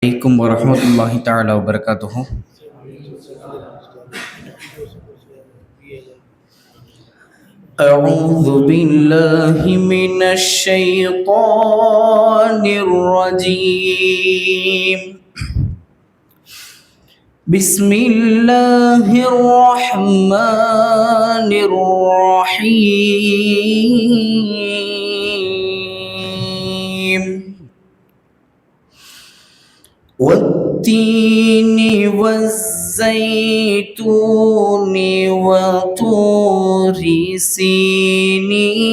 عليكم ورحمة الله تعالى وبركاته. أعوذ بالله من الشيطان الرجيم. بسم الله الرحمن الرحيم. والتين والزيتون وطور سينين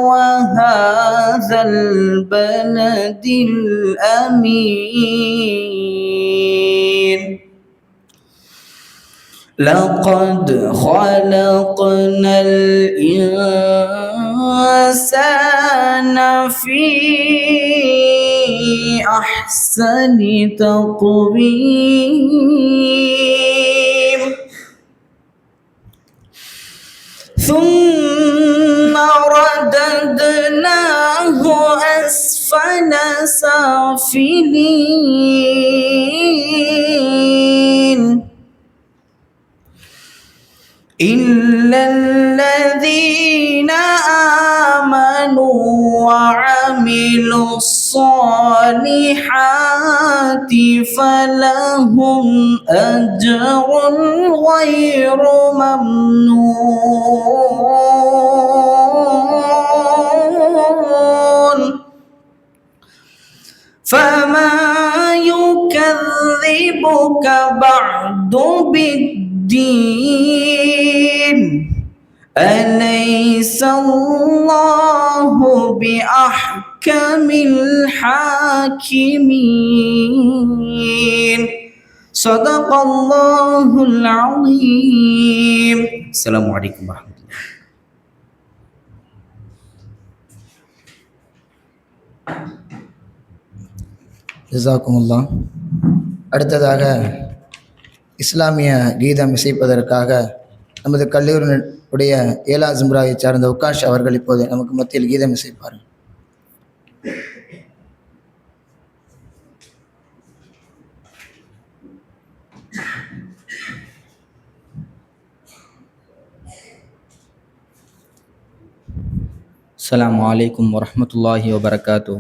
وهذا البلد الأمين. لقد خلقنا الإنسان في أحسن تقويم ثم رددناه أسفل سافلين إلا الذين آمنوا وعملوا الصالحات فلهم أجر غير ممنون. فما يكذبك بعد بالدين أليس الله بأحكم الحاكمين. صدق الله العظيم. السلام عليكم ورحمة الله. ஜஸாக்குமுல்லா. அடுத்ததாக இஸ்லாமிய கீதம் இசைப்பதற்காக நமது கல்லூரியுடைய 7ஆம் ஜும்ராவை சார்ந்த உக்காஷ் அவர்கள் இப்போது நமக்கு மத்தியில் கீதம் இசைப்பார்கள். السلام عليكم ورحمة الله وبركاته.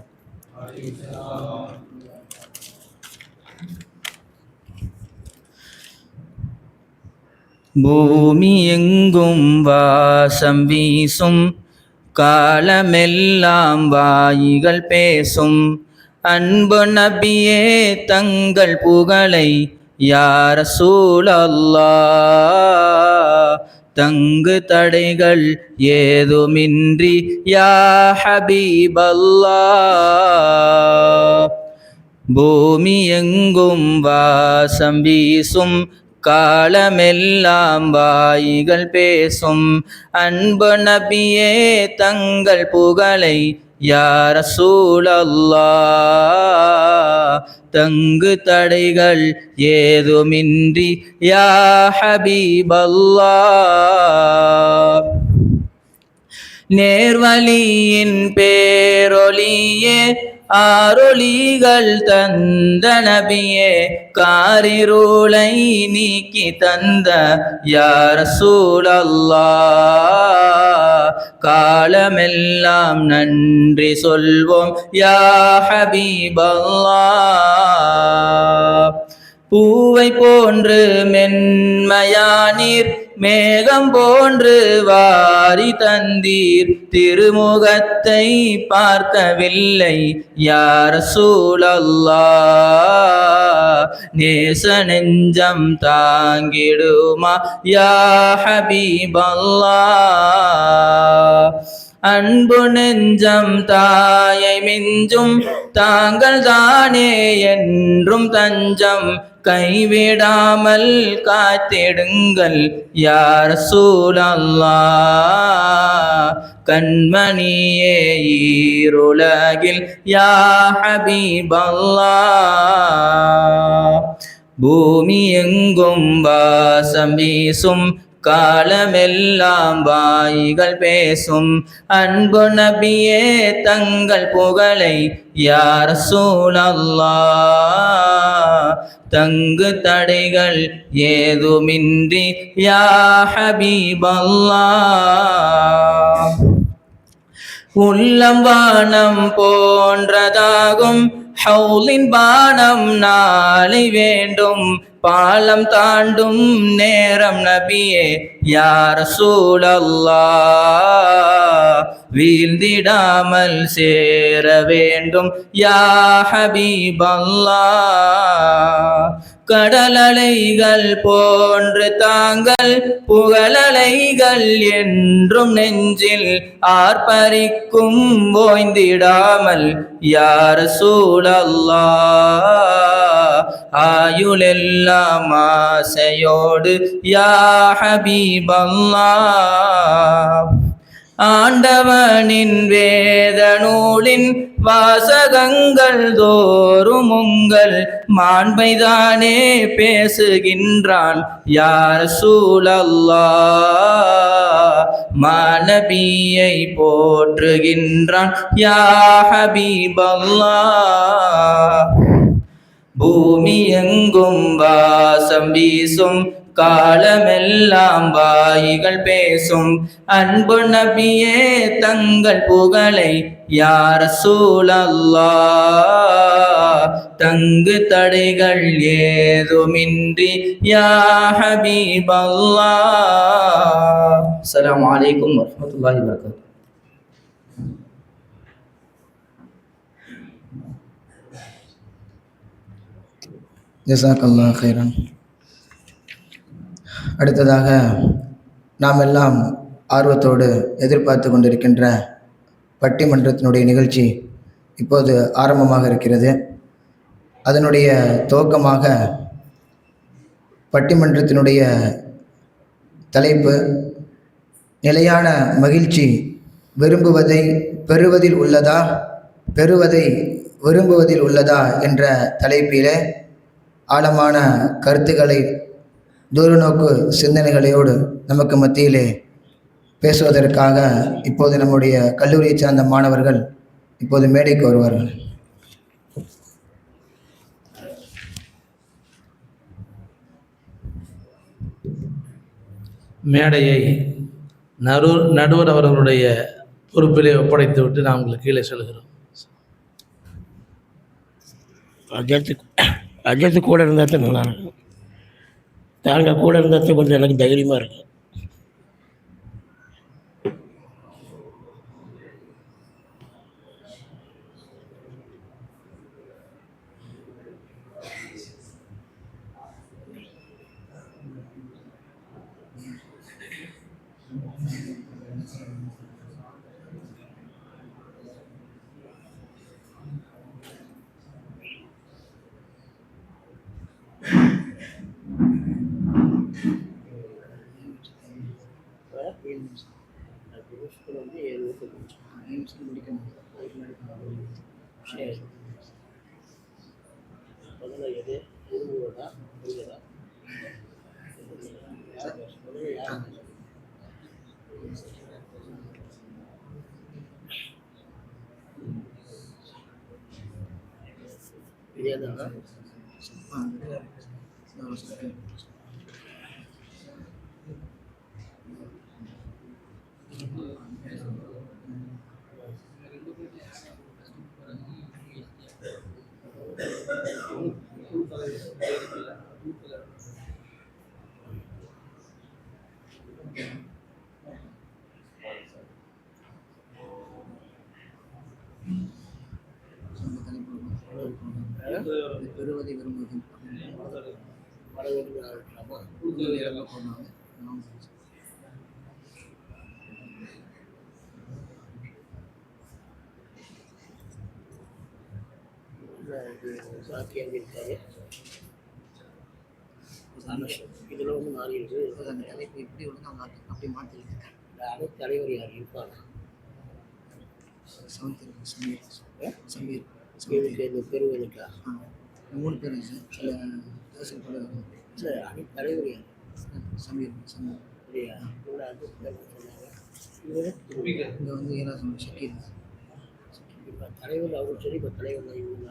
பூமி எங்கும் வாசம் வீசும் காலமெல்லாம் வாய்கள் பேசும் அன்பு நபியே தங்கள் புகழை யா ரசூலல்லாஹ் தங்கு தடைகள் ஏதுமின்றி யா ஹபீபல்லாஹ். பூமி எங்கும் வாசம் வீசும் காலமெல்லாம் வாய்கள் பேசும் அன்பு நபியே தங்கள் புகழை யா ரசூலல்லாஹ் தங்கு தடைகள் ஏதுமின்றி யா ஹபீபல்லாஹ். நேர்வழியின் பேரொளியே ஆரொளிகள் தந்த நபியே காரிருளை நீக்கி தந்த யா ரசூலல்லாஹ் காலமெல்லாம் நன்றி சொல்வோம் யா ஹபீபல்லாஹ். பூவை போன்று மென்மையானீர் மேகம் போன்று வாரி தந்தீர் திருமுகத்தை பார்க்கவில்லை யா ரசூலல்லாஹ் நேச நெஞ்சம் தாங்கிடுமா யா ஹபீபல்லாஹ். அன்பு நெஞ்சம் தாயை மிஞ்சும் தாங்கள் தானே என்றும் தஞ்சம் கைவிடாமல் காத்திடுங்கள் யா ரசூலல்லாஹ் கண்மணியே ஈருலகில் யா ஹபீபல்லாஹ். பூமி எங்கும் வாசம் வீசும் காலமெல்லாம் வாய்கள் பேசும் அன்பு நபியே தங்கள் புகழை யா ரசூலல்லாஹ் தங்கு தடைகள் ஏதுமின்றி யா ஹபீபல்லாஹ் உள்ளம் வானம் போன்றதாகும் ஹவுலின் பானம் நாளை வேண்டும் பாலம் தாண்டும் நேரம் நபியே யா ரசூலல்லாஹ் வீழ்ந்திடாமல் சேர வேண்டும் யா ஹபீபல்லாஹ் கடலலைகள் போன்று தாங்கள் புகழலைகள் என்றும் நெஞ்சில் ஆர்ப்பரிக்கும் ஓய்ந்திடாமல் யா ரசூலல்லாஹ் ஆயுளெல்லாம் ஆசையோடு யா ஹபீபல்லாஹ் ஆண்டவனின் வேத நூலின் வாசகங்கள் தோறும் உங்கள் மாண்பைதானே பேசுகின்றான் யா ரசூலல்லாஹ் மாநபியை போற்றுகின்றான் யா ஹபீபல்லாஹ் பூமி எங்கும் வாசம் வீசும் காலமெல்லாம் வாய்கள் பேசும் அன்பு நபியே தங்கள் புகழை யா ரசூலல்லாஹ் தங்கு தடைகள் ஏதுமின்றி யா ஹபீபல்லாஹ். அஸ்ஸலாமு அலைக்கும் வரஹ்மத்துல்லாஹி வபரகாத்துஹு. ஜஸாக்கல்லாஹ் ஹைரன். அடுத்ததாக நாம் எல்லாம் ஆர்வத்தோடு எதிர்பார்த்து கொண்டிருக்கின்ற பட்டிமன்றத்தினுடைய நிகழ்ச்சி இப்போது ஆரம்பமாக இருக்கிறது. அதனுடைய துவக்கமாக பட்டிமன்றத்தினுடைய தலைப்பு நிலையான மகிழ்ச்சி விரும்புவதை பெறுவதில் உள்ளதா, பெறுவதை விரும்புவதில் உள்ளதா என்ற தலைப்பிலே ஆழமான கருத்துக்களை தூரநோக்கு சிந்தனைகளோடு நமக்கு மத்தியிலே பேசுவதற்காக இப்போது நம்முடைய கல்லூரியை சார்ந்த மாணவர்கள் இப்போது மேடைக்கு வருவார்கள். மேடையை நடுவர் அவர்களுடைய பொறுப்பிலே ஒப்படைத்துவிட்டு நாம் உங்களுக்கு கீழே செல்கிறோம். அஜத்து கூட இருந்தால் தான் நல்லா இருக்கும். தாங்கள் கூட இருந்தால் தான் கொஞ்சம் எனக்கு தைரியமாக இருக்கும். பெறுவதை விரும்புவது இதில் வந்து மாறி இருக்கு. அந்த தலைப்பு எப்படி வந்து அவங்க அப்படி மாற்றிருக்காங்க. அனைத்து தலைவர் யார் இருப்பாங்க? சமீர் இந்த பெறுவதற்கா 3 பேர் சார். சில கூட இல்லை, அனைத்து தலைவர் யார்? சமீர் அப்படியா இல்லை அது சொன்னாங்க. இவர் இங்கே வந்து ஏன்னா ஷக்கீர் இப்போ தலைவர் அவங்க சொல்லி இப்போ தலைவர் தான் இவங்க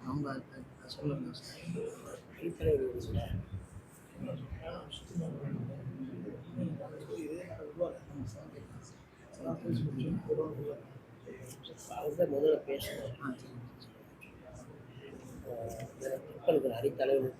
அவங்க சொல்லுங்க தலைவர் இல்லை அவங்க தான் முதல்ல பேசுகிறேன் மக்களுக்கு அடித்தலைவர்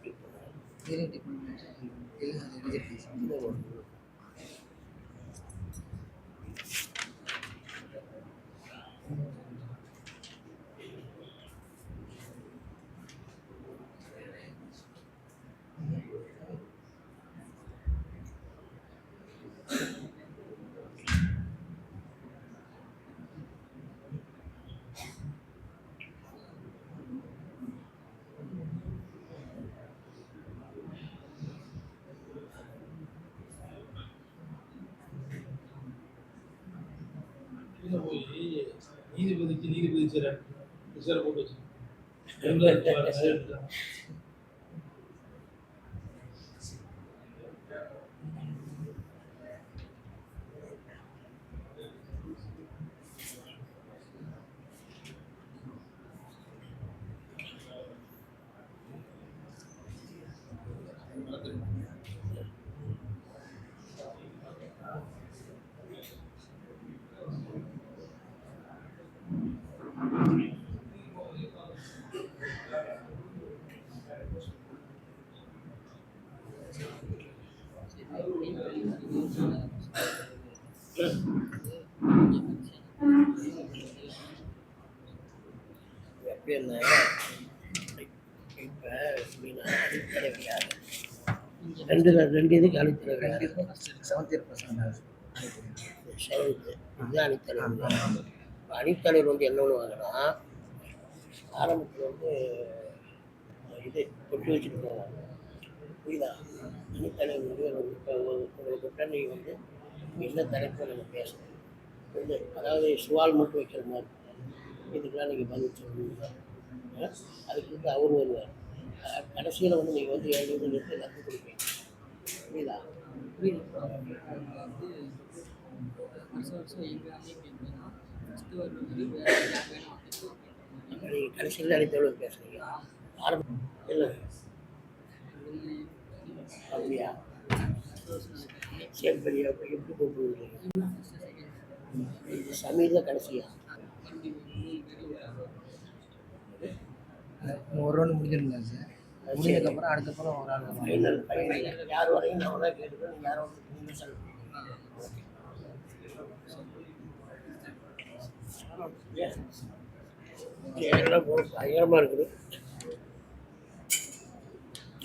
நீதிபதிக்கு நீதிபதி சேர போட்டு வச்சு எப்படி என்ன இப்போ அடித்தலைவர் யார் ரெண்டு இதுக்கு அடித்தலைவர் யார் 70% இதுதான் அணித்தலைவர். அணித்தலைவர் வந்து என்ன பண்ணுவாங்கன்னா ஆரம்பத்தில் வந்து இது கொட்டி வச்சுட்டு போவாங்க. புரியுதா? அணித்தலைவர் வந்து இப்போ உங்களுக்கு விட்டா நீங்கள் வந்து என்ன தலைப்பை நம்ம பேசணும் வந்து அதாவது சுவால் மட்டும் வைக்கிற மாதிரி இதுக்கெல்லாம் நீங்கள் பதில் சொல்லணும். அதுக்கு வந்து அவர் வருவார். கடைசியில் வந்து நீங்கள் வந்து 7 நிமிஷம் கற்றுக் கொடுப்பீங்க. புரியுதா? நீங்கள் கடைசியில் அனைத்தவர்களும் பேசுகிறீங்க. ஆரம்பம் இல்லை அப்படியா? சரி பெரிய எப்படி கூப்பிடுவீங்க? சமீர் தான் கடைசியா? ஒரு ரவுண்டு முடிஞ்சிருங்க சார். முடிஞ்சதுக்கப்புறம் அதுக்கப்புறம் ஒரு ஆள் ஃபைனல் யார் வரையும் நான் தான் கேட்டுக்கிறேன். நீங்கள் யாரும் நீங்கள் சொல்லுங்கள். எல்லாம் பயங்கரமாக இருக்குது.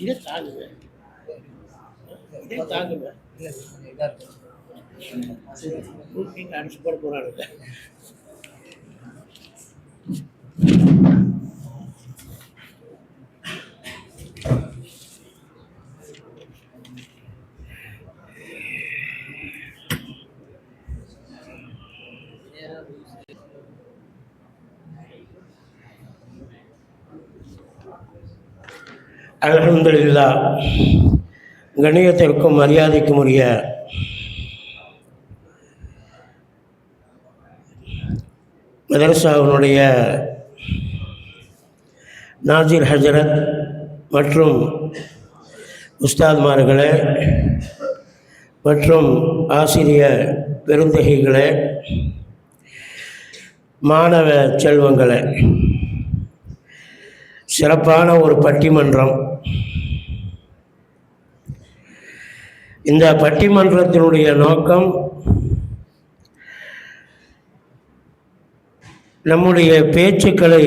இதே தாங்குங்க, இதே தாங்குங்க. இதாக இருக்கும். அடிச்சு போட போகிறானுங்க. அல்ஹம்துலில்லாஹ். கணியத்திற்கும் மரியாதைக்கும் உரிய மதரசாவினுடைய நாசிர் ஹஜரத் மற்றும் உஸ்தாத்மார்களே மற்றும் ஆசிரியர் பெருந்தகைகளே, மாணவ செல்வங்களே, சிறப்பான ஒரு பட்டிமன்றம். இந்த பட்டிமன்றத்தினுடைய நோக்கம் நம்முடைய பேச்சுக்களை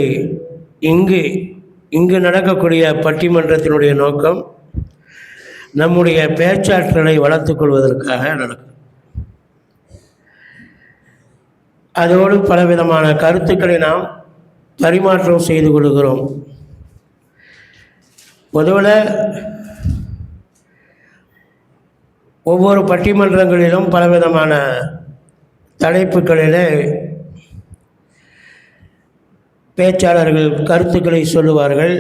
இங்கு நடக்கக்கூடிய பட்டிமன்றத்தினுடைய நோக்கம் நம்முடைய பேச்சாற்றலை வளர்த்துக் கொள்வதற்காக நடக்கும். அதோடு பலவிதமான கருத்துக்களை நாம் பரிமாற்றம் செய்து கொள்கிறோம். முதல்ல ஒவ்வொரு பட்டிமன்றங்களிலும் பலவிதமான தலைப்புகளிலே பேச்சாளர்கள் கருத்துக்களை சொல்லுவார்கள்.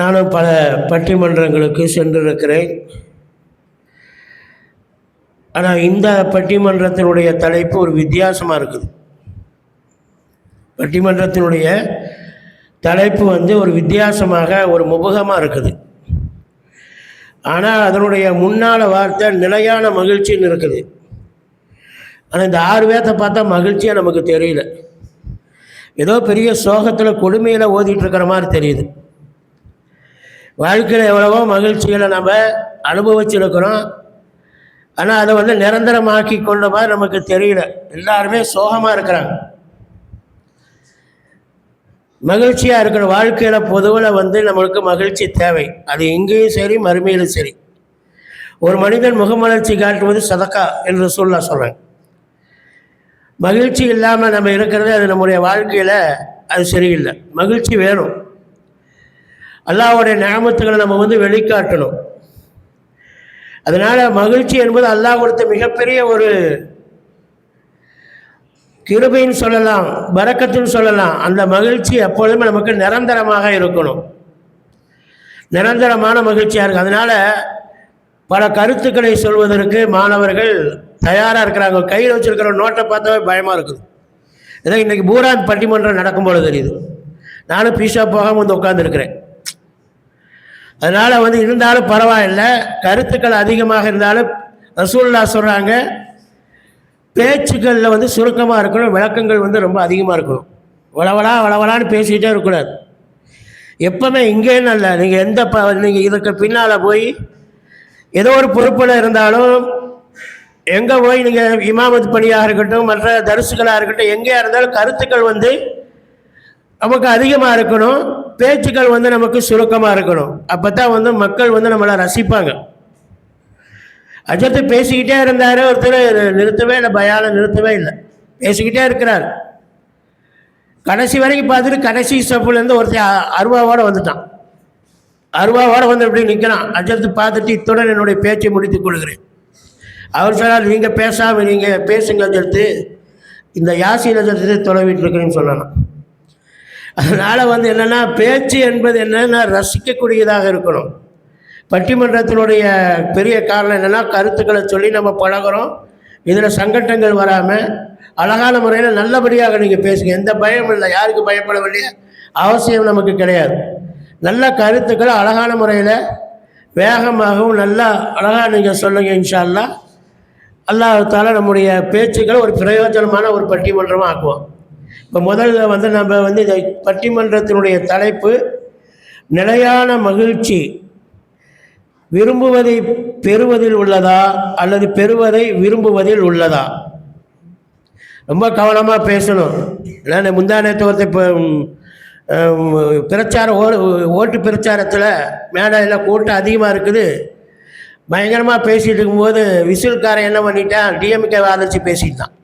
நானும் பல பட்டிமன்றங்களுக்கு சென்றிருக்கிறேன். ஆனால் இந்த பட்டிமன்றத்தினுடைய தலைப்பு ஒரு வித்தியாசமாக இருக்குது. பட்டிமன்றத்தினுடைய தலைப்பு வந்து ஒரு வித்தியாசமாக ஒரு முபகமாக இருக்குது. ஆனால் அதனுடைய முன்னால வார்த்தை நிலையான மகிழ்ச்சின்னு இருக்குது. ஆனால் இந்த 6 பேர்த்தை பார்த்தா மகிழ்ச்சியாக நமக்கு தெரியல. ஏதோ பெரிய சோகத்தில் கொடுமையில் ஓதிட்டு இருக்கிற மாதிரி தெரியுது. வாழ்க்கையில் எவ்வளவோ மகிழ்ச்சிகளை நம்ம அனுபவிச்சிருக்கிறோம். ஆனால் அதை வந்து நிரந்தரமாக்கி கொண்ட மாதிரி நமக்கு தெரியல. எல்லாருமே சோகமாக இருக்கிறாங்க. மகிழ்ச்சியாக இருக்கிற வாழ்க்கையில் பொதுவில் வந்து நம்மளுக்கு மகிழ்ச்சி தேவை. அது இங்கேயும் சரி மறுமையிலும் சரி. ஒரு மனிதன் முகமலர்ச்சி காட்டுவது சதக்கா என்று சொல்கிறேன். மகிழ்ச்சி இல்லாமல் நம்ம இருக்கிறது அது நம்முடைய வாழ்க்கையில் அது சரியில்லை. மகிழ்ச்சி வேணும். அல்லாஹ்வுடைய நியமத்துகளை நம்ம வந்து வெளிக்காட்டணும். அதனால் மகிழ்ச்சி என்பது அல்லாஹ் கொடுத்த மிகப்பெரிய ஒரு கிருபைன்னு சொல்லலாம், பரக்கத்துன்னு சொல்லலாம். அந்த மகிழ்ச்சி எப்பொழுதுமே நமக்கு நிரந்தரமாக இருக்கணும். நிரந்தரமான மகிழ்ச்சியாக இருக்குது. அதனால் பல கருத்துக்களை சொல்வதற்கு மாணவர்கள் தயாராக இருக்கிறாங்க. கையில் வச்சுருக்கிற நோட்டை பார்த்தாவே பயமாக இருக்குது. ஏதோ இன்றைக்கி பூரான் பட்டிமன்றம் நடக்கும் போல தெரியுது. நானும் பீஸா போகாமல் வந்து உட்காந்துருக்கிறேன். அதனால் வந்து இருந்தாலும் பரவாயில்லை, கருத்துக்கள் அதிகமாக இருந்தாலும் ரசூலுல்லாஹ் சொல்கிறாங்க பேச்சுக்களில் வந்து சுருக்கமாக இருக்கணும், விளக்கங்கள் வந்து ரொம்ப அதிகமாக இருக்கணும். வளவலான்னு பேசிக்கிட்டே இருக்கக்கூடாது. எப்போவுமே இங்கேன்னு இல்லை, நீங்கள் நீங்கள் இதுக்கு பின்னால் போய் ஏதோ ஒரு பொறுப்பில் இருந்தாலும் எங்கே போய் நீங்கள் இமாமத் பணியாக இருக்கட்டும், மற்ற தரிசுகளாக இருக்கட்டும், எங்கேயா இருந்தாலும் கருத்துக்கள் வந்து நமக்கு அதிகமாக இருக்கணும், பேச்சுக்கள் வந்து நமக்கு சுருக்கமாக இருக்கணும். அப்போ தான் வந்து மக்கள் வந்து நம்மளை ரசிப்பாங்க. அஜத்து பேசிக்கிட்டே இருந்தார், ஒருத்தர் நிறுத்தவே இல்லை, பயானை நிறுத்தவே இல்லை, பேசிக்கிட்டே இருக்கிறார். கடைசி வரைக்கும் பார்த்துட்டு கடைசி ஸ்டெப்புலேருந்து ஒருத்தர் அருவாவோடு வந்துட்டான். அருவாவோடு வந்து எப்படி நிற்கிறான். அஜத்து பார்த்துட்டு இத்துடன் என்னுடைய பேச்சை முடித்துக் கொள்கிறேன். அவர் சொன்னார், நீங்கள் பேசாமல் நீங்கள் பேசுங்க அஜத்து, இந்த யாசின் அஜத்தை தொலைவிட்டு இருக்கிறேன்னு சொல்லலாம். அதனால் வந்து என்னென்னா பேச்சு என்பது என்னென்னா ரசிக்கக்கூடியதாக இருக்கணும். பட்டிமன்றத்தினுடைய பெரிய காரணம் என்னென்னா கருத்துக்களை சொல்லி நம்ம பழகிறோம். இதில் சங்கட்டங்கள் வராமல் அழகான முறையில் நல்லபடியாக நீங்கள் பேசுங்க. எந்த பயமும் இல்லை, யாருக்கு பயப்பட வேண்டிய அவசியம் நமக்கு கிடையாது. நல்ல கருத்துக்களை அழகான முறையில் வேகமாகவும் நல்லா அழகாக நீங்கள் சொல்லுங்கள். இன்ஷா அல்லாஹ் அல்லாஹ் நம்முடைய பேச்சுக்களை ஒரு பிரயோஜனமான ஒரு பட்டிமன்றமாக ஆக்குவோம். இப்போ முதல்ல வந்து நம்ம வந்து இந்த பட்டிமன்றத்தினுடைய தலைப்பு நிலையான மகிழ்ச்சி விரும்புவதை பெறுவதில் உள்ளதா அல்லது பெறுவதை விரும்புவதில் உள்ளதா? ரொம்ப கவனமாக பேசணும். ஏன்னா முந்தானத்தை ஒருத்தர் பிரச்சாரம் ஓட்டு பிரச்சாரத்தில் மேடையில் கூட்டம் அதிகமாக இருக்குது, பயங்கரமாக பேசிகிட்டு இருக்கும்போது விசில்காரன் என்ன பண்ணிட்டான், டிஎம்கே ஆதரித்து பேசிட்டான்.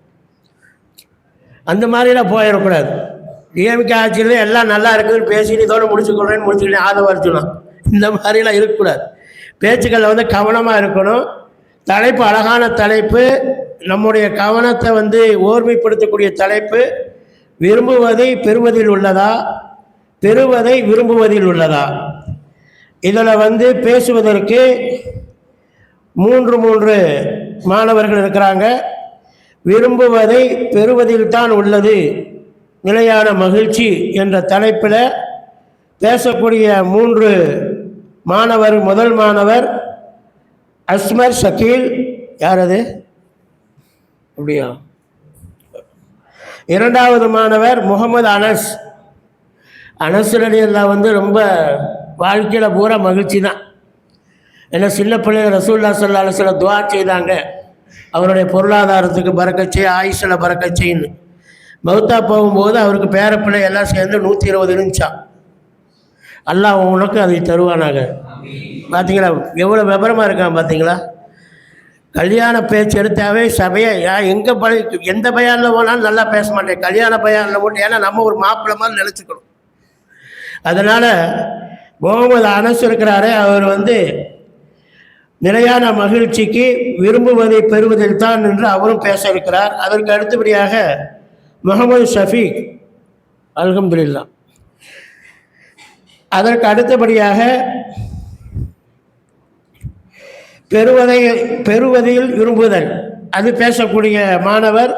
அந்த மாதிரிலாம் போயிடக்கூடாது. டிஎம்கே ஆட்சியில் எல்லாம் நல்லா இருக்குதுன்னு பேசிட்டு இதோடு முடிச்சுக்கிட்டேன் ஆதரவரிச்சுலாம். இந்த மாதிரிலாம் இருக்கக்கூடாது. பேச்சுக்களில் வந்து கவனமாக இருக்கணும். தலைப்பு அழகான தலைப்பு, நம்முடைய கவனத்தை வந்து ஓர்மைப்படுத்தக்கூடிய தலைப்பு. விரும்புவதை பெறுவதில் உள்ளதா, பெறுவதை விரும்புவதில் உள்ளதா? இதில் வந்து பேசுவதற்கு மூன்று மாணவர்கள் இருக்கிறாங்க. விரும்புவதை பெறுவதில் தான் உள்ளது நிலையான மகிழ்ச்சி என்ற தலைப்பில் பேசக்கூடிய 3 மாணவர். முதல் மாணவர் அஸ்மர் ஷக்கீல். யார் அது? அப்படியா? இரண்டாவது மாணவர் முகமது அனஸ். அனஸ்ரலியல்லாஹ் வந்து ரொம்ப வாழ்க்கையில் பூரா மகிழ்ச்சி தான். ஏன்னா சின்ன பிள்ளைங்க ரசூலுல்லாஹ் ஸல்லல்லாஹு அலைஹி வஸல்லம் துஆ செய்தாங்க, அவருடைய பொருளாதாரத்துக்கு பறக்கச்சை, ஆயுஷில் பறக்கச்சைன்னு. மௌத்தா போகும்போது அவருக்கு பேரப்பிள்ளை எல்லாம் சேர்ந்து 120 இருந்துச்சான். அல்லாஹ் உனக்கு அதை தருவானாங்க. பார்த்தீங்களா எவ்வளோ விபரமாக இருக்கான் பார்த்தீங்களா? கல்யாண பேச்சு எடுத்தாவே சபையை எங்கே எந்த பயானில் போனாலும் நல்லா பேச மாட்டேன், கல்யாண பயானில் போட்டு. ஏன்னா நம்ம ஒரு மாப்பிள்ளை மாதிரி நினச்சிக்கணும். அதனால் முகமது அனஸ் இருக்கிறாரே, அவர் வந்து நிலையான மகிழ்ச்சிக்கு விரும்புவதை பெறுவதில் தான் என்று அவரும் பேச இருக்கிறார். அதற்கு அடுத்தபடியாக முகமது ஷஃபீக், அல்ஹம்துலில்லாஹ். அதற்கு அடுத்தபடியாக பெறுவதில் விரும்புதல். அது பேசக்கூடிய மாணவர்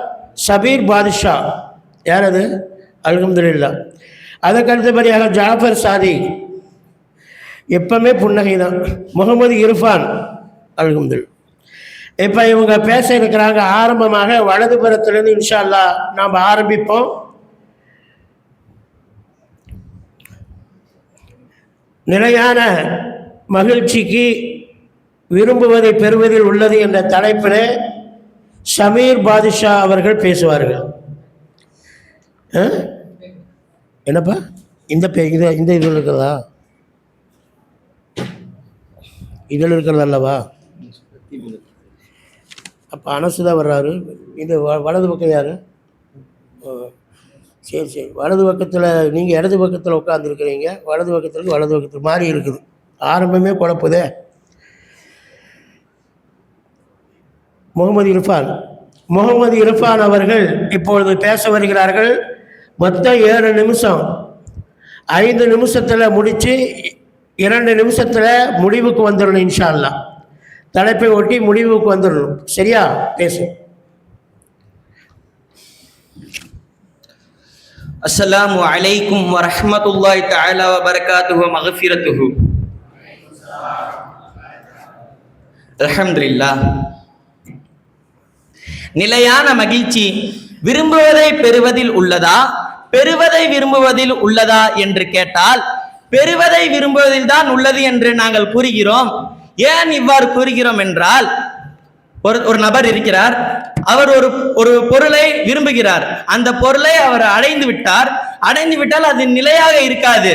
சபீர் பாதுஷா. யார் அது? அல்ஹம்துலில்லாஹ். அதற்கு அடுத்தபடியாக ஜாஃபர் சாதி, எப்பவுமே புன்னகை தான். முகமது இர்ஃபான், அல்ஹம்துலில்லாஹ். இப்போ இவங்க பேச இருக்கிறாங்க. ஆரம்பமாக வலதுபுறத்திலிருந்து இன்ஷா அல்லாஹ் நாம் ஆரம்பிப்போம். நிலையான மகிழ்ச்சிக்கு விரும்புவதை பெறுவதில் உள்ளது என்ற தலைப்பில் ஷமீர் பாதுஷா அவர்கள் பேசுவார்கள். என்னப்பா இந்த இந்த இதில் இருக்கிறதா? இதில் இருக்கிறது அல்லவா? அப்போ அனசுதான் வர்றாரு. இது வலது பக்கம் யார்? சரி சரி, வலது பக்கத்தில் நீங்கள் இடது பக்கத்தில் உட்காந்துருக்கிறீங்க. வலது பக்கத்தில் மாறி இருக்குது. ஆரம்பமே குழப்புதே. முகமது இர்ஃபான் அவர்கள் இப்பொழுது பேச வருகிறார்கள். மொத்தம் 7 நிமிஷம். 5 நிமிஷத்தில் முடித்து 2 நிமிஷத்தில் முடிவுக்கு வந்துடணும் இன்ஷா அல்லாஹ். தலைப்பை ஒட்டி முடிவுக்கு வந்துடணும். சரியா? பேசு. அஸ்ஸலாமு அலைக்கும் வரஹ்மத்துல்லாஹி தஆலா வ பரகாத்துஹு வ மக்ஃபிரத்துஹு. அல்ஹம்துலில்லாஹ். நிலையான மகிழ்ச்சி விரும்புவதை பெறுவதில் உள்ளதா, பெறுவதை விரும்புவதில் உள்ளதா என்று கேட்டால், பெறுவதை விரும்புவதில் தான் உள்ளது என்று நாங்கள் கூறுகிறோம். ஏன் இவ்வாறு கூறுகிறோம் என்றால், ஒரு நபர் இருக்கிறார். அவர் ஒரு பொருளை விரும்புகிறார். அந்த பொருளை அவர் அடைந்து விட்டால் அது நிலையாக இருக்காது.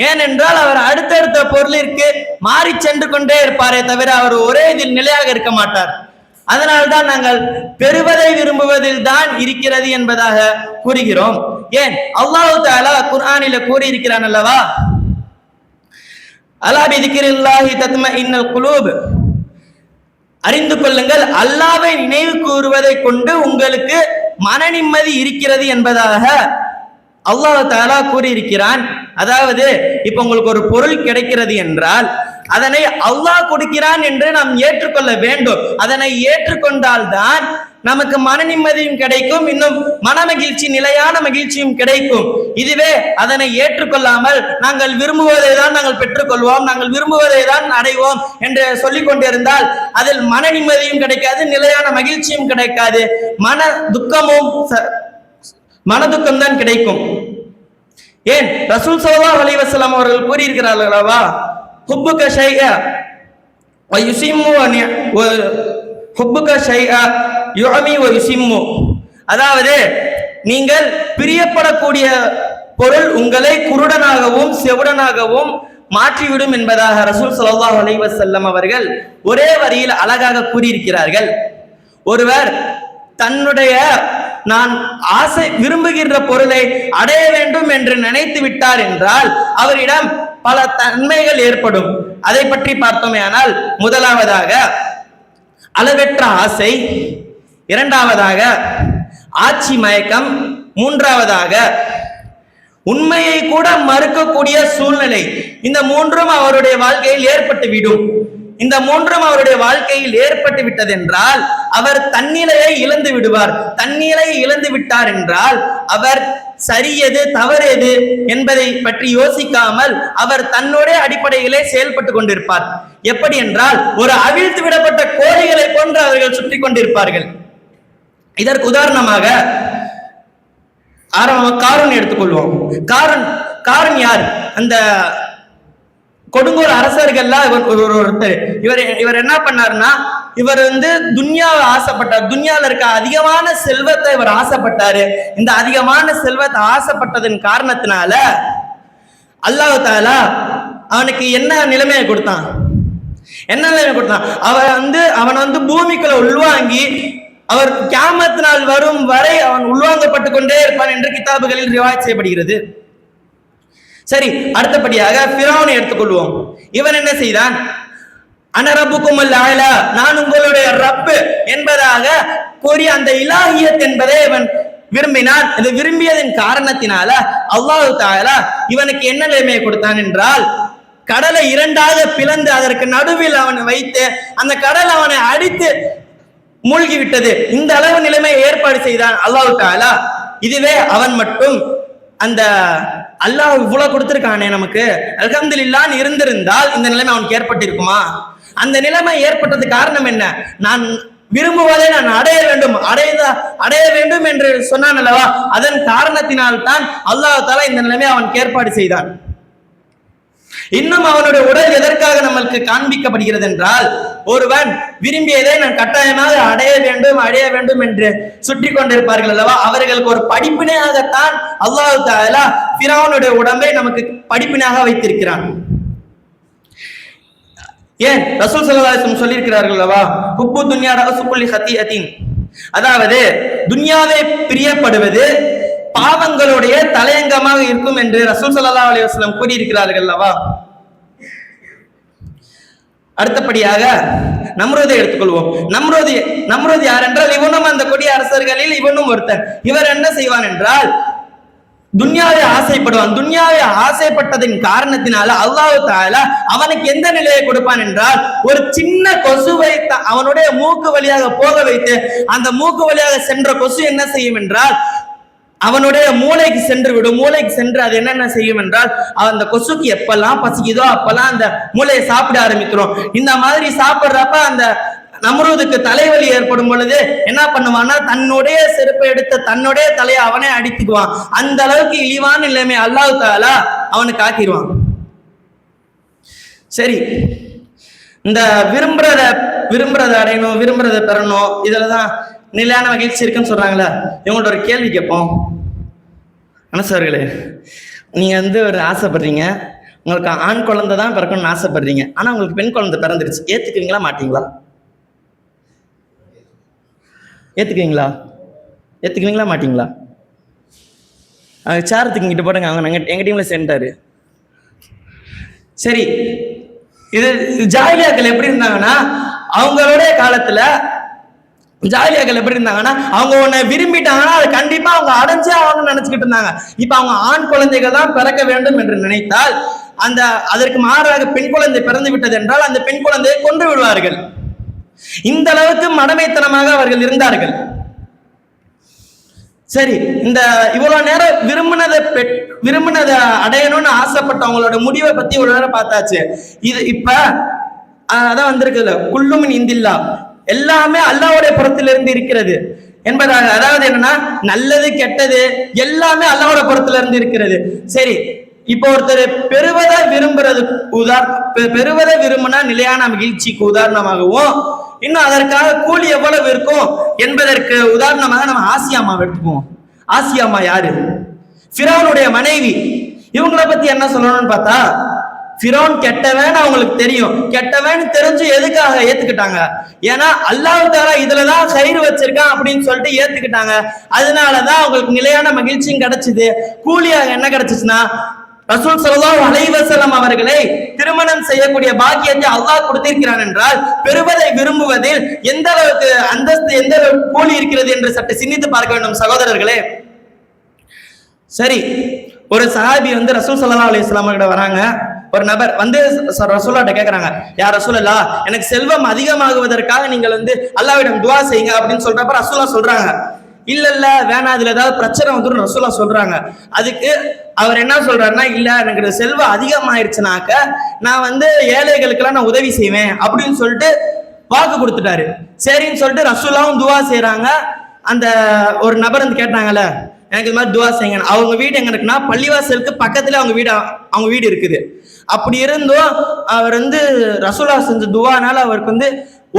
ஏனென்றால் அவர் அடுத்தடுத்த பொருளிற்கு மாறி சென்று கொண்டே இருப்பாரே தவிர அவர் ஒரே இதில் நிலையாக இருக்க மாட்டார். அதனால்தான் நாங்கள் பெறுவதை விரும்புவதில் தான் இருக்கிறது என்பதாக கூறுகிறோம். ஏன் அல்லாஹ் தஆலா குர்ஆனில கூறியிருக்கிறான் அல்லவா, அலா பிதிக்ரில்லாஹி தத்மஇன்னல் குலூப், அறிந்து கொள்ளுங்கள் அல்லாஹ்வை நினைவு கூறுவதை கொண்டு உங்களுக்கு மன நிம்மதி இருக்கிறது என்பதாக அல்லாஹ் தஆலா கூறியிருக்கிறான். அதாவது இப்ப உங்களுக்கு ஒரு பொருள் கிடைக்கிறது என்றால் அதனை அல்லாஹ் கொடுக்கிறான் என்று நாம் ஏற்றுக்கொள்ள வேண்டும். அதனை ஏற்றுக்கொண்டால் தான் நமக்கு மன நிம்மதியும் கிடைக்கும், இன்னும் மன மகிழ்ச்சி, நிலையான மகிழ்ச்சியும் கிடைக்கும். இதுவே அதனை ஏற்றுக்கொள்ளாமல் நாங்கள் விரும்புவதை தான் நாங்கள் பெற்றுக்கொள்வோம், நாங்கள் விரும்புவதை தான் அடைவோம் என்று சொல்லிக் கொண்டிருந்தால் அதில் மன நிம்மதியும் கிடைக்காது, நிலையான மகிழ்ச்சியும் கிடைக்காது, மன துக்கம் தான் கிடைக்கும். ஏன் ரசூல் ஸல்லல்லாஹு அலைஹி வஸல்லம் அவர்கள் கூறியிருக்கிறார்கள் அல்லவா, ஹுப்புக ஷைஅ வ யுஸிம்மு ஹுப்புக ஷைஅ யுஅமி வ யுஸிம்மு, அதாவது நீங்கள் பிரியப்படக்கூடிய பொருள் உங்களை குருடனாகவும் செவுடனாகவும் மாற்றிவிடும் என்பதாக ரசூல் ஸல்லல்லாஹு அலைஹி வஸல்லம் அவர்கள் ஒரே வரியில் அழகாக கூறியிருக்கிறார்கள். ஒருவர் தன்னுடைய நான் ஆசை விரும்புகின்ற பொருளை அடைய வேண்டும் என்று நினைத்து விட்டார் என்றால் அவரிடம் பல தன்மைகள் ஏற்படும். அதை பற்றி பார்த்தோமே ஆனால், முதலாவதாக அளவற்ற ஆசை, இரண்டாவதாக ஆட்சி மயக்கம், மூன்றாவதாக உண்மையை கூட மறுக்கக்கூடிய சூழ்நிலை. இந்த மூன்றும் அவருடைய வாழ்க்கையில் ஏற்பட்டுவிடும். இந்த மூன்றும் அவருடைய வாழ்க்கையில் ஏற்பட்டு விட்டது என்றால் அவர் தன்னிலையை இழந்து விடுவார். தன்னிலையை இழந்து விட்டார் என்றால் அவர் சரியது தவறெது என்பதை பற்றி யோசிக்காமல் அவர் தன்னுடைய அடிப்படையிலே செயல்பட்டு கொண்டிருப்பார். எப்படி என்றால், ஒரு அவிழ்த்து விடப்பட்ட கோழிகளை போன்று அவர்கள் சுற்றி கொண்டிருப்பார்கள். இதற்கு உதாரணமாக காரூன் எடுத்துக்கொள்வோம். காரூன் யார்? அந்த கொடுங்கோல் அரசர்கள்ல ஒருத்தர். இவர் என்ன பண்ணாருன்னா, இவர் துன்யாவை ஆசைப்பட்டார். துன்யால இருக்க அதிகமான செல்வத்தை இவர் ஆசைப்பட்டாரு. இந்த அதிகமான செல்வத்தை ஆசைப்பட்டதன் காரணத்தினால அல்லாஹ் தஆலா அவனுக்கு என்ன நிலைமையை கொடுத்தான்? அவன் பூமிக்குள்ள உள்வாங்கி அவர் கியாமத் நாள் வரும் வரை அவன் உள்வாங்கப்பட்டு கொண்டே இருப்பான் என்று கிதாபுகளில் ரிவாயத் செய்யப்படுகிறது. சரி, அடுத்தபடியாக ஃபிரௌனை எடுத்துக்கொள்வோம். இவன் என்ன செய்தான்? அனரப்புக்குமல் ஆலா, நான் உங்களுடைய ரப்பு என்பதாக கூறிய அந்த இலாஹியத் என்பதை இவன் விரும்பினான். இது விரும்பியதன் காரணத்தினால அல்லாஹ் தஆலா இவனுக்கு என்ன நிலைமையை கொடுத்தான் என்றால், கடலை இரண்டாக பிளந்து அதற்கு நடுவில் அவனை வைத்து அந்த கடல் அவனை அடித்து மூழ்கி விட்டது. இந்த அளவு நிலைமை ஏற்பாடு செய்தான் அல்லாஹ் தஆலா. இதுவே அவன் மட்டும் அந்த அல்லாஹ் இவ்வளவு கொடுத்திருக்கானே நமக்கு அல்ஹம்துலில்லாஹ் இருந்திருந்தால் இந்த நிலைமை அவனுக்கு ஏற்பட்டிருக்குமா? அந்த நிலைமை ஏற்பட்டது காரணம் என்ன? நான் விரும்புவதை நான் அடைய வேண்டும் என்று சொன்னான் அல்லவா, அதன் காரணத்தினால் தான் அல்லாஹ் தஆலா இந்த நிலைமை அவனுக்கு ஏற்பாடு செய்தான். இன்னும் அவனுடைய உடல் எதற்காக நம்மளுக்கு காண்பிக்கப்படுகிறது என்றால், ஒருவன் விரும்பியதை நான் கட்டாயமாக அடைய வேண்டும் என்று சுற்றி கொண்டிருப்பார்கள் அல்லவா, அவர்களுக்கு ஒரு படிப்பினையாகத்தான் அல்லாஹ் தஆலா ஃபிரௌனுடைய உடம்பை நமக்கு படிப்பினையாக வைத்திருக்கிறான். ஏன் ரசூல் ஸல்லல்லாஹு அலைஹி வஸல்லம் சொல்லியிருக்கிறார்கள் அல்லவா, ஹுப்பு துன்யா ரஅஸு குல்லி ஹதீஅத்தின், அதாவது துன்யாவை பிரியப்படுவது பாவங்களுடைய தலையங்கமாக இருக்கும் என்று ரசூல் ஸல்லல்லாஹு அலைஹி வஸல்லம் கூறியிருக்கிறார்கள் அல்லவா. அடுத்தபடியாக நம்ரூதை எடுத்துக்கொள்வோம். நம்ரூத் யார் என்றால், இவனும் அந்த கொடிய அரசர்களில் இவனும் ஒருத்தன். இவர் என்ன செய்வான் என்றால், துன்யாவை ஆசைப்படுவான். துன்யாவை ஆசைப்பட்டதின் காரணத்தினால அல்லாஹ் தஆலா அவனுக்கு எந்த நிலையை கொடுப்பான் என்றால், ஒரு சின்ன கொசுவை அவனுடைய மூக்கு வழியாக போக வைத்து அந்த மூக்கு வழியாக சென்ற கொசு என்ன செய்யும் என்றால் அவனுடைய மூளைக்கு சென்று விடும். மூளைக்கு சென்று அது என்னென்ன செய்யும் என்றால், அந்த கொசுக்கு எப்பெல்லாம் பசிக்குதோ அப்பெல்லாம் அந்த மூளையை சாப்பிட ஆரம்பிக்கிறோம். இந்த மாதிரி சாப்பிடுறப்ப அந்த நம்ரூதுக்கு தலைவலி ஏற்படும் பொழுது என்ன பண்ணுவான்னா, தன்னுடைய செருப்பை எடுத்து தன்னுடைய தலையை அவனே அடித்துக்குவான். அந்த அளவுக்கு இழிவான நிலைமை அல்லாஹ் தஆலா அவனுக்கு ஆக்கிடுவான். சரி, இந்த விரும்புறத அடையணும், விரும்புறத பெறணும், இதுலதான் நிலையான மகிழ்ச்சி இருக்குன்னு சொல்றாங்களே. இவங்கள்ட்ட ஒரு கேள்வி கேட்போம். மனசர்களே, நீங்க ஒரு ஆசைப்படுறீங்க, உங்களுக்கு ஆண் குழந்தை தான் பிறக்கணும்னு ஆசைப்படுறீங்க, ஆனா உங்களுக்கு பெண் குழந்தை பிறந்துருச்சு, ஏத்துக்குவீங்களா மாட்டீங்களா? ஏத்துக்குவீங்களா மாட்டீங்களா? சேரத்துக்கு இங்கிட்ட போடுங்க, அவங்க எங்க டீம்ல சேர்ந்தாரு. சரி, இது ஜாஹிலியாக்கள் எப்படி இருந்தாங்கன்னா, அவங்களுடைய காலத்துல ஜாலியாக்கள் எப்படி இருந்தாங்கன்னா, அவங்க உன்னை விரும்பிட்டாங்கன்னா அதை கண்டிப்பா அவங்க அடைஞ்சே ஆகணும்னு நினைச்சுக்கிட்டு இருந்தாங்க. இப்ப அவங்க ஆண் குழந்தைகள் தான் பிறக்க வேண்டும் என்று நினைத்தால், அதற்கு மாறாக பெண் குழந்தை பிறந்து விட்டது என்றால் அந்த பெண் குழந்தையை கொன்று விடுவார்கள். இந்த அளவுக்கு மடமைத்தனமாக அவர்கள் இருந்தார்கள். சரி, இந்த இவ்வளவு நேரம் விரும்பினதை அடையணும்னு ஆசைப்பட்டவங்களோட முடிவை பத்தி ஒரு நேரம் பார்த்தாச்சு. இது இப்ப அதான் வந்திருக்குல்ல, குல்லுமின் இந்தில்லா, எல்லாமே அல்லாஹ்வுடைய புறத்திலிருந்து இருக்கிறது என்பதாக. அதாவது என்னன்னா, நல்லது கெட்டது எல்லாமே அல்லாஹ்வுடைய புறத்திலிருந்து இருக்கிறது. சரி, இப்போ ஒருத்தர் பெறுவதை விரும்பினா நிலையான மகிழ்ச்சிக்கு உதாரணமாகவும், இன்னும் அதற்காக கூலி எவ்வளவு இருக்கும் என்பதற்கு உதாரணமாக நம்ம ஆசியாமாவை எடுத்துக்குவோம். ஆசியாமா யாரு? ஃபிரௌனுடைய மனைவி. இவங்களை பத்தி என்ன சொல்லணும்னு பார்த்தா, ஃபிரௌன் கெட்டவன் அவங்களுக்கு தெரியும். கெட்டவன் தெரிஞ்சு எதுக்காக ஏத்துக்கிட்டாங்க? ஏன்னா அல்லாஹ் தஆலா இதுலதான் கயிறு வச்சிருக்கான் அப்படின்னு சொல்லிட்டு ஏத்துக்கிட்டாங்க. அதனாலதான் அவங்களுக்கு நிலையான மகிழ்ச்சியும் கிடைச்சது. கூலியாக என்ன கிடைச்சிச்சுன்னா, ரசூல் ஸல்லல்லாஹு அலைஹி வஸல்லம் அவர்களை திருமணம் செய்யக்கூடிய பாக்கியத்தை அல்லாஹ் கொடுத்திருக்கிறான் என்றால், பெறுவதை விரும்புவதில் எந்த அளவுக்கு அந்தஸ்து, எந்த அளவுக்கு கூலி இருக்கிறது என்று சற்று சிந்தித்து பார்க்க வேண்டும் சகோதரர்களே. சரி, ஒரு சஹாபி ரசூல் ஸல்லல்லாஹு அலைஹி வஸல்லம் கிட்ட வராங்க. ஒரு நபர் ரசூலுல்லாஹ்ட்ட கேட்கறாங்க, யார் ரசூலல்லாஹ், எனக்கு செல்வம் அதிகமாகுவதற்காக நீங்கள் அல்லாஹ்விடம் துஆ செய்யுங்க அப்படின்னு சொல்றப்ப ரசூலுல்லாஹ் சொல்றாங்க, இல்ல வேணாம், அதுல ஏதாவது பிரச்சனை வந்துடும் ரசூலுல்லாஹ் சொல்றாங்க. அதுக்கு அவர் என்ன சொல்றாருன்னா, இல்ல எனக்கு செல்வம் அதிகமாயிருச்சுனாக்க நான் ஏழைகளுக்கெல்லாம் நான் உதவி செய்வேன் அப்படின்னு சொல்லிட்டு வாக்கு கொடுத்துட்டாரு. சரின்னு சொல்லிட்டு ரசூலுல்லாஹ்வும் துஆ செய்யறாங்க. அந்த ஒரு நபர் கேட்டாங்கல்ல, எனக்கு இது மாதிரி துஆ செய்யுங்க. அவங்க வீடு எங்க இருக்குன்னா, பள்ளிவாசலுக்கு பக்கத்துல அவங்க வீடு இருக்குது. அப்படி இருந்தும் அவர் ரசூலுல்லாஹ் செஞ்ச துஆனால அவருக்கு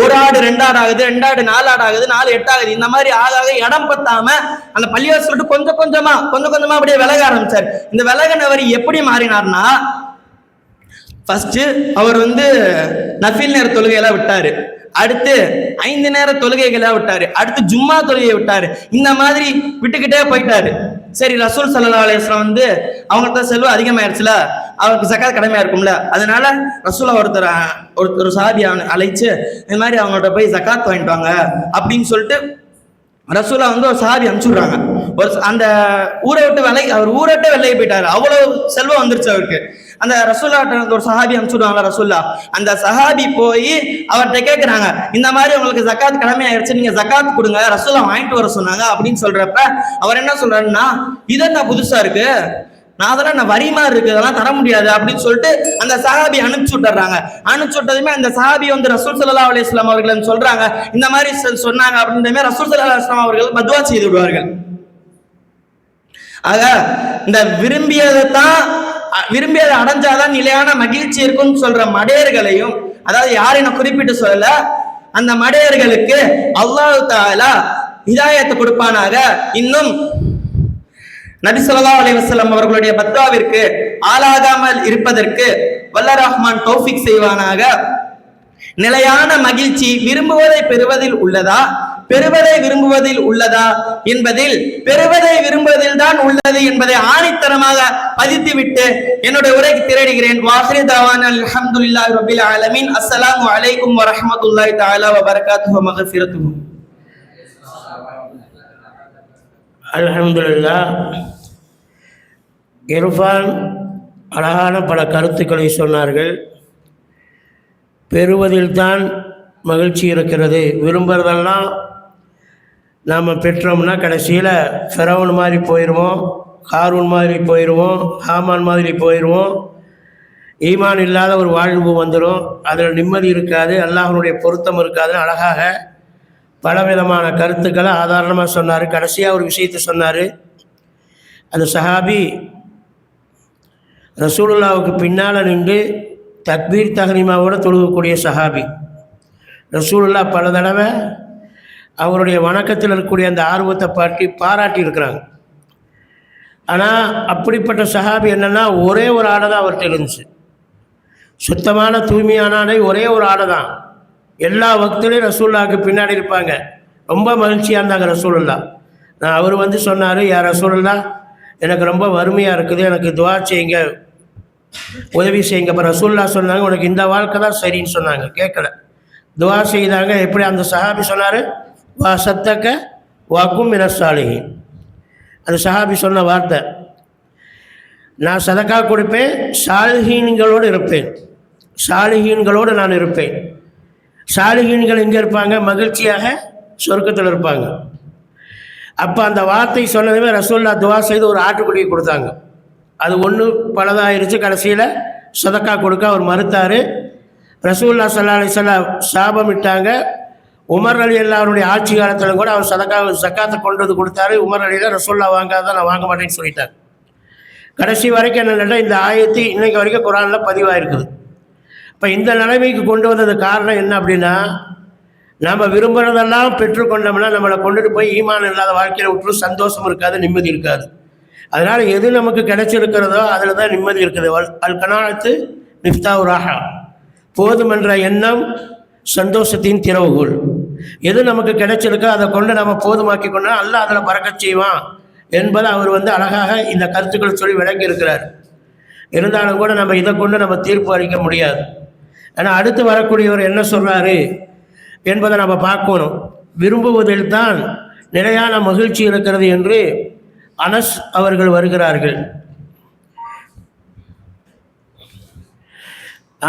ஒரு ஆடு 2 ஆடு ஆகுது, 2 ஆடு 4 ஆடு ஆகுது, 4 8 ஆகுது. இந்த மாதிரி ஆக இடம் பத்தாம அந்த பள்ளிவாசல் விட்டு கொஞ்சம் கொஞ்சமா அப்படியே விலக ஆரம்பிச்சார். இந்த விலகினவர் எப்படி மாறினார்னா, ஃபர்ஸ்ட் அவர் நஃபில் நேர தொழுகையெல்லாம் விட்டாரு, அடுத்து 5 நேர தொழுகைகளை விட்டாரு, அடுத்து ஜும்மா தொழுகையை விட்டாரு. இந்த மாதிரி விட்டுக்கிட்டே போயிட்டாரு. சரி, ரசூல் ஸல்லல்லாஹு அலைஹி வஸல்லம் அவங்கள்ட்ட செல்வம் அதிகமாயிருச்சுல, அவருக்கு ஜகாத் கடமையா இருக்கும்ல, அதனால ரசூலா ஒருத்தர் சஹாபியை அழைச்சு இந்த மாதிரி அவங்கள்ட்ட போய் ஜகாத் வாங்கிட்டு வாங்க அப்படின்னு சொல்லிட்டு ரசூலா ஒரு சஹாபி அனுப்பிச்சுடுறாங்க. அந்த ஊரை விட்டு அவர் ஊரை விட்டு வெளியே போயிட்டாரு. அவ்வளவு செல்வம் வந்துருச்சு அவருக்கு. அந்த ரசூல்லா ஒரு சஹாபி அனுப்பிச்சுடுவாங்க. ரசூல்லா அந்த சஹாபி போய் அவர்கிட்ட கேட்கிறாங்க, இந்த மாதிரி உங்களுக்கு ஜக்காத் கடமை ஆயிடுச்சு, நீங்க ஜக்காத் கொடுங்க, ரசூல்லா வாங்கிட்டு வர சொன்னாங்க அப்படின்னு சொல்றப்ப அவர் என்ன சொல்றாருன்னா, இதென்ன புதுசா இருக்கு, நான் அதெல்லாம் நான் வரி மாதிரி இருக்கு, அதெல்லாம் தர முடியாது அப்படின்னு சொல்லிட்டு அந்த சஹாபி அனுப்பிச்சு விட்டுறாங்க. அனுப்பிச்சு விட்டதுமே அந்த சஹாபி வந்து ரசூல் ஸல்லல்லாஹு அலைஹி வஸல்லம் அவர்கள் சொல்றாங்க, இந்த மாதிரி சொன்னாங்க அப்படின்ற ரசூல் ஸல்லல்லாஹு அலைஹி வஸல்லம் அவர்கள் பத்வா செய்து விடுவார்கள். ஆக இந்த விரும்பியதை அடைஞ்சாதான் நிலையான மகிழ்ச்சி இருக்கும்னு சொல்ற மடையர்களையும், அதாவது யாரையும் குறிப்பிட்டு சொல்லல, அந்த மடையர்களுக்கு அல்லாஹ் தஆலா ஹிதாயத்தை கொடுப்பானாக. இன்னும் நபி ஸல்லல்லாஹு அலைஹி வஸல்லம் அவர்களுடைய பத்வாவிற்கு ஆளாகாமல் இருப்பதற்கு வல்ல ரஹ்மான் தௌஃபீக் செய்வானாக. நிலையான மகிழ்ச்சி விரும்புவதை பெறுவதில் உள்ளதா, பெறுவதை விரும்புவதில் உள்ளதா என்பதில் பெறுவதை விரும்புவதில் தான் உள்ளது என்பதை ஆணித்தரமாக பதித்துவிட்டு என்னுடைய உரைக்கு திரடுகிறேன். வாஹிரு தவானா அல்ஹம்துலில்லாஹி ரப்பில் ஆலமீன். அஸ்ஸலாமு அலைக்கும் வரஹ்மத்துல்லாஹி தஆலா வ பரகாத்துஹு வ மக்ஃபிரத்துஹு. அல்ஹம்துலில்லாஹ். இர்ஃபான் அழகான பல கருத்துக்களை சொன்னார்கள். பெறுவதில் தான் மகிழ்ச்சி இருக்கிறது, விரும்புறதெல்லாம் நாம் பெற்றோம்னா கடைசியில் ஃபெரவுன் மாதிரி போயிடுவோம், காரூன் மாதிரி போயிடுவோம், ஹாமான் மாதிரி போயிடுவோம். ஈமான் இல்லாத ஒரு வாழ்வு வந்துடும், அதில் நிம்மதி இருக்காது, அல்லாஹ்வுடைய பொருத்தம் இருக்காதுன்னு அழகாக பலவிதமான கருத்துக்களை ஆதாரணமாக சொன்னார். கடைசியாக ஒரு விஷயத்தை சொன்னார். அந்த சஹாபி ரசூலுல்லாவுக்கு பின்னால் நின்று தக்பீர் தஹ்ரீமாவோடு தொழுகக்கூடிய சஹாபி. ரசூலுல்லா பல தடவை அவருடைய வணக்கத்தில் இருக்கக்கூடிய அந்த ஆர்வத்தை பாராட்டி இருக்கிறாங்க. ஆனால் அப்படிப்பட்ட சஹாபி என்னென்னா, ஒரே ஒரு ஆடை தான் அவர்கிட்ட இருந்துச்சு, சுத்தமான தூய்மையான ஆடை, ஒரே ஒரு ஆடை தான். எல்லா வக்திலையும் ரசூலுல்லாவுக்கு பின்னாடி இருப்பாங்க. ரொம்ப மகிழ்ச்சியாக இருந்தாங்க ரசூலுல்லா. அவர் வந்து சொன்னார், யார் ரசூலுல்லா, எனக்கு ரொம்ப வறுமையாக இருக்குது, எனக்கு துவா செய்யுங்க, உதவி செய்யுங்க. இப்போ ரசூலுல்லா சொன்னாங்க, உனக்கு இந்த வாழ்க்கை தான் சரின்னு சொன்னாங்க, கேட்கல, துவா செய்தாங்க. எப்படி அந்த சஹாபி சொன்னார், வா சத்தக்க வாக்கும் மின சாலிஹீன். அந்த சஹாபி சொன்ன வார்த்தை, நான் சதக்கா கொடுப்பேன், சாலிஹீன்களோடு இருப்பேன், சாலிஹீன்களோடு நான் இருப்பேன். சாலிஹீன்கள் எங்கே இருப்பாங்க, மகிழ்ச்சியாக சொர்க்கத்தில் இருப்பாங்க. அப்போ அந்த வார்த்தை சொன்னதுமே ரசூலுல்லாஹ் துவா செய்து ஒரு ஆட்டுக்குட்டியை கொடுத்தாங்க. அது ஒன்று பலதாயிருச்சு. கடைசியில் சதக்கா கொடுக்க அவர் மறுத்தார். ரசூலுல்லாஹ் ஸல்லல்லாஹு அலைஹி வஸல்லம் சாபமிட்டாங்க. உமர் ரலியல்லாஹு அவருடைய ஆட்சி காலத்தில் கூட அவர் ஜக்காத்தை கொண்டு வந்து கொடுத்தாரு. உமர் ரலியல்லாஹு ரசூலுல்லாஹ் வாங்காதான் நான் வாங்க மாட்டேன்னு சொல்லிட்டார். கடைசி வரைக்கும் என்னென்னா, இந்த ஆயத்து இன்னைக்கு வரைக்கும் குர்ஆனில் பதிவாயிருக்குது. இப்போ இந்த நிலைமைக்கு கொண்டு வந்தது காரணம் என்ன அப்படின்னா, நம்ம விரும்புகிறதெல்லாம் பெற்றுக்கொண்டோம்னா நம்மளை கொண்டுட்டு போய் ஈமான் இல்லாத வாழ்க்கையில் விட்டு சந்தோஷம் இருக்காது, நிம்மதி இருக்காது. அதனால் எது நமக்கு கிடைச்சிருக்கிறதோ அதில் தான் நிம்மதி இருக்குது. அல் கனாஅத்து மிஃப்தாஹு ராஹா, போதுமென்ற எண்ணம் சந்தோஷத்தின் திறவுகோல். எது நமக்கு கிடைச்சிருக்கோ அதை கொண்டு நம்ம போதுமாக்கி கொண்டா அல்லாஹ் அதில் பறக்கச் செய்வான் என்பதை அவர் வந்து அழகாக இந்த கருத்துக்களை சொல்லி விளங்கி இருக்கிறார். இருந்தாலும் கூட நம்ம இதை கொண்டு நம்ம தீர்ப்பு அளிக்க முடியாது. ஆனால் அடுத்து வரக்கூடியவர் என்ன சொல்கிறாரு என்பதை நம்ம பார்க்கணும். விரும்புவதில் தான் நிலையான மகிழ்ச்சி இருக்கிறது என்று அனஸ் அவர்கள் வருகிறார்கள்.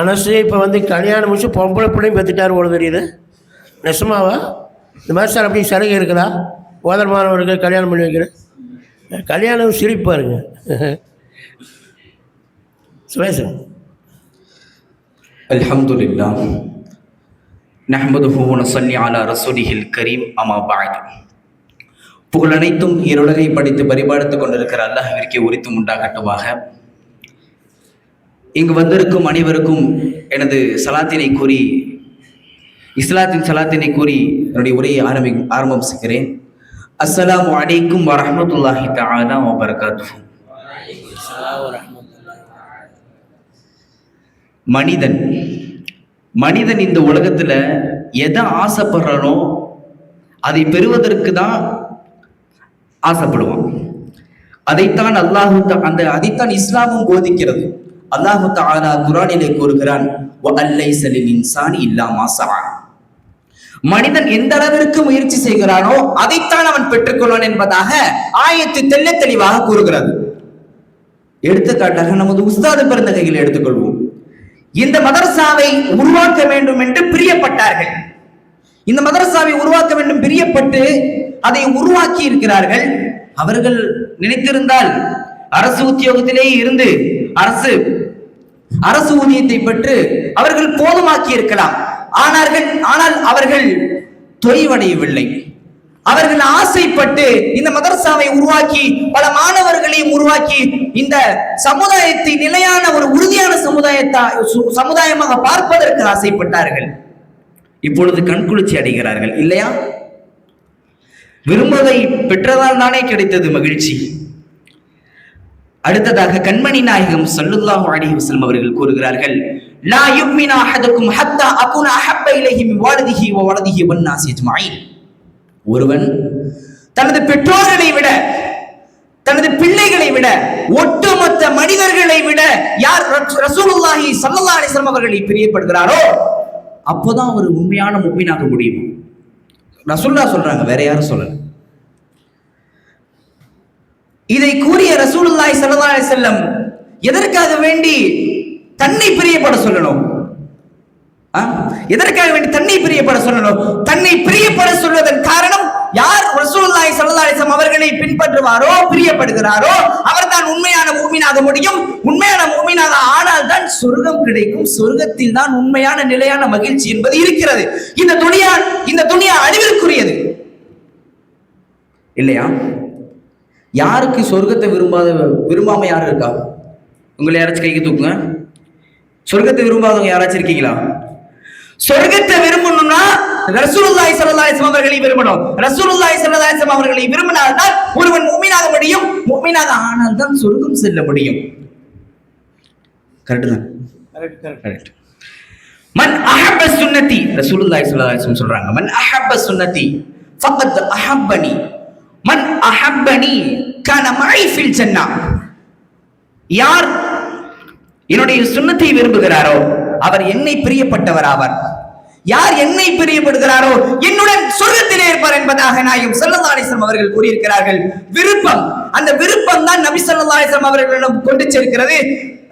அனஸே இப்போ வந்து கல்யாணம் முடிச்சு பொம்பளை பிள்ளையும் பெற்றுட்டார் போல தெரியுது. நெசமாவா இந்த மாதிரி சார் அப்படி சலுகை இருக்குதா? ஓதரமானவர்கள் கல்யாணம் பண்ணி வைக்கிறேன், கல்யாணம் சிரிப்பாருங்க. சுவேசன் அல்ஹம்துலில்லாஹ் நஹ்மதுஹு வ நஸல்லி அலா ரசூலிஹில் கரீம். அமா பஅத். புகழனைத்தும் இருளரை படித்து பரிபாலித்துக் கொண்டிருக்கிற அல்லாஹ்விற்கே உரித்தும் உண்டாகட்டுமாக. இங்கு வந்திருக்கும் அனைவருக்கும் எனது சலாத்தினை கூறி, இஸ்லாத்தின் சலாத்தினை கூறி என்னுடைய உரையை ஆரம்பம் செய்கிறேன். அஸ்ஸலாமு அலைக்கும் வரஹ்மத்துல்லாஹி தஆலா வ பரகாத்துஹு. மனிதன் இந்த உலகத்துல எதை ஆசைப்படுறானோ அதை பெறுவதற்கு தான் ஆசைப்படுவான். அதைத்தான் அதைத்தான் இஸ்லாமும் போதிக்கிறது. அல்லாஹு தஆலா குர்ஆனிலே கூறுகிறான், வஅல்லைஸ லில் இன்சானி இல்லா மா ஸஆ. மனிதன் எந்த அளவிற்கு முயற்சி செய்கிறானோ அதைத்தான் அவன் பெற்றுக்கொள்வான் என்பதாக ஆயத்து தெள்ளத் தெளிவாக கூறுகிறது. எடுத்துக்காட்டாக நமது உஸ்தாது பெருந்தகைகளை எடுத்துக்கொள்வோம். இந்த மதரசாவை உருவாக்க வேண்டும் என்று பிரியப்பட்டார்கள். இந்த மதரசாவை உருவாக்க வேண்டும் பிரியப்பட்டு அதை உருவாக்கி இருக்கிறார்கள். அவர்கள் நினைத்திருந்தால் அரசு உத்தியோகத்திலே இருந்து அரசு ஊதியத்தை பெற்று அவர்கள் போதுமாக்கி இருக்கலாம். ஆனால் அவர்கள் தொய்வடையவில்லை. அவர்கள் ஆசைப்பட்டு இந்த மதரசாவை உருவாக்கி பல மாணவர்களையும் உருவாக்கி இந்த சமுதாயத்தை நிலையான ஒரு உறுதியான சமுதாயமாக பார்ப்பதற்கு ஆசைப்பட்டார்கள். இப்பொழுது கண்குளிர்ச்சி அடைகிறார்கள் இல்லையா? விரும்புவதை பெற்றதால் தானே கிடைத்தது மகிழ்ச்சி. அடுத்ததாக கண்மணி நாயகம் ஸல்லல்லாஹு அலைஹி வஸல்லம் அவர்கள் கூறுகிறார்கள், லா யுமினு அஹதுக்கும் ஹத்தா அகுன அஹப்ப இலைஹி மின் வாலிதிஹி வ வலதிஹி வன் நாஸி அஜ்மஈன். ஒருவன் தனது பெற்றோர்களை விட, தனது பிள்ளைகளை விட, ஒட்டுமொத்த மனிதர்களை விட யார் ரசூலுல்லாஹி ஸல்லல்லாஹு அலைஹி வஸல்லம் அவர்களை பிரியப்படுகிறாரோ அப்போதான் அவர் உண்மையான முஃமினாக முடியும். ரசூலுல்லாஹ் சொல்றாங்க, வேற யாரும் சொல்லல. இதை கூறிய ரசூலுல்லாஹி ஸல்லல்லாஹு அலைஹி வஸல்லம் எதற்காக வேண்டி தன்னை பிரியப்பட சொல்லணும்? எதற்காக வேண்டி தன்னை பிரியப்பட சொல்லணும்? தன்னை பிரியப்பட சொல்வதன் காரணம், யார் ரசூலுல்லாஹி ஸல்லல்லாஹு அலைஹி வஸல்லம் அவர்களை பின்பற்றுவாரோ பிரியப்படுகிறாரோ அவர்தான் உண்மையான முஃமினாக முடியும். உண்மையான முஃமினாக ஆனால் தான் சொர்க்கம் கிடைக்கும். சொர்க்கத்தில் தான் உண்மையான நிலையான மகிழ்ச்சி என்பது இருக்கிறது. இந்த துனியா அழிவிற்குரியது இல்லையா? யாருக்கு சொர்க்கத்தை விரும்பாம யாரும் இருக்கா? உங்களை யாராச்சும் கைக்கு தூக்குங்க. சொர்க்கத்தை விரும்பாதவங்க யாராச்சும் இருக்கீங்களா? சொர்க்கத்தை விரும்பணும்னா ரசூலுல்லாஹி ஸல்லல்லாஹு அலைஹி வஸல்லம் அவர்களை விரும்பணும். ரசூலுல்லாஹி ஸல்லல்லாஹு அலைஹி வஸல்லம் அவர்களை விரும்பினால்தான் ஒருவன் முஃமினாக முடியும். முஃமினாக ஆனால் தான் சொர்க்கம் செல்ல முடியும். கரெக்ட் தான்? கரெக்ட். மன் அஹப்ப சுன்னதி, ரசூலுல்லாஹி ஸல்லல்லாஹு அலைஹி வஸல்லம் சொல்றாங்க, மன் அஹப்ப சுன்னதி ஃபக்கத் அஹப்பனி மன் அஹப்பனி கான மஇ ஃபில் ஜன்னah. யார் என்னுடைய சுன்னத்தை விரும்புகிறாரோ அவர் என்னை பிரியப்பட்டவர் ஆவார். யார் என்னை பிரியப்படுகிறாரோ என்னுடன் சொர்க்கத்திலே இருப்பார் என்பதாக நாயகம் ஸல்லல்லாஹு அலைஹி வஸல்லம் அவர்கள் கூறியிருக்கிறார்கள். விருப்பம், அந்த விருப்பம் தான் நபி ஸல்லல்லாஹு அலைஹி வஸல்லம் அவர்களிடம் கொண்டு சேர்க்கிறது.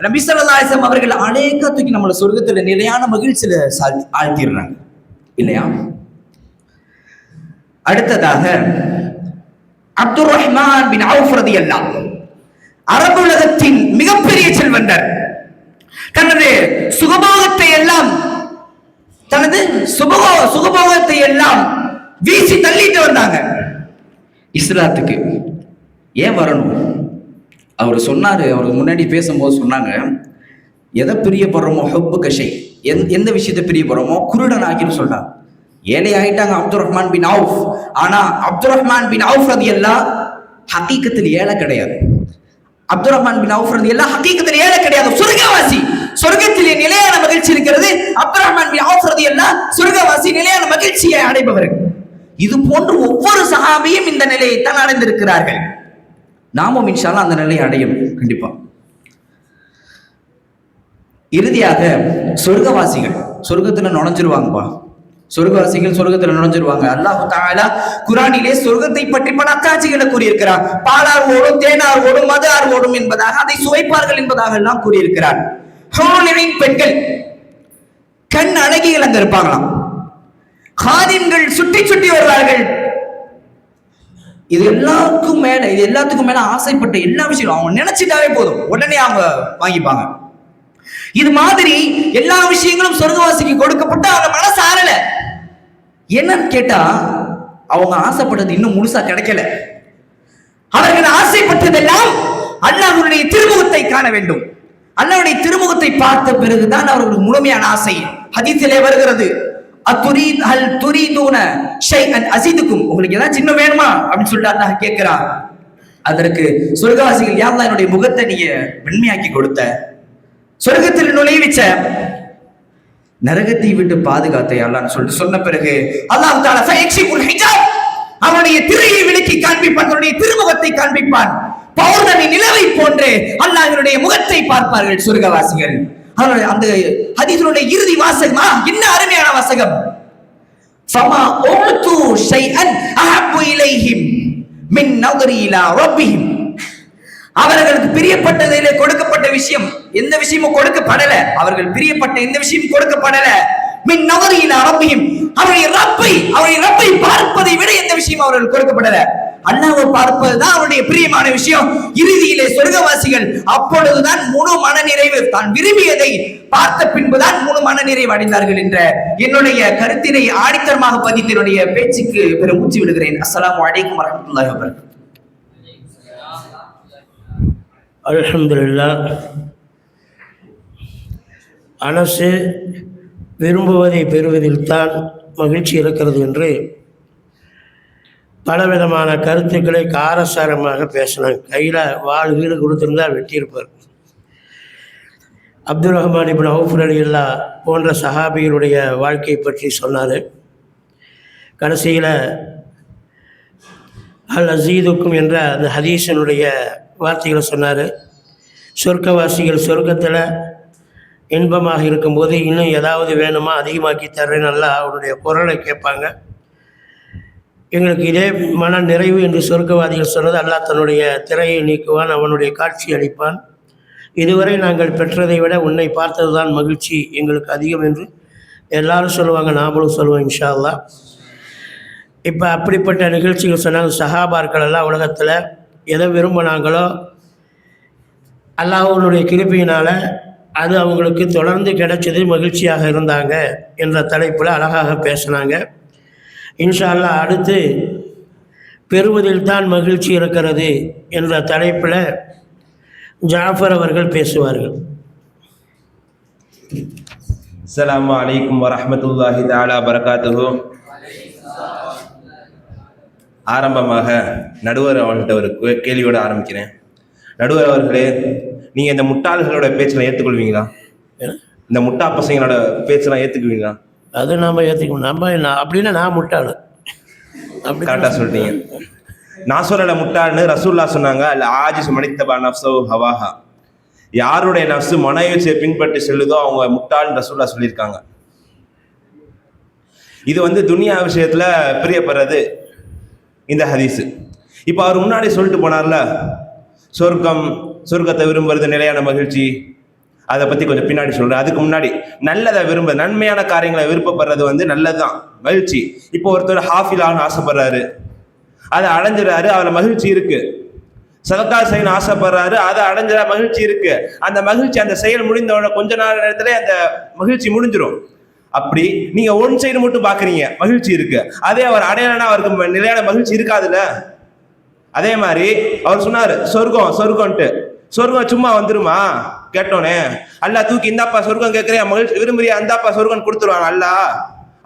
நபி ஸல்லல்லாஹு அலைஹி வஸல்லம் அவர்கள் அலேக்கா தூக்கி நம்மள சொர்க்கத்துல நிலையான மகிழ்ச்சியில ஆழ்த்திடுறாங்க இல்லையா? அடுத்ததாக அப்துர் ரஹ்மான் பின் அவுஃப் ரலியல்லாஹு, அரபு உலகத்தின் மிகப்பெரிய செல்வந்தர். தனது சுகபோகத்தை எல்லாம் வீசி தள்ளிட்டு வந்தாங்க இஸ்லாத்துக்கு. ஏன் வரணும்? அவர் சொன்னாரு, அவருக்கு முன்னாடி பேசும்போது சொன்னாங்க, எதை பிரியப்படுறோமோ ஹுப்புக ஷை, எந்த விஷயத்தை பிரியப்படுறோமோ குருடன் ஆகின்னு சொல்றாங்க. ஏழை ஆயிட்டாங்க அப்துர் ரஹ்மான் பின் அவுஃப். ஆனா அப்துர் ரஹ்மான் பின் அவுஃப் ரலியல்லாஹு ஹகீகத்தில் ஏழை கிடையாது. அப்துர் ரஹ்மான் பின் அவுஃப் ரலியல்லாஹு ஹகீகத்தில் ஏழை கிடையாது, சொர்க்கவாசி. சொர்க்கத்திலே நிலையான மகிழ்ச்சி இருக்கிறது. அப்துர் ரஹ்மான் பின் அவுஃப் ரலியல்லாஹு சொர்க்கவாசி, நிலையான மகிழ்ச்சியை அடைபவர்கள். இது போன்று ஒவ்வொரு சஹாபியும் இந்த நிலையை தான் அடைந்திருக்கிறார்கள். நாமும் இன்ஷா அல்லாஹ் அந்த நிலையை அடையும் கண்டிப்பா. இறுதியாக சொர்க்கவாசிகள் சொர்க்கத்துல நுழைஞ்சிருவாங்கப்பா. சொர்க்கவாசிகள் சொர்க்கத்துல நுழைஞ்சிருவாங்க. அல்லாஹ் தஆலா குர்ஆனிலே சொர்க்கத்தை பற்றி பல அத்தாட்சிகளை கூறியிருக்கிறார். பாலார் ஓடும், தேனார் ஓடும், மது ஆர் ஓடும் என்பதாக, அதை சுவைப்பார்கள் என்பதாக எல்லாம் கூறியிருக்கிறார். ஹூரின் பெண்கள், கண் அழகிகள் அங்க இருப்பாங்களாம். காதிம்கள் சுற்றி சுற்றி வருவார்கள். இது எல்லாத்துக்கும் மேல ஆசைப்பட்ட எல்லா விஷயம் அவங்க நினைச்சிட்டாவே போதும், உடனே அவங்க வாங்கிப்பாங்க. இது மாதிரி எல்லா விஷயங்களும் சொர்க்கவாசிக்கு கொடுக்கப்பட்டு அவங்க மனசு ஆறல. என்னன்னு கேட்டா அவங்க ஆசைப்பட்டது இன்னும் முழுசா கிடைக்கல. அவர்கள் ஆசைப்பட்டதெல்லாம் அல்லாஹ்வுடைய திருமுகத்தை காண வேண்டும். அல்லாஹ்வுடைய திருமுகத்தை பார்த்த பிறகுதான் அவர்களுக்கு முழுமையான ஆசை. ஹதீஸிலே வருகிறது, அத்துரீத் ஹல் துரீதுன ஷைஅன் அஸீதுக்கும், உங்களுக்கு ஏதாவது சின்ன வேணுமா அப்படின்னு சொல்லிட்டு அல்லாஹ் கேட்கிறான். அதற்கு சொர்க்கவாசிகள், யா அல்லாஹ் என்னுடைய முகத்தை நீங்க வெண்மையாக்கி கொடுத்த, சொர்க்கத்தில் நுழைவிச்ச, நரகத்தை விட்டு பாதுகாத்தை அல்லாஹ்னு சொல்லிட்டு சொன்ன பிறகு அல்லாஹ் தஆலா ஃபயக்ஷிஃபுல் ஹிஜாப், அவனுடைய திரையை விலக்கி காண்பிப்பான், அவனுடைய திருமுகத்தை காண்பிப்பான். பௌர்ணமி நிலவை போன்று அல்லாஹ்வுடைய முகத்தை பார்ப்பார்கள் சொர்க்கவாசிகள். அந்த ஹதீஸுடைய இறுதி வாசகம் என்ன அருமையான வாசகம், ஃபமா உது ஷைஅன் அஹப்பு இலைஹிம் மின் நظரி இலா ரப்பிஹிம். அவர்களுக்கு பிரியப்பட்டதிலே கொடுக்கப்பட்ட விஷயம் எந்த விஷயமும் கொடுக்கப்படல. அவர்கள் பிரியப்பட்ட எந்த விஷயமும் கொடுக்கப்படல. மின் நவரியில அரபியும் அவருடைய ரப்பை பார்ப்பதை விட எந்த விஷயம் அவர்கள் கொடுக்கப்படல. அல்லாஹ்வை பார்ப்பதுதான் அவருடைய பிரியமான விஷயம். இறுதியிலே சொர்க்கவாசிகள் அப்பொழுதுதான் முழு மனநிறைவு, தான் விரும்பியதை பார்த்த பின்புதான் முழு மனநிறைவு அடைந்தார்கள் என்ற என்னுடைய கருத்தினை ஆணித்தரமாக பதித்து என்னுடைய பேச்சுக்கு பெருமூச்சு விடுகிறேன். அஸ்ஸலாமு அலைக்கும் வரஹ்மத்துல்லாஹி வபரகாத்துஹு. அல்ஹம்துலில்லாஹ். அனசு விரும்புவதை பெறுவதில் தான் மகிழ்ச்சி இருக்கிறது என்று பலவிதமான கருத்துக்களை காரசாரமாக பேசினாங்க. கையில் வாழ் வீடு கொடுத்துருந்தா வெட்டியிருப்பார். அப்துல் ரஹ்மான் இப்னு அவுஃப் ரலியல்லாஹு போன்ற சஹாபிகளுடைய வாழ்க்கையை பற்றி சொன்னார். கடைசியில் அல் அசீதுக்கும் என்ற அந்த ஹதீஸினுடைய வார்த்தைகளை சொன்னார். சொர்க்கவாசிகள் சொர்க்கத்தில் இன்பமாக இருக்கும்போது இன்னும் ஏதாவது வேணுமா அதிகமாக்கி தர்றேன்னு நல்லா அவருடைய குரலை கேட்பாங்க. எங்களுக்கு இதே மன நிறைவு என்று சொர்க்கவாதிகள் சொன்னது, அல்லாஹ் தன்னுடைய திரையை நீக்குவான், அவனுடைய காட்சி அளிப்பான். இதுவரை நாங்கள் பெற்றதை விட உன்னை பார்த்தது தான் மகிழ்ச்சி எங்களுக்கு அதிகம் என்று எல்லாரும் சொல்லுவாங்க, நாமளும் சொல்லுவோம் இன்ஷா அல்லாஹ். இப்போ அப்படிப்பட்ட நிகழ்ச்சிகள் சொன்னாங்க. சஹாபாக்கள் எல்லாம் உலகத்தில் எதை விரும்பினாங்களோ அல்லாஹ்வுடைய கிருபையினால் அது அவங்களுக்கு தொடர்ந்து கிடைச்சது, மகிழ்ச்சியாக இருந்தாங்க என்ற தலைப்பில் அழகாக பேசினாங்க. இன்ஷா அல்லாஹ் அடுத்து பெறுவதில் தான் மகிழ்ச்சி இருக்கிறது என்ற தலைப்பில் ஜாஃபர் அவர்கள் பேசுவார்கள். அஸ்ஸலாமு அலைக்கும் வரஹ்மத்துல்லாஹி தஆலா பரகாத்துஹு. ஆரம்பமாக நடுவர் அவர்கள்ட்ட ஒரு கேள்வியோடு ஆரம்பிக்கிறேன். நடுவர் அவர்களே, நீங்கள் இந்த முட்டாள்களோட பேச்செல்லாம் ஏற்றுக்கொள்வீங்களா? இந்த முட்டா பசங்களோட பேச்செல்லாம் ஏற்றுக்குவீங்களா? அது நாம் ஏற்றுக்கணும். அப்படின்னா நான் முட்டாள் அப்படி கரெக்டாக சொல்லிட்டீங்க. நான் சொல்லலை முட்டாள்னு ரசூலுல்லாஹ் சொன்னாங்க. அல்ல ஆஜிஸ் மனித்தபா நஃப்ஸஹு ஹவாஹா, யாருடைய நஃப்ஸு மனயோச்சியை பின்பற்றி செல்லுதோ அவங்க முட்டாள்னு ரசூலுல்லாஹ் சொல்லியிருக்காங்க. இது வந்து துனியா விஷயத்தில் பிரியப்படுறது இந்த ஹதீஸு. இப்போ அவர் முன்னாடி சொல்லிட்டு போனார்ல, சொர்க்கத்தை விரும்புறது நிலையான மகிழ்ச்சி, அதை பற்றி கொஞ்சம் பின்னாடி சொல்கிறேன். அதுக்கு முன்னாடி நல்லதை நன்மையான காரியங்களை விருப்பப்படுறது வந்து நல்லதுதான், மகிழ்ச்சி. இப்போ ஒருத்தர் ஹாஃபிலான்னு ஆசைப்படுறாரு, அதை அடைஞ்சிடறாரு, அதில் மகிழ்ச்சி இருக்கு. சதக்கா செய்யணும்னு ஆசைப்படுறாரு, அதை அடைஞ்ச மகிழ்ச்சி இருக்கு. அந்த மகிழ்ச்சி, அந்த செயல் முடிந்தவன கொஞ்ச நேரத்துல அந்த மகிழ்ச்சி முடிஞ்சிடும். அப்படி நீங்க ஒன் சைடு மட்டும் பாக்குறீங்க, மகிழ்ச்சி இருக்கு. அதே அவர் அடையலைன்னா அவருக்கு நிலையான மகிழ்ச்சி இருக்காதுல்ல. அதே மாதிரி அவர் சொன்னாரு சொர்க்கம்ட்டு. சொர்க்கம் சும்மா வந்துருமா கேட்டோன்னே? அல்லாஹ் தூக்கி இந்தாப்பா சொர்க்கம் கேட்குறியா, மகிழ்ச்சி விரும்புறியா, அந்தாப்பா சொர்க்கம் கொடுத்துருவாங்க அல்லாஹ்.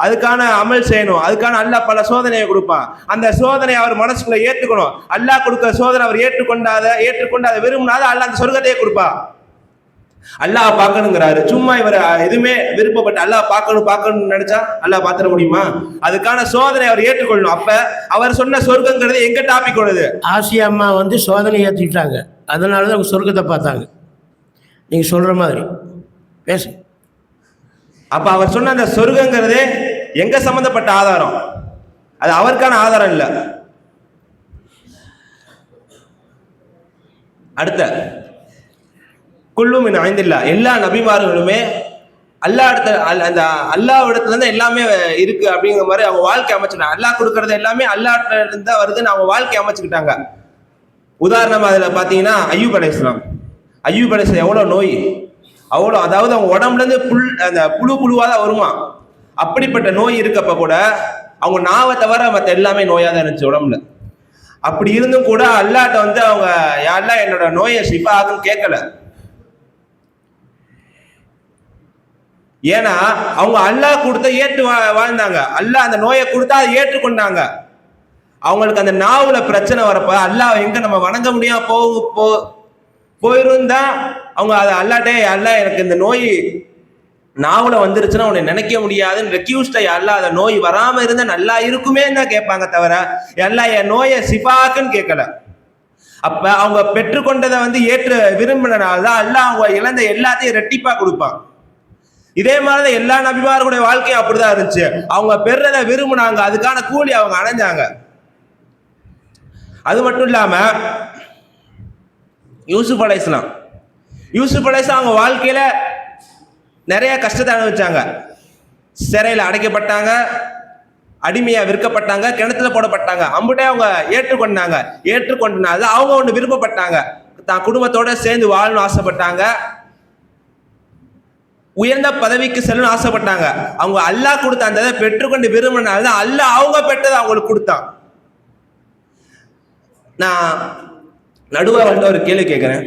அதுக்கான அமல் செய்யணும், அதுக்கான அல்லாஹ் பல சோதனையை கொடுப்பான். அந்த சோதனையை அவர் மனசுக்குள்ள ஏற்றுக்கணும். அல்லாஹ் கொடுக்குற சோதனை அவர் ஏற்றுக்கொண்டு அதை விரும்பினாத அல்லாஹ் அந்த சொர்க்கத்தையே கொடுப்பா. அல்லாஹ் பார்க்கணுங்கிறாரு, சும்மா இவர் எதுவுமே விருப்பப்பட்டு அல்லாஹ் பார்க்கணும்னு நினைச்சா அல்லாஹ் பார்த்துட முடியுமா? அதுக்கான சோதனை அவர் ஏற்றுக்கொள்ளணும். அப்ப அவர் சொன்ன சொர்க்கங்கிறது எங்க டாபிக் உள்ளது? ஆசியா அம்மா வந்து சோதனை ஏற்றிட்டாங்க, அதனாலதான் அவங்க சொர்க்கத்தை பார்த்தாங்க. நீங்க சொல்ற மாதிரி பேசு. அப்ப அவர் சொன்ன அந்த சொர்க்கங்கிறதே எங்க சம்பந்தப்பட்ட ஆதாரம்? அது அவருக்கான ஆதாரம் இல்லை. அடுத்த குல்லும் ஐந்தில்லா, எல்லா நபிமார்களுமே அல்லாஹ் இடத்துல இருந்து எல்லாமே இருக்கு அப்படிங்கிற மாதிரி அவங்க வாழ்க்கை அமைச்சுட்டாங்க. அல்லாஹ் கொடுக்கறது எல்லாமே அல்லாஹ்ட்ட இருந்து தான் வருதுன்னு அவங்க வாழ்க்கை அமைச்சுக்கிட்டாங்க. உதாரணமா அதுல பாத்தீங்கன்னா அய்யூப் அலைஹிஸ்ஸலாம் எவ்வளவு நோய், அவ்வளோ, அதாவது அவங்க உடம்புல இருந்து அந்த புழுவா தான் வருமா. அப்படிப்பட்ட நோய் இருக்கப்ப கூட அவங்க நாவை தவிர மற்ற எல்லாமே நோயா தான் இருந்துச்சு உடம்புல. அப்படி இருந்தும் கூட அல்லாஹ்ட்ட வந்து அவங்க யாரெல்லாம் என்னோட நோயை ஷிஃபா ஆகுன்னு கேட்கல. ஏன்னா அவங்க அல்லாஹ் கொடுத்த ஏற்று வாழ்ந்தாங்க. அல்லாஹ் அந்த நோயை கொடுத்தா அதை ஏற்றுக்கொண்டாங்க. அவங்களுக்கு அந்த நாவுல பிரச்சனை வரப்ப அல்லாஹ் எங்க நம்ம வணங்க முடியாம போயிருந்தா அவங்க அதை அல்லாட்டே, அல்லாஹ் எனக்கு இந்த நோய் நாவுல வந்துருச்சுன்னா உன்னை நினைக்க முடியாதுன்னு ரெக்யூஸ்டா அல்லாஹ் அந்த நோய் வராம இருந்தா நல்லா இருக்குமே தான் கேட்பாங்க, தவிர அல்லாஹ் என் நோயை சிஃபாக்குன்னு கேட்கல. அப்ப அவங்க பெற்றுக்கொண்டதை வந்து ஏற்று விரும்பினால்தான் அல்லாஹ் அவங்க இழந்த எல்லாத்தையும் ரெட்டிப்பா கொடுப்பான். இதே மாதிரிதான் எல்லா நபிமார்களுடைய வாழ்க்கையும் அப்படிதான் இருந்துச்சு. அவங்க பெறத விரும்பினாங்க, அதுக்கான கூலி அவங்க அடைஞ்சாங்க. அது மட்டும் இல்லாம யூசுப் அலைஹிஸ்ஸலாம் அவங்க வாழ்க்கையில நிறைய கஷ்டத்தை அனுபவிச்சாங்க. சிறையில் அடைக்கப்பட்டாங்க, அடிமையா விற்கப்பட்டாங்க, கிணத்துல போடப்பட்டாங்க. அம்புட்டே அவங்க ஏற்றுக்கொண்டனால அவங்க ஒன்று விருப்பப்பட்டாங்க, தான் குடும்பத்தோட சேர்ந்து வாழணும்னு ஆசைப்பட்டாங்க, உயர்ந்த பதவிக்கு செல்லணும்னு ஆசைப்பட்டாங்க. அவங்க அல்லாஹ் கொடுத்த அந்த இதை பெற்றுக்கொண்டு விரும்பினால தான் அல்லாஹ் அவங்க பெற்றதை அவங்களுக்கு கொடுத்தான். நான் நடுவர் அவர்கிட்ட ஒரு கேள்வி கேட்கிறேன்.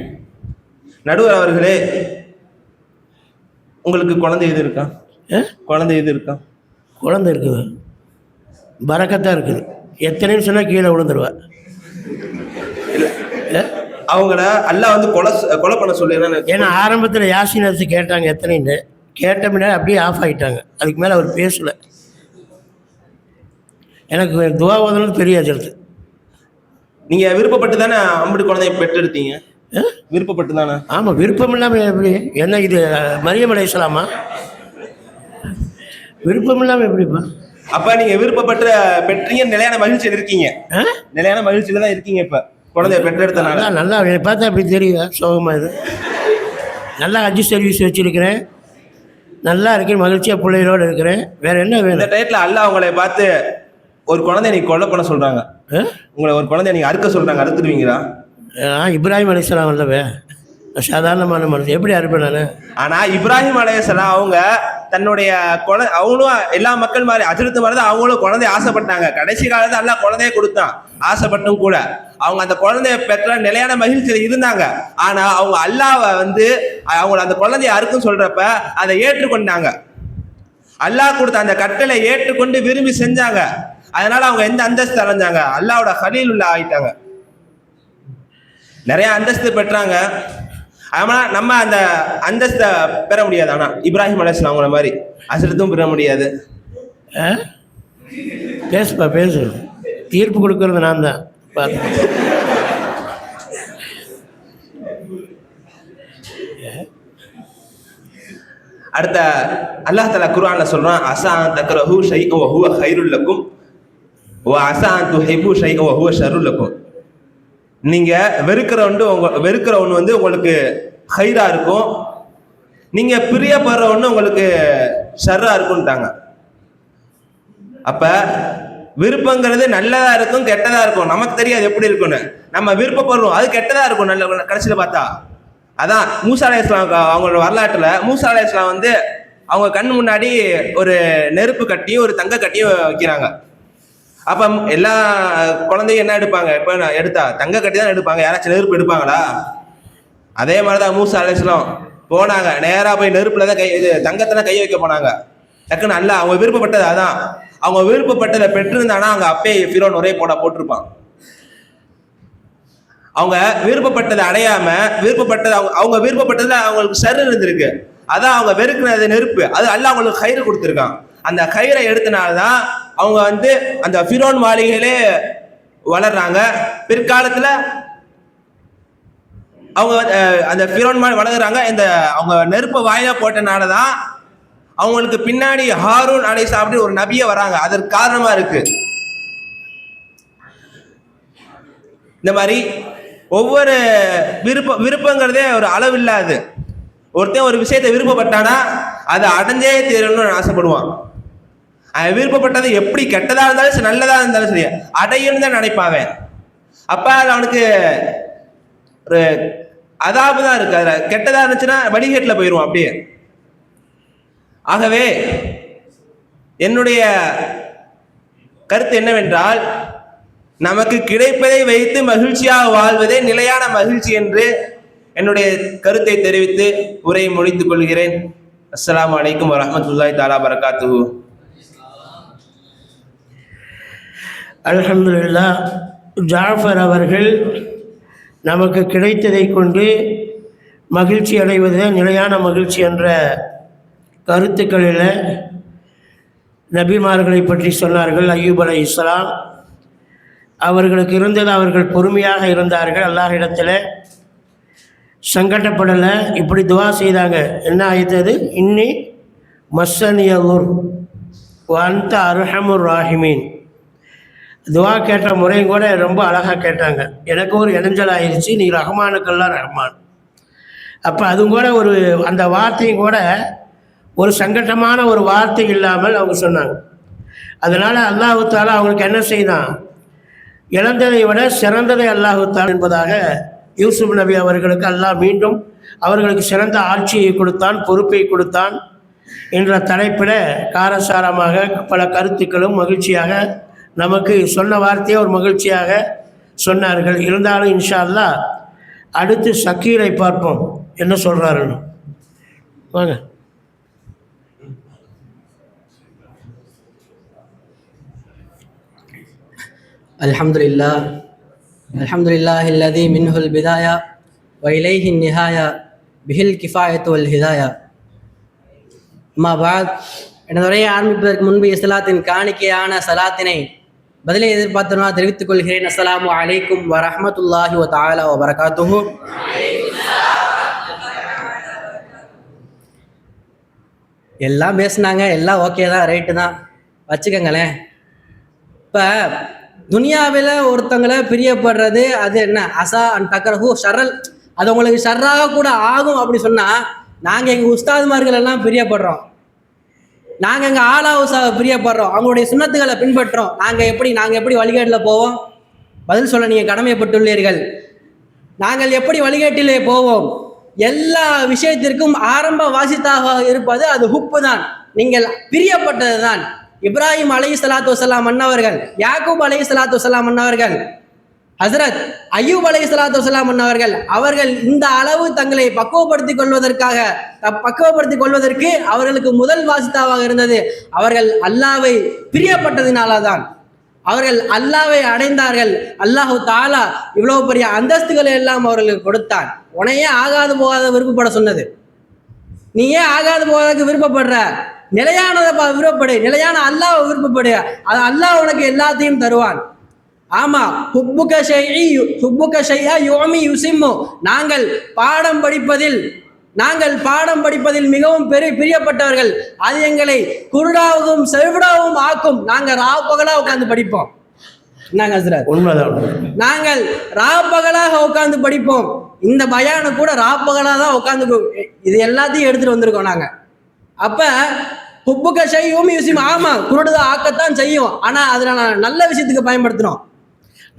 நடுவர் அவர்களே, உங்களுக்கு குழந்தை இது இருக்கா? குழந்தை இருக்குது, பறக்கத்தான் இருக்குது. எத்தனைன்னு சொன்னால் கீழே விழுந்துருவேன். அவங்கள அல்லாஹ் வந்து கொலை பண்ண சொல்லி. ஏன்னா ஆரம்பத்தில் யாசின் அரசு கேட்டாங்க எத்தனைன்னு, கேட்ட முன்னாடி அப்படியே ஆஃப் ஆகிட்டாங்க. அதுக்கு மேலே அவர் பேசலை. எனக்கு துவா ஓதணும் தெரியாது. எடுத்து நீங்கள் விருப்பப்பட்டு தானே அம்புட்டு குழந்தைய பெற்றெடுத்தீங்க? விருப்பப்பட்டு தானே? ஆமாம், விருப்பம் இல்லாமல் எப்படி? என்ன இது மரியம் அலைஹிஸ்ஸலாமா? விருப்பம் இல்லாமல் எப்படிப்பா? அப்போ நீங்கள் விருப்பப்பட்டு பெற்றீங்க, நிலையான மகிழ்ச்சியில் இருக்கீங்க. நிலையான மகிழ்ச்சியில் தான் இருக்கீங்க. இப்போ குழந்தைய பெற்றெடுத்தனால நல்லா பார்த்தா அப்படி தெரியுதா? சோகமாக இது நல்லா ஹஜ் சர்வீஸ் வச்சுருக்கிறேன், நல்லா இருக்கேன், மகிழ்ச்சியாக பிள்ளைகளோடு இருக்கிறேன். வேறு என்ன வேணும்? இந்த டயத்தில் அல்லாஹ் உங்களை பார்த்து ஒரு குழந்தைய நீ கொலை பண்ண சொல்கிறாங்க, உங்களை ஒரு குழந்தைய நீங்கள் அறுக்க சொல்கிறாங்க, அறுத்துடுவீங்களா? இப்ராஹிம் அலைஹிஸ்ஸலாம் இல்லவே, சாதாரணமான மனுஷன், எப்படி அறுப்பேன் நான்? ஆனால் இப்ராஹிம் அலைஹிஸ்ஸலாம் அவங்க தன்னுடைய அவங்களும் எல்லா மக்கள் மாதிரி அஜரத்து மாதிரி தான் அவங்களும் குழந்தைய ஆசைப்பட்டாங்க. கடைசி காலத்தில் எல்லாம் குழந்தைய கொடுத்தான், ஆசைப்பட்டும் கூட. அவங்க அந்த குழந்தைய பெற்ற நிலையான மகிழ்ச்சியில் இருந்தாங்க. ஆனால் அவங்க அல்லாஹ்வை வந்து அவங்கள அந்த குழந்தைய அறுக்குன்னு சொல்றப்ப அதை ஏற்றுக்கொண்டாங்க. அல்லாஹ் கொடுத்த அந்த கட்டளை ஏற்றுக்கொண்டு விரும்பி செஞ்சாங்க. அதனால அவங்க எந்த அந்தஸ்து அடைஞ்சாங்க? அல்லாஹ்வோட கலீலுல்லாஹ் ஆயிட்டாங்க, நிறைய அந்தஸ்து பெற்றாங்க. ஆனால் நம்ம அந்த அந்தஸ்தை பெற முடியாது. ஆனால் இப்ராஹிம் அலைஹிஸ்ஸலாம் அவங்கள மாதிரி அசரத்தும் பெற முடியாது. பேசு, தீர்ப்பு கொடுக்கறது நான் தான் பார்த்து. அடுத்த அல்லாஹ் தஆலா குர்ஆன்ல சொல்றான், அஸா அன் தக்ரஹு ஷைஅன் வ ஹுவ கைருல் லக்கும் வ அஸா அன் துஹிப்பு ஷைஅன் வ ஹுவ ஷர்ருல் லக்கும். நீங்க வெறுக்கிற ஒன்று வந்து உங்களுக்கு ஹைரா இருக்கும், நீங்க பிரியப்படுற ஒன்று உங்களுக்கு ஷர்ரா இருக்கும்ட்டாங்க. அப்ப விருப்பங்கிறது நல்லதா இருக்கும், கெட்டதா இருக்கும். நமக்கு தெரியாது எப்படி இருக்குன்னு. நம்ம விருப்பப்படுறோம், அது கெட்டதா இருக்கும் நல்ல கடைசியில் பார்த்தா. அதான் மூசா அலைஹிஸ்ஸலாம் அவங்களோட வரலாற்றுல மூசா அலைஹிஸ்ஸலாம் வந்து அவங்க கண் முன்னாடி ஒரு நெருப்பு கட்டியும் ஒரு தங்க கட்டியும் வைக்கிறாங்க. அப்போ எல்லா குழந்தையும் என்ன எடுப்பாங்க? இப்போ எடுத்தா தங்க கட்டி தான் எடுப்பாங்க, யாராச்சும் நெருப்பு எடுப்பாங்களா? அதே மாதிரி தான் மூசா அலைஹிஸ்ஸலாம் போனாங்க, நேராக போய் நெருப்புல தான் தங்கத்தை கை வைக்க போனாங்க. டக்குன்னு அல்ல அவங்க விருப்பப்பட்டது அதான். அவங்க விருப்பப்பட்டதை பெற்றிருந்தானா அங்கே அப்பே ஃபிரௌன் ஒரே போட்டிருப்பான். அவங்க விருப்பப்பட்டதை அடையாம அவங்க விருப்பப்பட்டதுல அவங்களுக்கு ஷர் இருந்திருக்கு. அதான் அவங்க வெறுக்கிறது நெருப்பு, அது அல்லாஹ் அவங்களுக்கு கயிறு கொடுத்துருக்கான். அந்த கயிறை எடுத்தனால்தான் அவங்க வந்து அந்த ஃபிரௌன் மாளிகையிலே வளர்றாங்க. பிற்காலத்துல அவங்க அந்த ஃபிரௌன் மாதிரி வளர்க்குறாங்க. இந்த அவங்க நெருப்பை வாயில போட்டனாலதான் அவங்களுக்கு பின்னாடி ஹாரூன் அலைஹிஸ்ஸலாம் அப்படி ஒரு நபியே வராங்க. அதற்கு காரணமா இருக்கு. இந்த மாதிரி ஒவ்வொரு விருப்பங்கிறதே ஒரு அளவு இல்லாது. ஒருத்தன் ஒரு விஷயத்தை விருப்பப்பட்டானா அதை அடைஞ்சே தீரணும்னு ஆசைப்படுவான். விருப்பப்பட்டது எப்படி கெட்டதா இருந்தாலும் சரி நல்லதா இருந்தாலும் சரி அடையணும் தான் நினைப்பாங்க. அப்ப அது அவனுக்கு ஒரு அதாபு தான் இருக்கு. அதுல கெட்டதா இருந்துச்சுன்னா வடிகேட்டில் போயிடுவான் அப்படியே. ஆகவே என்னுடைய கருத்து என்னவென்றால், நமக்கு கிடைப்பதை வைத்து மகிழ்ச்சியாக வாழ்வதே நிலையான மகிழ்ச்சி என்று என்னுடைய கருத்தை தெரிவித்து உரையை முடித்துக் கொள்கிறேன். அஸ்ஸலாமு அலைக்கும் வரஹ்மத்துல்லாஹி தஆலா பரகாத்துஹு. அல்ஹம்துலில்லாஹ். ஜாஃபர் அவர்கள் நமக்கு கிடைத்ததை கொண்டு மகிழ்ச்சி அடைவது நிலையான மகிழ்ச்சி என்ற கருத்துக்களில் நபிமார்களை பற்றி சொன்னார்கள். அய்யூப் அலைஹிஸ்ஸலாம் அவர்களுக்கு இருந்தது, அவர்கள் பொறுமையாக இருந்தார்கள், அல்லாஹ்விடத்தில் சங்கடப்படலை, இப்படி துவா செய்தாங்க. என்ன ஆயிட்டது? இன்னி மஸ்ஸனியர் வந்த அர்ஹமுர் ராஹிமீன். துவா கேட்ட முறையும் கூட ரொம்ப அழகாக கேட்டாங்க. எனக்கு ஒரு இடைஞ்சல் ஆயிடுச்சு, நீ ரஹ்மானுக்கெல்லாம் ரஹ்மான். அப்போ அதுவும் கூட ஒரு அந்த வார்த்தையும் கூட ஒரு சங்கட்டமான ஒரு வார்த்தை இல்லாமல் அவங்க சொன்னாங்க. அதனால் அல்லாஹு தாலா அவங்களுக்கு என்ன செய்தான், இழந்ததை விட சிறந்ததை அல்லாஹு தாலா என்பதாக யூசுப் நபி அவர்களுக்கு அல்லாஹ் மீண்டும் அவர்களுக்கு சிறந்த ஆட்சியை கொடுத்தான், பொறுப்பை கொடுத்தான் என்ற தலைப்பில் காரசாரமாக பல கருத்துக்களும் மகிழ்ச்சியாக நமக்கு சொன்ன வார்த்தையை ஒரு மகிழ்ச்சியாக சொன்னார்கள். இருந்தாலும் இன்ஷா அல்லாஹ் அடுத்து ஷக்கீலை பார்ப்போம் என்ன சொல்கிறாருன்னு. வாங்க. அல்ஹம்துலில்லாஹி அல்லதி மின்ஹுல் பிதாயா வ இலைஹி நிஹாயா பிஹில் கிஃபாயத்து வல் ஹிதாயா. அம்மா பாத், எனது உரையை ஆரம்பிப்பதற்கு முன்பு இஸ்லாத்தின் காணிக்கையான சலாத்தினை பதிலை எதிர்பார்த்து நான் தெரிவித்துக் கொள்கிறேன். அஸ்ஸலாமு அலைக்கும் வ ரஹ்மத்துல்லாஹி வ தஆலா வ பரகாத்துஹு. எல்லாம் பேசுனாங்க, எல்லாம் ஓகே தான், ரைட்டு தான் வச்சுக்கோங்களேன். இப்போ துனியாவில் ஒருத்தங்களை பிரியப்படுறது அது என்ன, அசா அன் தக்கரஹூ ஷரல், அது உங்களுக்கு ஷர்ராக கூட ஆகும் அப்படி சொன்னால், நாங்கள் எங்கள் உஸ்தாதுமார்கள் எல்லாம் பிரியப்படுறோம், நாங்கள் எங்கள் ஆலாவுசாவை பிரியப்படுறோம், அவங்களுடைய சுன்னத்துகளை பின்பற்றோம், நாங்கள் எப்படி வழிகேட்டில் போவோம்? பதில் சொல்ல நீங்கள் கடமைப்பட்டுள்ளீர்கள். நாங்கள் எப்படி வழிகேட்டிலே போவோம்? எல்லா விஷயத்திற்கும் ஆரம்ப வாசித்தாக இருப்பது அது ஹுப்பு தான், நீங்கள் பிரியப்பட்டது தான். இப்ராஹிம் அலைஹிஸ்ஸலாத்து வஸ்ஸலாம் அன்னவர்கள், யாக்கூப் அலைஹிஸ்ஸலாத்து வஸ்ஸலாம் அன்னவர்கள், ஹஸ்ரத் அய்யூப் அலைஹிஸ்ஸலாத்து வஸ்ஸலாம் அன்னவர்கள், அவர்கள் இந்த அளவு தங்களை பக்குவப்படுத்திக் கொள்வதற்கு அவர்களுக்கு முதல் வாசித்தாவாக இருந்தது அவர்கள் அல்லாஹ்வை பிரியப்பட்டதினால்தான். அவர்கள் அல்லாஹ்வை அடைந்தார்கள். அல்லாஹு தாலா இவ்வளவு பெரிய அந்தஸ்துகளை எல்லாம் அவர்களுக்கு கொடுத்தான். உனையே ஆகாது போகாத விருப்பப்பட சொன்னது, நீ ஏன் ஆகாது போகாதக்கு விருப்பப்படுற? நிலையானதை விருப்பப்படு, நிலையான அல்லாஹ்வை விருப்பப்படு, அது அல்லாஹ் உனக்கு எல்லாத்தையும் தருவான். ஆமா, ஹுப்புக ஷைஆ யுஅமி யுஸிம்மு, நாங்கள் பாடம் படிப்பதில் மிகவும் பிரியப்பட்டவர்கள், அது எங்களை குருடாவும் செவிடாவும் ஆக்கும். நாங்கள் ராப்பகலா உட்கார்ந்து படிப்போம். என்னங்க ஹஸ்ரத்? உண்மைதான். நாங்கள் ராப்பகலாக உட்கார்ந்து படிப்போம். இந்த பயானு கூட ராப்பகலா தான் உட்கார்ந்து இது எல்லாத்தையும் எடுத்துட்டு வந்திருக்கோம் நாங்க. அப்ப ஹுப்புக ஷைஆ யுஅமி யுஸிம்மு, ஆமா குருடுதான் ஆக்கத்தான் செய்யும், ஆனா அதுல நான் நல்ல விஷயத்துக்கு பயன்படுத்துறோம்.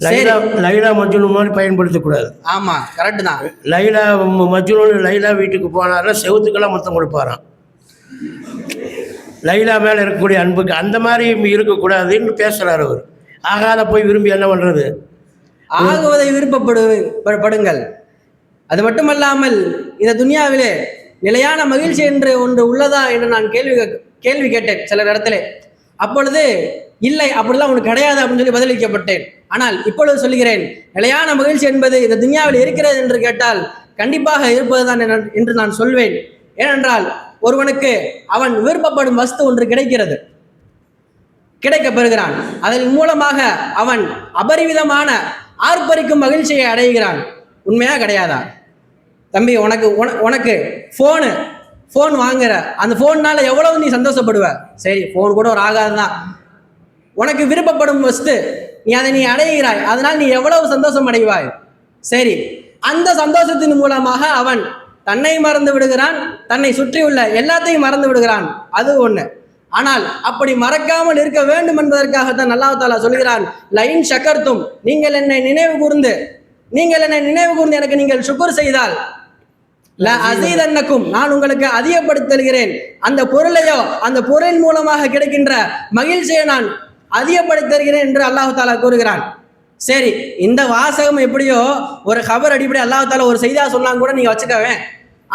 லைலா மஜ்னூன் மாதிரி பயன்படுத்தக்கூடாது. ஆமா, கரெக்ட் தான். லைலா மஜ்னூன் லைலா வீட்டுக்கு போனாரா செவுத்துக்கெல்லாம் மொத்தம் கொடுப்பாராம். லைலா மேலே இருக்கக்கூடிய அன்புக்கு அந்த மாதிரி இருக்கக்கூடாதுன்னு பேசுகிறார் அவர். ஆகாத போய் விரும்பி என்ன பண்ணுறது? ஆகுவதை விருப்பப்படுங்கள். அது மட்டுமல்லாமல் இந்த துனியாவிலே நிலையான மகிழ்ச்சி என்று ஒன்று உள்ளதா என்று நான் கேள்வி கேட்டேன் சில இடத்துல. அப்பொழுது இல்லை, அப்படிலாம் உனக்கு கிடையாது அப்படின்னு சொல்லி பதிலளிக்கப்பட்டேன். ஆனால் இப்பொழுது சொல்லுகிறேன், நிலையான மகிழ்ச்சி என்பது இந்த துனியாவில் இருக்கிறது என்று கேட்டால் கண்டிப்பாக இருப்பதுதான் என்று நான் சொல்வேன். ஏனென்றால் ஒருவனுக்கு அவன் விருப்பப்படும் வஸ்து ஒன்று கிடைக்க பெறுகிறான், அதன் மூலமாக அவன் அபரிவிதமான ஆர்ப்பரிக்கும் மகிழ்ச்சியை அடைகிறான். உண்மையா கிடையாதா தம்பி? உனக்கு ஃபோன் வாங்குற, அந்த ஃபோன்னால எவ்வளவு நீ சந்தோஷப்படுவ? சரி, ஃபோன் கூட ஒரு ஆகாதுதான். உனக்கு விருப்பப்படும் வஸ்து நீ அதை அடைகிறாய், அதனால் நீ எவ்வளவு சந்தோஷம் அடைவாய்? சரி, அந்த சந்தோஷத்தின் மூலமாக அவன் தன்னை மறந்து விடுகிறான், தன்னை சுற்றியுள்ள எல்லாத்தையும் மறந்து விடுகிறான். அது ஒண்ணு. ஆனால் அப்படி மறக்காமல் இருக்க வேண்டும் என்பதற்காகத்தான் அல்லாஹ் தஆலா சொல்கிறான், லைன் ஷக்கர்தும், நீங்கள் என்னை நினைவு கூர்ந்து எனக்கு நீங்கள் ஷுக்ர் செய்தால் அஸீதன்னக்கும், நான் உங்களுக்கு அதிகப்படுத்துகிறேன். அந்த பொருளையோ அந்த பொருளின் மூலமாக கிடைக்கின்ற மகிழ்ச்சியை நான் அதிகப்படுத்துகிறேன் என்று அல்லாஹ் தஆலா கூறுகிறான். சரி, இந்த வாசகம் எப்படியோ ஒரு கபர் அடிப்படை அல்லாஹ் தஆலா ஒரு செய்தியா சொன்னாங்க கூட நீங்க வச்சுக்கவேன்.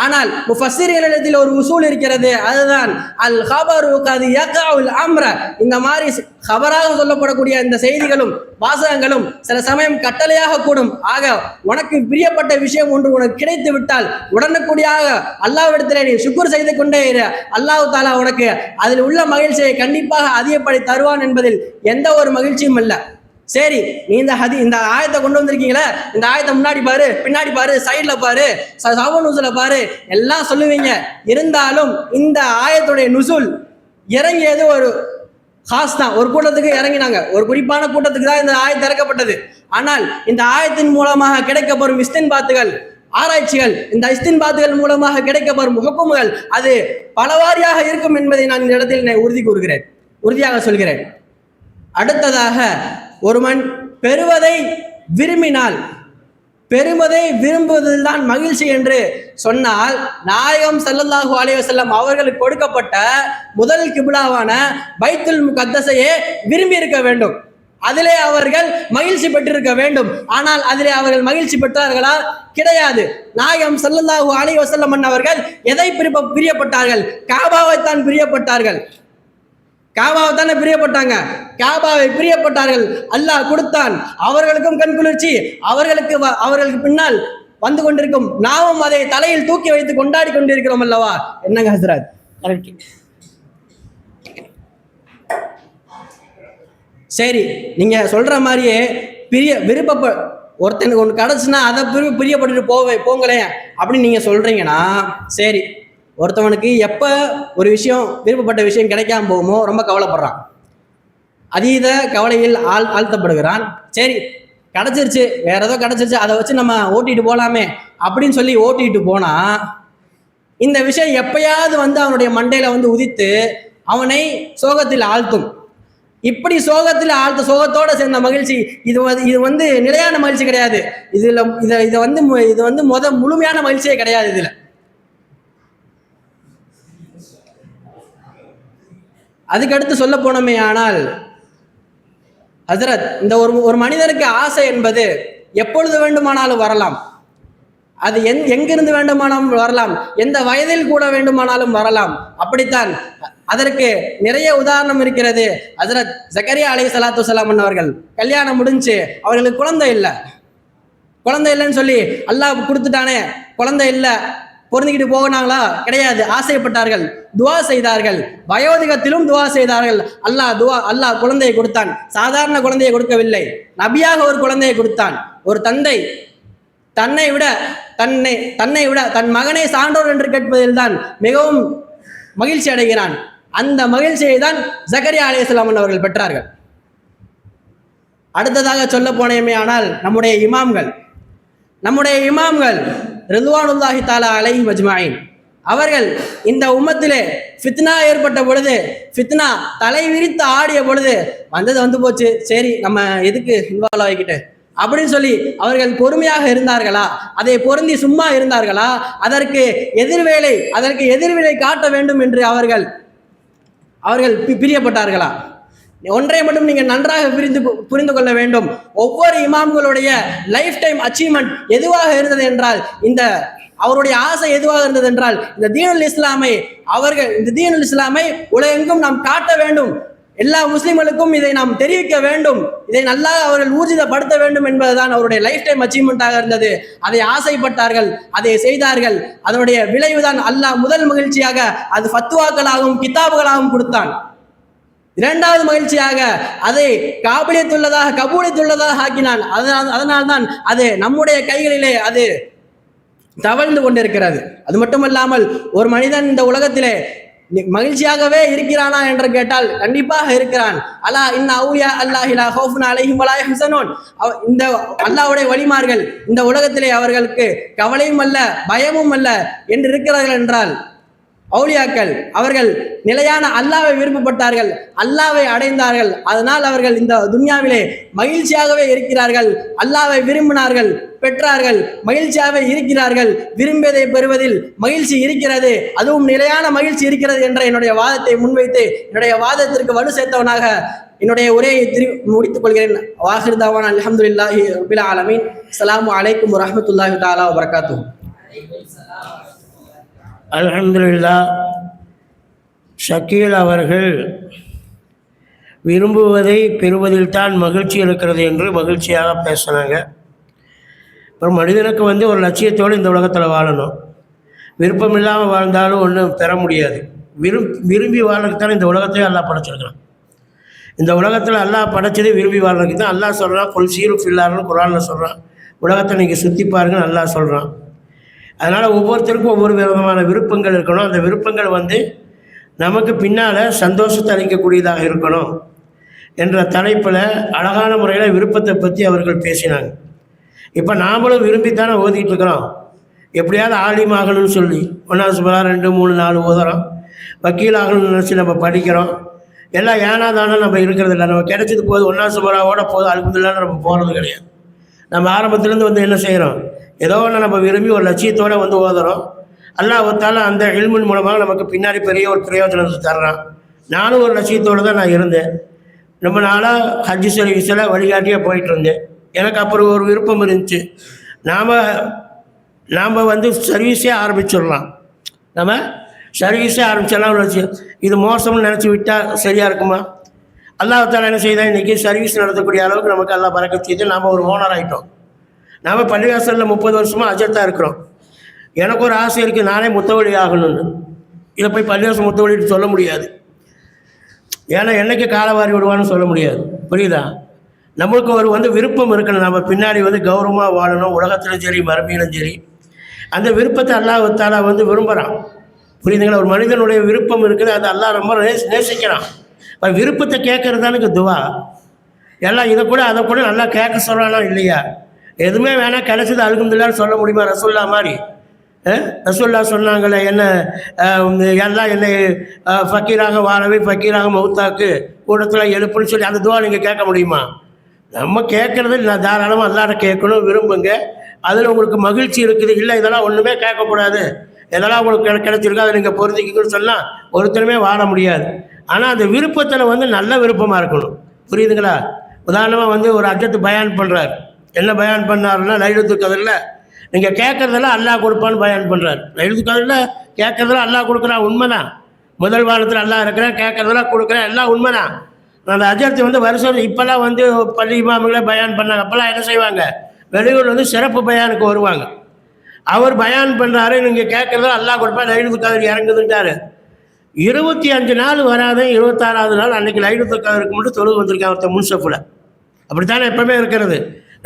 ஆனால் முஃபஸ்ஸிரீன்களிடத்தில் ஒரு உசூல் இருக்கிறது, அதுதான் அல் கபரு கத் யக்உல் அம்ர. இந்த மாதிரி கபராக சொல்லப்படக்கூடிய இந்த செய்திகளும் வாசகங்களும் சில சமயம் கட்டளையாக கூடும். ஆக உனக்கு பிரியப்பட்ட விஷயம் ஒன்று உனக்கு கிடைத்து விட்டால் உடனுக்குடியாக அல்லாஹ்விடத்திலே நீ ஷுக்ர் செய்து கொண்டே இரு. அல்லாஹ் தஆலா உனக்கு அதில் உள்ள மகிழ்ச்சியை கண்டிப்பாக அதிகப்படுத்தி தருவான் என்பதில் எந்த ஒரு மகிழ்ச்சியும் இல்லை. சரி, நீ இந்த ஆயத்தை கொண்டு வந்திருக்கீங்களே, இந்த ஆயத்தை முன்னாடி பாரு, பின்னாடி பாரு, சைட்ல பாரு, சபன் நுசுல பாரு, எல்லாம் சொல்லுவீங்க. இருந்தாலும் இந்த ஆயத்துடைய நுசுல் இறங்கியது ஹாஸ் தான், ஒரு கூட்டத்துக்கு இறங்கினாங்க, ஒரு குறிப்பான கூட்டத்துக்கு தான் இந்த ஆயத்து இறக்கப்பட்டது. ஆனால் இந்த ஆயத்தின் மூலமாக கிடைக்கப்பெறும் இஸ்தின்பாத்துகள், ஆராய்ச்சிகள், இந்த இஸ்தின்பாத்துகள் மூலமாக கிடைக்கப்பெறும் ஹுக்கும்கள் அது பலவாரியாக இருக்கும் என்பதை நான் இந்த இடத்தில் உறுதியாக சொல்கிறேன். அடுத்ததாக, ஒருவன் பெறுவதை விரும்பினால், பெறுவதை விரும்புவதில் தான் மகிழ்ச்சி என்று சொன்னால், நாயகம் ஸல்லல்லாஹு அலைஹி வஸல்லம் அவர்களுக்கு கொடுக்கப்பட்ட முதல் கிப்லாவான பைத்துல் முகத்தஸையே விரும்பி இருக்க வேண்டும், அதிலே அவர்கள் மகிழ்ச்சி பெற்றிருக்க வேண்டும். ஆனால் அதிலே அவர்கள் மகிழ்ச்சி பெற்றார்களா? கிடையாது. நாயகம் ஸல்லல்லாஹு அலைஹி வஸல்லம் அவர்கள் எதை பிரியப்பட்டார்கள்? காபாவைத்தான் பிரியப்பட்டார்கள். காபாவை பிரியப்பட்டாங்க. காபாவை பிரியப்பட்டார்கள். அல்லாஹ் கொடுத்தான். அவர்களுக்கும் கண்குளிர்ச்சி, அவர்களுக்கு பின்னால் வந்து கொண்டிருக்கும் நாமும் அதை தலையில் தூக்கி வைத்து கொண்டாடி கொண்டிருக்கிறோம் அல்லவா? என்னங்க ஹஸ்ரத்? கரெக்ட். சரி, நீங்க சொல்ற மாதிரியே ஒருத்தனுக்கு ஒன்று கிடைச்சுன்னா அதை பிரியப்பட்டுட்டு போங்களேன் அப்படின்னு நீங்க சொல்றீங்கன்னா சரி. ஒருத்தவனுக்கு எப்போ ஒரு விஷயம், விருப்பப்பட்ட விஷயம் கிடைக்காம போகுமோ ரொம்ப கவலைப்படுறான், அதீத கவலையில் ஆழ்த்தப்படுகிறான். சரி, கிடச்சிருச்சு, வேற ஏதோ கிடச்சிருச்சு, அதை வச்சு நம்ம ஓட்டிட்டு போகலாமே அப்படின்னு சொல்லி ஓட்டிட்டு போனா இந்த விஷயம் எப்பயாவது வந்து அவனுடைய மண்டையில உதித்து அவனை சோகத்தில் ஆழ்த்தும். இப்படி சோகத்தில் சோகத்தோட சேர்ந்த மகிழ்ச்சி இது நிலையான மகிழ்ச்சி கிடையாது. இது முழுமையான மகிழ்ச்சியே கிடையாது. இதுல அதுக்கடுத்து சொல்ல போனோமே ஆனால் ஹசரத், இந்த ஒரு மனிதனுக்கு ஆசை என்பது எப்பொழுது வேண்டுமானாலும் வரலாம், அது எங்கிருந்து வேண்டுமானாலும் வரலாம், எந்த வயதில் கூட வேண்டுமானாலும் வரலாம். அப்படித்தான் அதற்கு நிறைய உதாரணம் இருக்கிறது. ஹசரத் ஜக்கரியா அலைஹிஸ்ஸலாத்து வஸ்ஸலாம் அவர்கள் கல்யாணம் முடிஞ்சு அவர்களுக்கு குழந்தை இல்லைன்னு சொல்லி அல்லாஹ் கொடுத்துட்டானே, குழந்தை இல்லை, பொருந்திக்கிட்டு போனாங்களா? கிடையாது. ஆசைப்பட்டார்கள், துவா செய்தார்கள், வயோதிகத்திலும் துவா செய்தார்கள். அல்லாஹ் குழந்தையை கொடுத்தான். சாதாரண குழந்தையை கொடுக்கவில்லை, நபியாக ஒரு குழந்தையை கொடுத்தான். ஒரு தந்தை தன்னை விட தன் மகனை சான்றோர் என்று கேட்பதில் தான் மிகவும் மகிழ்ச்சி அடைகிறான். அந்த மகிழ்ச்சியை தான் ஜக்கரியா அலைஹிஸ்ஸலாம் அவர்கள் பெற்றார்கள். அடுத்ததாக சொல்ல போனேமே ஆனால் நம்முடைய இமாம்கள் ரிதுவானுல்லாஹி தஆலா அலைஹிம் அஜ்மாயின் அவர்கள் இந்த உம்மத்திலே ஃபித்னா ஏற்பட்ட பொழுது, ஃபித்னா தலை விரித்து ஆடிய பொழுது வந்து போச்சு, சரி நம்ம எதுக்கு இன்வால்வ் ஆகிக்கிட்டு அப்படின்னு சொல்லி அவர்கள் பொறுமையாக இருந்தார்களா? அதை பொருந்தி சும்மா இருந்தார்களா? அதற்கு எதிர்வினை காட்ட வேண்டும் என்று அவர்கள் பிரியப்பட்டார்களா? ஒன்றை மட்டும் நீங்கள் நன்றாக புரிந்து கொள்ள வேண்டும். ஒவ்வொரு இமாம்களுடைய லைஃப் டைம் அச்சீவ்மெண்ட் எதுவாக இருந்தது என்றால், அவருடைய ஆசை எதுவாக இருந்தது என்றால், இந்த தீனுல் இஸ்லாமை உலகெங்கும் நாம் காட்ட வேண்டும், எல்லா முஸ்லிம்களுக்கும் இதை நாம் தெரிவிக்க வேண்டும், இதை நல்லா அவர்கள் ஊர்ஜிதப்படுத்த வேண்டும் என்பதுதான் அவருடைய லைஃப் டைம் அச்சீவ்மெண்ட்டாக இருந்தது. அதை ஆசைப்பட்டார்கள், அதை செய்தார்கள். அதனுடைய விளைவுதான் அல்லாஹ் முதல் மகிழ்ச்சியாக அது ஃபத்வாக்களாகவும் கிதாபுகளாகவும் கொடுத்தான். இரண்டாவது மகிழ்ச்சியாக அதை கபூலியத்துள்ளதாக ஆக்கினான். அதனால்தான் அது நம்முடைய கைகளிலே அது தவழ்ந்து கொண்டிருக்கிறது. அது மட்டுமல்லாமல் ஒரு மனிதன் இந்த உலகத்திலே மகிழ்ச்சியாகவே இருக்கிறானா என்று கேட்டால் கண்டிப்பாக இருக்கிறான். அலா இன்ன அவுலியா அல்லாஹி லா ஹௌஃபுன் அலைஹிம் வலா யஹ்சனூன். இந்த அல்லாஹ்வுடைய வலிமார்கள் இந்த உலகத்திலே அவர்களுக்கு கவலையும் அல்ல பயமும் அல்ல என்று இருக்கிறார்கள் என்றால், அவுலியாக்கள் அவர்கள் நிலையான அல்லாஹ்வை விருப்பப்பட்டார்கள், அல்லாஹ்வை அடைந்தார்கள். அதனால் அவர்கள் இந்த துன்யாவிலே மகிழ்ச்சியாகவே இருக்கிறார்கள். அல்லாஹ்வை விரும்பினார்கள், பெற்றார்கள், மகிழ்ச்சியாகவே இருக்கிறார்கள். விரும்பியதை பெறுவதில் மகிழ்ச்சி இருக்கிறது, அதுவும் நிலையான மகிழ்ச்சி இருக்கிறது என்ற என்னுடைய வாதத்தை முன்வைத்து என்னுடைய வாதத்திற்கு வலு சேர்த்தவனாக என்னுடைய உரையை முடித்துக் கொள்கிறேன். வாஹிர் தாவான் அல்ஹம்துலில்லாஹி ரப்பில் ஆலமீன். அஸ்ஸலாமு அலைக்கும் வரஹ்மத்துல்லாஹி தஆலா வபரகாத்துஹு. அல்ஹம்துலில்லாஹ். ஷக்கீல் அவர்கள் விரும்புவதை பெறுவதில் தான் மகிழ்ச்சி இருக்கிறது என்று மகிழ்ச்சியாக பேசினாங்க. அப்புறம் மனிதனுக்கு ஒரு லட்சியத்தோடு இந்த உலகத்தில் வாழணும். விருப்பம் இல்லாமல் வாழ்ந்தாலும் ஒன்றும் பெற முடியாது. விரும்பி வாழ்றதுக்கு இந்த உலகத்தையும் அல்லாஹ் படைச்சிருக்கிறான். இந்த உலகத்தில் அல்லாஹ் படைச்சதே விரும்பி வாழ்றதுக்கு தான். அல்லாஹ் சொல்கிறான், கொல் சீரு ஃபில்லார்னு குர்ஆனில் சொல்கிறான். உலகத்தை நீங்கள் சுற்றி பாருங்கன்னு அல்லாஹ் சொல்கிறான். அதனால் ஒவ்வொருத்தருக்கும் ஒவ்வொரு விதமான விருப்பங்கள் இருக்கணும். அந்த விருப்பங்கள் நமக்கு பின்னால் சந்தோஷத்தை அளிக்கக்கூடியதாக இருக்கணும் என்ற தலைப்பில் அழகான முறையில் விருப்பத்தை பற்றி அவர்கள் பேசினாங்க. இப்போ நாமளும் விரும்பித்தானே ஓதிட்டு இருக்கிறோம். எப்படியாவது ஆலிம் ஆகணும்னு சொல்லி 1வது சூரா 2, 3, 4 ஓதுறோம். வக்கீல் ஆகணும்னு நினச்சி நம்ம படிக்கிறோம். எல்லாம் ஏனாதானே நம்ம இருக்கிறது இல்லை. நம்ம கிடைச்சது போது 1வது சூராவோட போதும் அல்ஹம்துலில்லாஹ்னு நம்ம போகிறது கிடையாது. நம்ம ஆரம்பத்துலேருந்து வந்து என்ன செய்கிறோம், ஏதோ ஒன்று நம்ம விரும்பி ஒரு லட்சியத்தோடு வந்து ஓதுறோம். அல்லாஹ் தாலா அந்த இல்மின் மூலமாக நமக்கு பின்னாடி பெரிய ஒரு பிரயோஜனத்தை தர்றான். நானும் ஒரு லட்சியத்தோடு தான் நான் இருந்தேன். ரொம்ப நாளாக ஹஜ்ஜு சர்வீஸில் வழிகாட்டியாக போயிட்டு இருந்தேன். எனக்கு அப்புறம் ஒரு விருப்பம் இருந்துச்சு, நாம் வந்து சர்வீஸே ஆரம்பிச்சிடலாம். நம்ம சர்வீஸே ஆரம்பிச்சிடலாம் வச்சு இது மோசம்னு நினச்சி விட்டால் சரியாக இருக்குமா? அல்லாஹ் தாலா என்ன செய்தால் இன்றைக்கி சர்வீஸ் நடத்தக்கூடிய அளவுக்கு நமக்கு அல்லாஹ் பரக்கத் செய்து நாம் ஒரு ஓனர் ஆகிட்டோம். நாம் பள்ளிவாசலில் 30 வருஷமாக அஜர்த்தாக இருக்கிறோம். எனக்கு ஒரு ஆசை இருக்குது, நானே முத்தவழி ஆகணும்னு. இதை போய் பள்ளிவாசல் முத்தவழிட்டு சொல்ல முடியாது. ஏன்னா என்னைக்கு காலவாரி விடுவான்னு சொல்ல முடியாது. புரியுதா? நம்மளுக்கு ஒரு வந்து விருப்பம் இருக்கணும். நம்ம பின்னாடி வந்து கௌரவமாக வாழணும், உலகத்திலும் சரி மறுமையிலும் சரி. அந்த விருப்பத்தை அல்லாஹ் தாலா வந்து விரும்புகிறான். புரியுதுங்களா? ஒரு மனிதனுடைய விருப்பம் இருக்குது, அது அல்லாஹ் ரொம்ப நேசிக்கிறான். இப்போ விருப்பத்தை கேட்கறது தானுக்கு துவா. எல்லாம் இதை கூட அதை கூட நல்லா கேட்க சொல்லலாம்னா இல்லையா? எதுவுமே வேணால் கிடைச்சது அல்ஹம்துலில்லாஹ்னு சொல்ல முடியுமா? ரசூல்லா மாதிரி ரசூல்லா சொன்னாங்களே, என்ன எல்லாம் என்னை ஃபக்கீராக வாழவே ஃபக்கீராக மௌத்தாக்கு கூடத்தில் எழுப்புன்னு சொல்லி அந்த துவா நீங்கள் கேட்க முடியுமா? நம்ம கேட்குறது நான் தாராளமாக அல்லாஹ்ட்ட கேட்கணும், விரும்புங்க. அதில் உங்களுக்கு மகிழ்ச்சி இருக்குது. இல்லை இதெல்லாம் ஒன்றுமே கேட்கக்கூடாது, எதெல்லாம் உங்களுக்கு கிடைச்சிருக்கோ அதை நீங்கள் பொருந்திக்கிங்கன்னு சொன்னால் ஒருத்தருமே வாழ முடியாது. ஆனால் அந்த விருப்பத்தில் வந்து நல்ல விருப்பமாக இருக்கணும். புரியுதுங்களா? உதாரணமாக வந்து ஒரு அஜத்து பயான் பண்ணுறார். என்ன பயான் பண்ணாருன்னா, லைலத்துல் கத்ரில் நீங்கள் கேட்குறதெல்லாம் அல்லாஹ் கொடுப்பான்னு பயான் பண்ணுறார். லைலத்துல் கத்ரில் கேட்குறதெல்லாம் அல்லாஹ் கொடுக்குறான், உண்மைதான். முதல் வாரத்தில் அல்லாஹ் இருக்கிறேன், கேட்குறதெல்லாம் கொடுக்குறேன், எல்லாம் உண்மைதான். அந்த அஜர்த்து வந்து வருஷம் இப்போல்லாம் வந்து பள்ளி இமாமுங்களே பயான் பண்ணாங்க. அப்போல்லாம் என்ன செய்வாங்க, வெளியூர் வந்து சிறப்பு பயானுக்கு வருவாங்க. அவர் பயான் பண்ணுறாரு, நீங்கள் கேட்குறதா அல்லாஹ் கொடுப்பா, லைலத்துல் கத்ர் இறங்குதுன்ட்டாரு. 25 நாள் வராத 26வது நாள் அன்றைக்கி லைலத்துல் கத்ருக்கு மட்டும் தொழுது வந்திருக்காங்க ஒருத்தர் முன்சஃபில். அப்படித்தானே எப்பவுமே இருக்கிறது.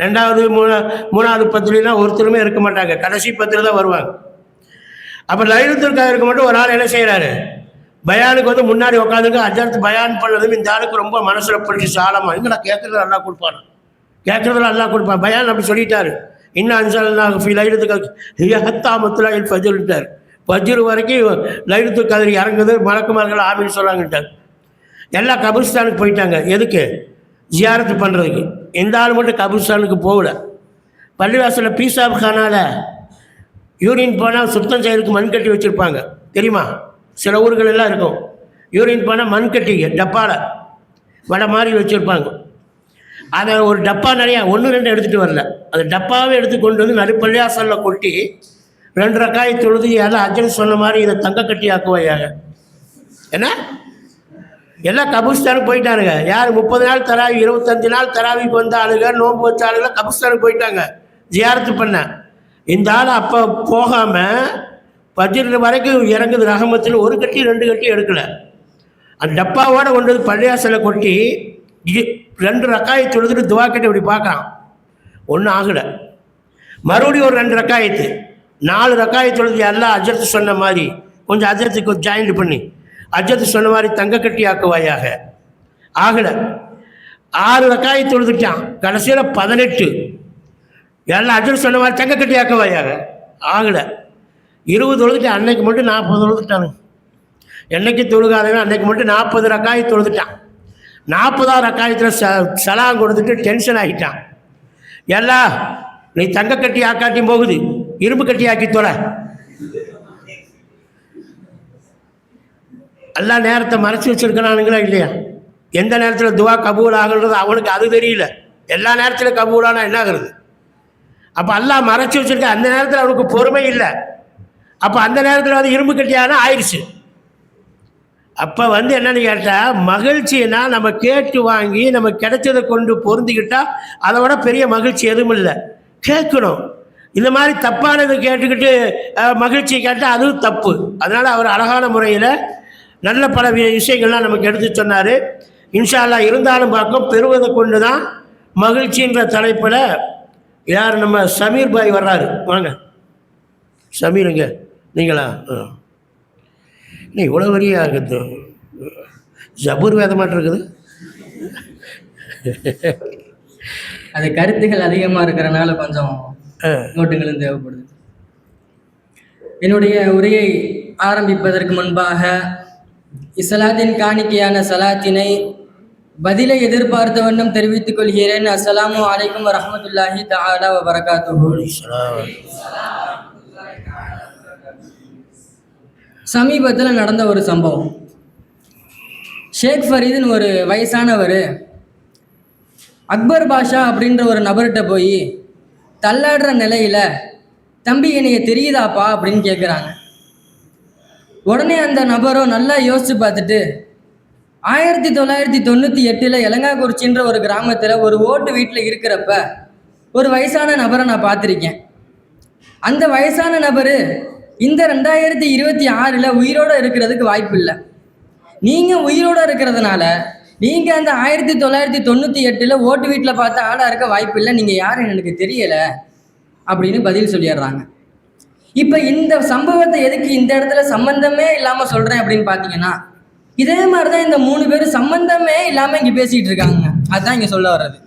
2வது 3வது பத்துலாம் ஒருத்தருமே இருக்க மாட்டாங்க, கடைசி 10 தான் வருவாங்க. அப்போ லைலத்துல் கத்ருக்கு மட்டும் ஒரு ஆள் என்ன செய்கிறாரு, பயானுக்கு வந்து முன்னாடி உட்காந்துங்க. அஜர்த்து பயான் பண்ணதும் இந்த ஆளுக்கு ரொம்ப மனசில் பிடிச்சி சாலமாக, இங்கே கேட்குறதுல அல்லாஹ் கொடுப்பான், கேட்குறதுல அல்லாஹ் கொடுப்பான். பயான் அப்படி சொல்லிட்டாரு. இன்னும் அன்சல்னாஹு ஃபீ லைலத்துல் கத்ர் ஹிய ஹத்தா மத்லஇல் ஃபஜ்ர்ன்ட்டார். ஃபஜ்ர் வரைக்கும் லைலத்துல் கத்ர் இறங்குது, மலக்குமார்கள் ஆமீன் சொல்கிறாங்கன்ட்டார். எல்லாம் கபிரிஸ்தானுக்கு போயிட்டாங்க. எதுக்கு? ஜியாரத்து பண்ணுறதுக்கு. எந்த ஆள் மட்டும் கபிரிஸ்தானுக்கு போகல. பள்ளிவாசலில் பீசாப் கானால் யூரின் போனால் சுத்தம் செய்யறதுக்கு மண் கட்டி வச்சுருப்பாங்க, தெரியுமா? சில ஊர்கள் எல்லாம் இருக்கும். யூரின் போனால் மண் கட்டி டப்பாவில் வடை மாதிரி வச்சுருப்பாங்க. அதை ஒரு டப்பா நிறையா 1, 2 எடுத்துகிட்டு வரல, அந்த டப்பாவே எடுத்து கொண்டு வந்து நடுப்பள்ளியாசலில் கொட்டி 2 ரக்காய் தொழுது எல்லாம் அஜன் சொன்ன மாதிரி இதை தங்க கட்டி ஆக்குவாயாக. என்ன எல்லாம் கபிரிஸ்தானுக்கு போயிட்டானுங்க. யார் 30 நாள் தராவி 25 நாள் தராவிக்கு வந்த ஆளுங்க, நோன்பு வச்ச ஆளுங்க கபிரிஸ்தானுக்கு போயிட்டாங்க ஜியாரத்து பண்ண. இந்த ஆள் அப்போ போகாமல் ஃபஜ்ர் வரைக்கும் இறங்குது ரஹமத்தில். 1 கட்டி 2 கட்டி எடுக்கலை. அந்த டப்பாவோடு கொண்டு வந்து பள்ளியாசலை கொட்டி 2 ரக்காயை தொழுதுட்டு துவா கட்டி அப்படி பார்க்குறான், ஒன்றும் ஆகலை. மறுபடியும் ஒரு 2 ரக்காயத்து 4 ரக்காயை தொழுது எல்லாம் அஜர்த்து சொன்ன மாதிரி கொஞ்சம் அஜர்த்துக்கு ஜாயிண்ட் பண்ணி அஜர்த்து சொன்ன மாதிரி தங்க கட்டி ஆக்குவாயாக. ஆகலை. 6 ரக்காயை தொழுதுட்டான். கடைசியில் 18 எல்லாம் அஜர்த்து சொன்ன மாதிரி தங்க கட்டி ஆக்குவாயாக. ஆகலை. 20 தொழுதுட்டான். அன்னைக்கு மட்டும் 40 தொழுதுட்டானுங்க. என்னைக்கு தொழுகாதவன் அன்னைக்கு மட்டும் 40 ரக்காயை தொழுதுட்டான். 40ஆவது ரக்காயத்தில் சலாம் கொடுத்துட்டு டென்ஷன் ஆகிட்டான். எல்லாம் நீ தங்க கட்டி ஆக்காட்டியும் போகுது, இரும்பு கட்டி ஆக்கி தொலை. எல்லாம் நேரத்தை மறைச்சி வச்சுருக்கிறானுங்களா இல்லையா? எந்த நேரத்தில் துவா கபூல் ஆகுன்றது அவனுக்கு அது தெரியல. எல்லா நேரத்திலும் கபூலானா என்ன ஆகுறது? அப்போ அல்லாஹ் மறைச்சி வச்சுருக்க அந்த நேரத்தில் அவனுக்கு பொறுமை இல்லை. அப்போ அந்த நேரத்தில் வந்து இரும்பு கட்டியானா ஆயிடுச்சு. அப்போ வந்து என்னென்னு கேட்டால், மகிழ்ச்சின்னா நம்ம கேட்டு வாங்கி நம்ம கிடைச்சதை கொண்டு பொருந்திக்கிட்டால் அதை விட பெரிய மகிழ்ச்சி எதுவும் இல்லை. கேட்கணும். இந்த மாதிரி தப்பானது கேட்டுக்கிட்டு மகிழ்ச்சி கேட்டால் அதுவும் தப்பு. அதனால் அவர் அழகான முறையில் நல்ல பல விஷயங்கள்லாம் நமக்கு எடுத்து சொன்னார். இன்ஷா அல்லாஹ் இருந்தாலும் பார்க்கும் பெறுவதை கொண்டு தான் மகிழ்ச்சின்ற தலைப்பில் யார் நம்ம சமீர் பாய் வர்றாரு. வாங்க சமீருங்க, நீங்களா? இல்லை இவ்வளோ பெரிய ஜபூர் வேதமாட்டு இருக்குது. அது கருத்துகள் அதிகமாக இருக்கிறனால கொஞ்சம் நோட்டுகளும் தேவைப்படுது. என்னுடைய உரையை ஆரம்பிப்பதற்கு முன்பாக இஸ்லாத்தின் காணிக்கையான சலாத்தினை பதிலை எதிர்பார்த்த வண்ணம் தெரிவித்துக் கொள்கிறேன். அஸ்ஸலாமு அலைக்கும் வரஹ்மத்துல்லாஹி தஆலா வ பரகாத்துஹு. சமீபத்தில் நடந்த ஒரு சம்பவம். ஷேக் ஃபரீதுன்னு ஒரு வயசானவர் அக்பர் பாஷா அப்படின்ற ஒரு நபர்கிட்ட போய் தள்ளாடுற நிலையில், தம்பி என்னைய தெரியுதாப்பா அப்படின்னு கேட்குறாங்க. உடனே அந்த நபரும் நல்லா யோசிச்சு பார்த்துட்டு 1998 எலங்காக்குறிச்சின்ற ஒரு கிராமத்தில் ஒரு ஓட்டு வீட்டில் இருக்கிறப்ப ஒரு வயசான நபரை நான் பார்த்துருக்கேன். அந்த வயசான நபர் இந்த 2026 உயிரோடு இருக்கிறதுக்கு வாய்ப்பு இல்லை. நீங்கள் உயிரோடு இருக்கிறதுனால நீங்கள் அந்த 1998 ஓட்டு வீட்டில் பார்த்த ஆளாக இருக்க வாய்ப்பு இல்லை, நீங்கள் யாருன்னு எனக்கு தெரியலை அப்படின்னு பதில் சொல்லிடுறாங்க. இப்போ இந்த சம்பவத்தை எதுக்கு இந்த இடத்துல சம்பந்தமே இல்லாமல் சொல்கிறேன் அப்படின்னு பார்த்தீங்கன்னா, இதே மாதிரி தான் இந்த 3 பேரும் சம்பந்தமே இல்லாமல் இங்கே பேசிகிட்டு இருக்காங்க. அதுதான் இங்கே சொல்ல வர்றது.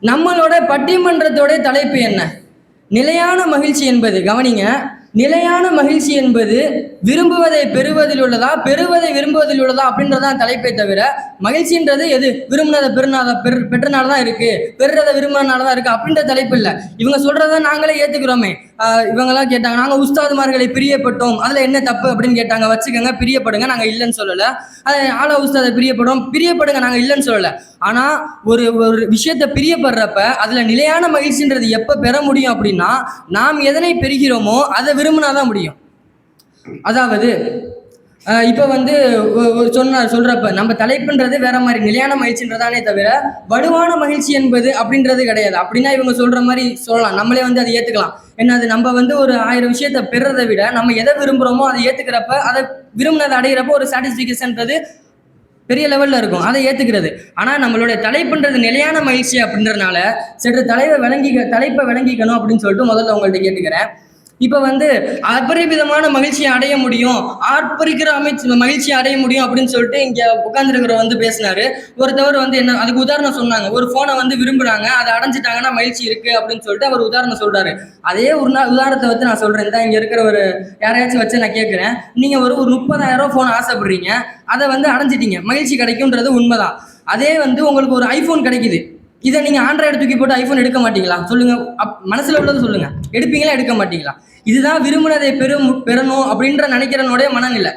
நம்மளோட பட்டிமன்றத்தோட தலைப்பு என்ன? நிலையான மகிழ்ச்சி என்பது, கவனிங்க, நிலையான மகிழ்ச்சி என்பது விரும்புவதை பெறுவதில் உள்ளதா, பெறுவதை விரும்புவதில் உள்ளதா அப்படின்றதான் தலைப்பை தவிர, மகிழ்ச்சின்றது எது விரும்பினதை பெற்றனால தான் இருக்கு, பெறுறதை விரும்பினால தான் இருக்கு அப்படின்ற தலைப்பு இல்லை. இவங்க சொல்றத நாங்களே ஏத்துக்கிறோமே. இவங்கெல்லாம் கேட்டாங்க, நாங்கள் உஸ்தாதுமார்களை பிரியப்பட்டோம், அதில் என்ன தப்பு அப்படின்னு கேட்டாங்க. வச்சுக்கோங்க, பிரியப்படுங்க, நாங்கள் இல்லைன்னு சொல்லலை. ஆளா உஸ்தாதை பிரியப்படுங்க, நாங்கள் இல்லைன்னு சொல்லலை. ஆனால் ஒரு விஷயத்தை பிரியப்படுறப்ப அதில் நிலையான மகிழ்ச்சின்றது எப்போ பெற முடியும் அப்படின்னா, நாம் எதனை பெறுகிறோமோ அதை விரும்பினாதான் முடியும். அதாவது இப்போ சொல்றப்ப நம்ம தலைப்புன்றது வேற மாதிரி, நிலையான மகிழ்ச்சின்றதானே தவிர வலுவான மகிழ்ச்சி என்பது அப்படின்றது கிடையாது. அப்படின்னா இவங்க சொல்ற மாதிரி சொல்லலாம், நம்மளே அதை ஏத்துக்கலாம். என்னது, நம்ம ஒரு 1000 விஷயத்தை பெறதை விட நம்ம எதை விரும்புகிறோமோ அதை ஏத்துக்கிறப்ப, அதை விரும்பினதை அடைகிறப்போ ஒரு சாட்டிஸ்ஃபிகேஷன்ன்றது பெரிய லெவல்ல இருக்கும், அதை ஏத்துக்கிறது. ஆனா நம்மளுடைய தலைப்புன்றது நிலையான மகிழ்ச்சி அப்படின்றதுனால சற்று தலைப்பை விளங்கிக்கணும் அப்படின்னு சொல்லிட்டு முதல்ல உங்கள்கிட்ட கேட்டுக்கிறேன். இப்போ அபரிமிதமான மகிழ்ச்சியை அடைய முடியும், ஆர்ப்பரிக்கிற மகிழ்ச்சியை அடைய முடியும் அப்படின்னு சொல்லிட்டு இங்க உட்கார்ந்துருக்கிற பேசினாரு. ஒருத்தவர் என்ன அதுக்கு உதாரணம் சொன்னாங்க. ஒரு போனை விரும்புறாங்க, அதை அடைஞ்சிட்டாங்கன்னா மகிழ்ச்சி இருக்கு அப்படின்னு சொல்லிட்டு அவர் உதாரணம் சொல்றாரு. அதே ஒரு உதாரணத்தை நான் சொல்றேன். தான் இங்க இருக்கிற யாரையாச்சும் வச்சு நான் கேட்கிறேன். நீங்க ஒரு 30,000 போன் ஆசைப்படுறீங்க, அதை அடைஞ்சிட்டீங்க, மகிழ்ச்சி கிடைக்கும்ன்றது உண்மைதான். அதே உங்களுக்கு ஒரு ஐபோன் கிடைக்குது, இதை நீங்க ஆண்ட்ராய்டு தூக்கி போட்டு ஐபோன் எடுக்க மாட்டீங்களா? சொல்லுங்க, மனசுல உள்ளது சொல்லுங்க, எடுப்பீங்களா எடுக்க மாட்டீங்களா? இதுதான் விரும்பினதை பெறணும் அப்படின்ற நினைக்கிறனுடைய மனநிலை.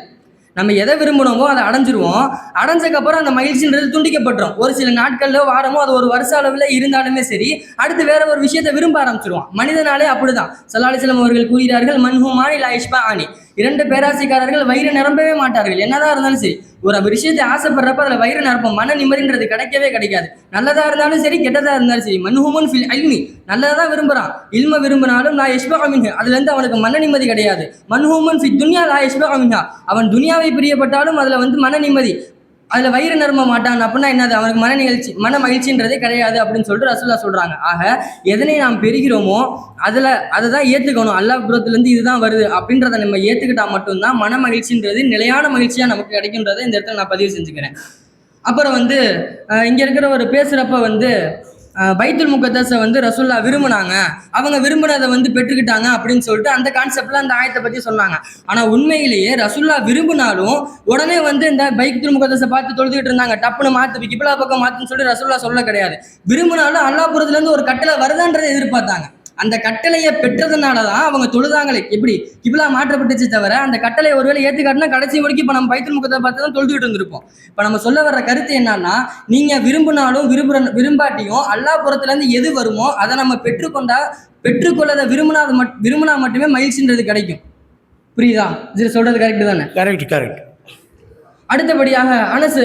நம்ம எதை விரும்பணுமோ அதை அடைஞ்சிருவோம். அடைஞ்சக்கப்புறம் அந்த மகிழ்ச்சின்றது துண்டிக்கப்பட்டுரும். ஒரு சில நாட்கள்ல, வாரமோ, அது ஒரு வருஷ அளவில் இருந்தாலுமே சரி, அடுத்து வேற ஒரு விஷயத்தை விரும்ப ஆரம்பிச்சிருவான். மனிதனாலே அப்படிதான். ஸல்லல்லாஹு அலைஹி வஸல்லம் அவர்கள் கூறுகிறார்கள், மன்ஹுமானி லா யஷ்பஆனி, 2 பேராசைக்காரர்கள் வயிறு நிரம்பவே மாட்டார்கள். என்னதான் இருந்தாலும் சரி, ஒரு விஷயத்தை ஆசைப்படுறப்ப அதில் வயிறு நிரப்பம், மன நிம்மதின்றது கிடைக்கவே கிடைக்காது. நல்லதா இருந்தாலும் சரி, கெட்டதா இருந்தாலும் சரி. மன்ஹுமுன் ஃபில் இல்மி, நல்லதான் விரும்புறான், இல்ம விரும்பினாலும் லா யஷ்பஅ மின்ஹு, அதுல அவனுக்கு மன நிம்மதி கிடையாது. மன்ஹுமுன் ஃபித் துன்யா லா யஷ்பஅ மின்ஹா, அவன் துனியாவை பிரியப்பட்டாலும் அதுல மன நிம்மதி, அதுல வயிறு நிரம்ப மாட்டான். அப்படின்னா என்னது, அவனுக்கு மன மகிழ்ச்சின்றதே கிடையாது அப்படின்னு சொல்லிட்டு ரசூலுல்லாஹ் சொல்றாங்க. ஆக எதனை நாம் பெறுகிறோமோ அதை தான் ஏத்துக்கணும். அல்லாஹ் புறத்துலேருந்து இதுதான் வருது அப்படின்றத நம்ம ஏத்துக்கிட்டா மட்டும்தான் மன மகிழ்ச்சின்றது நிலையான மகிழ்ச்சியா நமக்கு கிடைக்குன்றதை இந்த இடத்துல நான் பதிவு செஞ்சுக்கிறேன். அப்புறம் இங்க இருக்கிற ஒரு பேசுறப்ப பைத்துல் முகத்தஸை ரசூலுல்லாஹ் விரும்பினாங்க, அவங்க விரும்பினதை பெற்றுக்கிட்டாங்க அப்படின்னு சொல்லிட்டு அந்த கான்செப்ட்ல அந்த ஆயத்தை பத்தி சொன்னாங்க. ஆனா உண்மையிலேயே ரசூலுல்லாஹ் விரும்பினாலும் உடனே இந்த பைத்துல் முகத்தஸை பார்த்து தொழுதுகிட்டு இருந்தாங்க, டப்புன்னு மாத்து கிப்லா பக்கம் மாத்துன்னு சொல்லிட்டு ரசூலுல்லாஹ் சொல்ல கிடையாது. விரும்பினாலும் அல்லாஹ் புறத்துல இருந்து ஒரு கட்டளை வருதான்றதை எதிர்பார்த்தாங்க. அந்த கட்டளையை பெற்றதுனாலதான் அவங்க தொழுதாங்களே. எப்படி கிப்லா மாற்றப்பட்டுச்சு தவிர அந்த கட்டளை ஒருவேளை ஏத்துக்காட்டினா கடைசி வரைக்கும் இப்ப நம்ம பைத்துல் முகத்தை பார்த்து தான் தொழுதுகிட்டு இருந்திருப்போம். இப்ப நம்ம சொல்ல வர்ற கருத்து என்னன்னா, நீங்க விரும்பினாலும் விரும்பாட்டியும் அல்லாஹ் புறத்துல இருந்து எது வருமோ அதை நம்ம பெற்றுக்கொள்ளதை விரும்பினா மட்டுமே மகிழ்ச்சின்றது கிடைக்கும். புரியுதா? இது சொல்றது கரெக்ட் தானே? கரெக்ட். அடுத்தபடியாக அனஸ்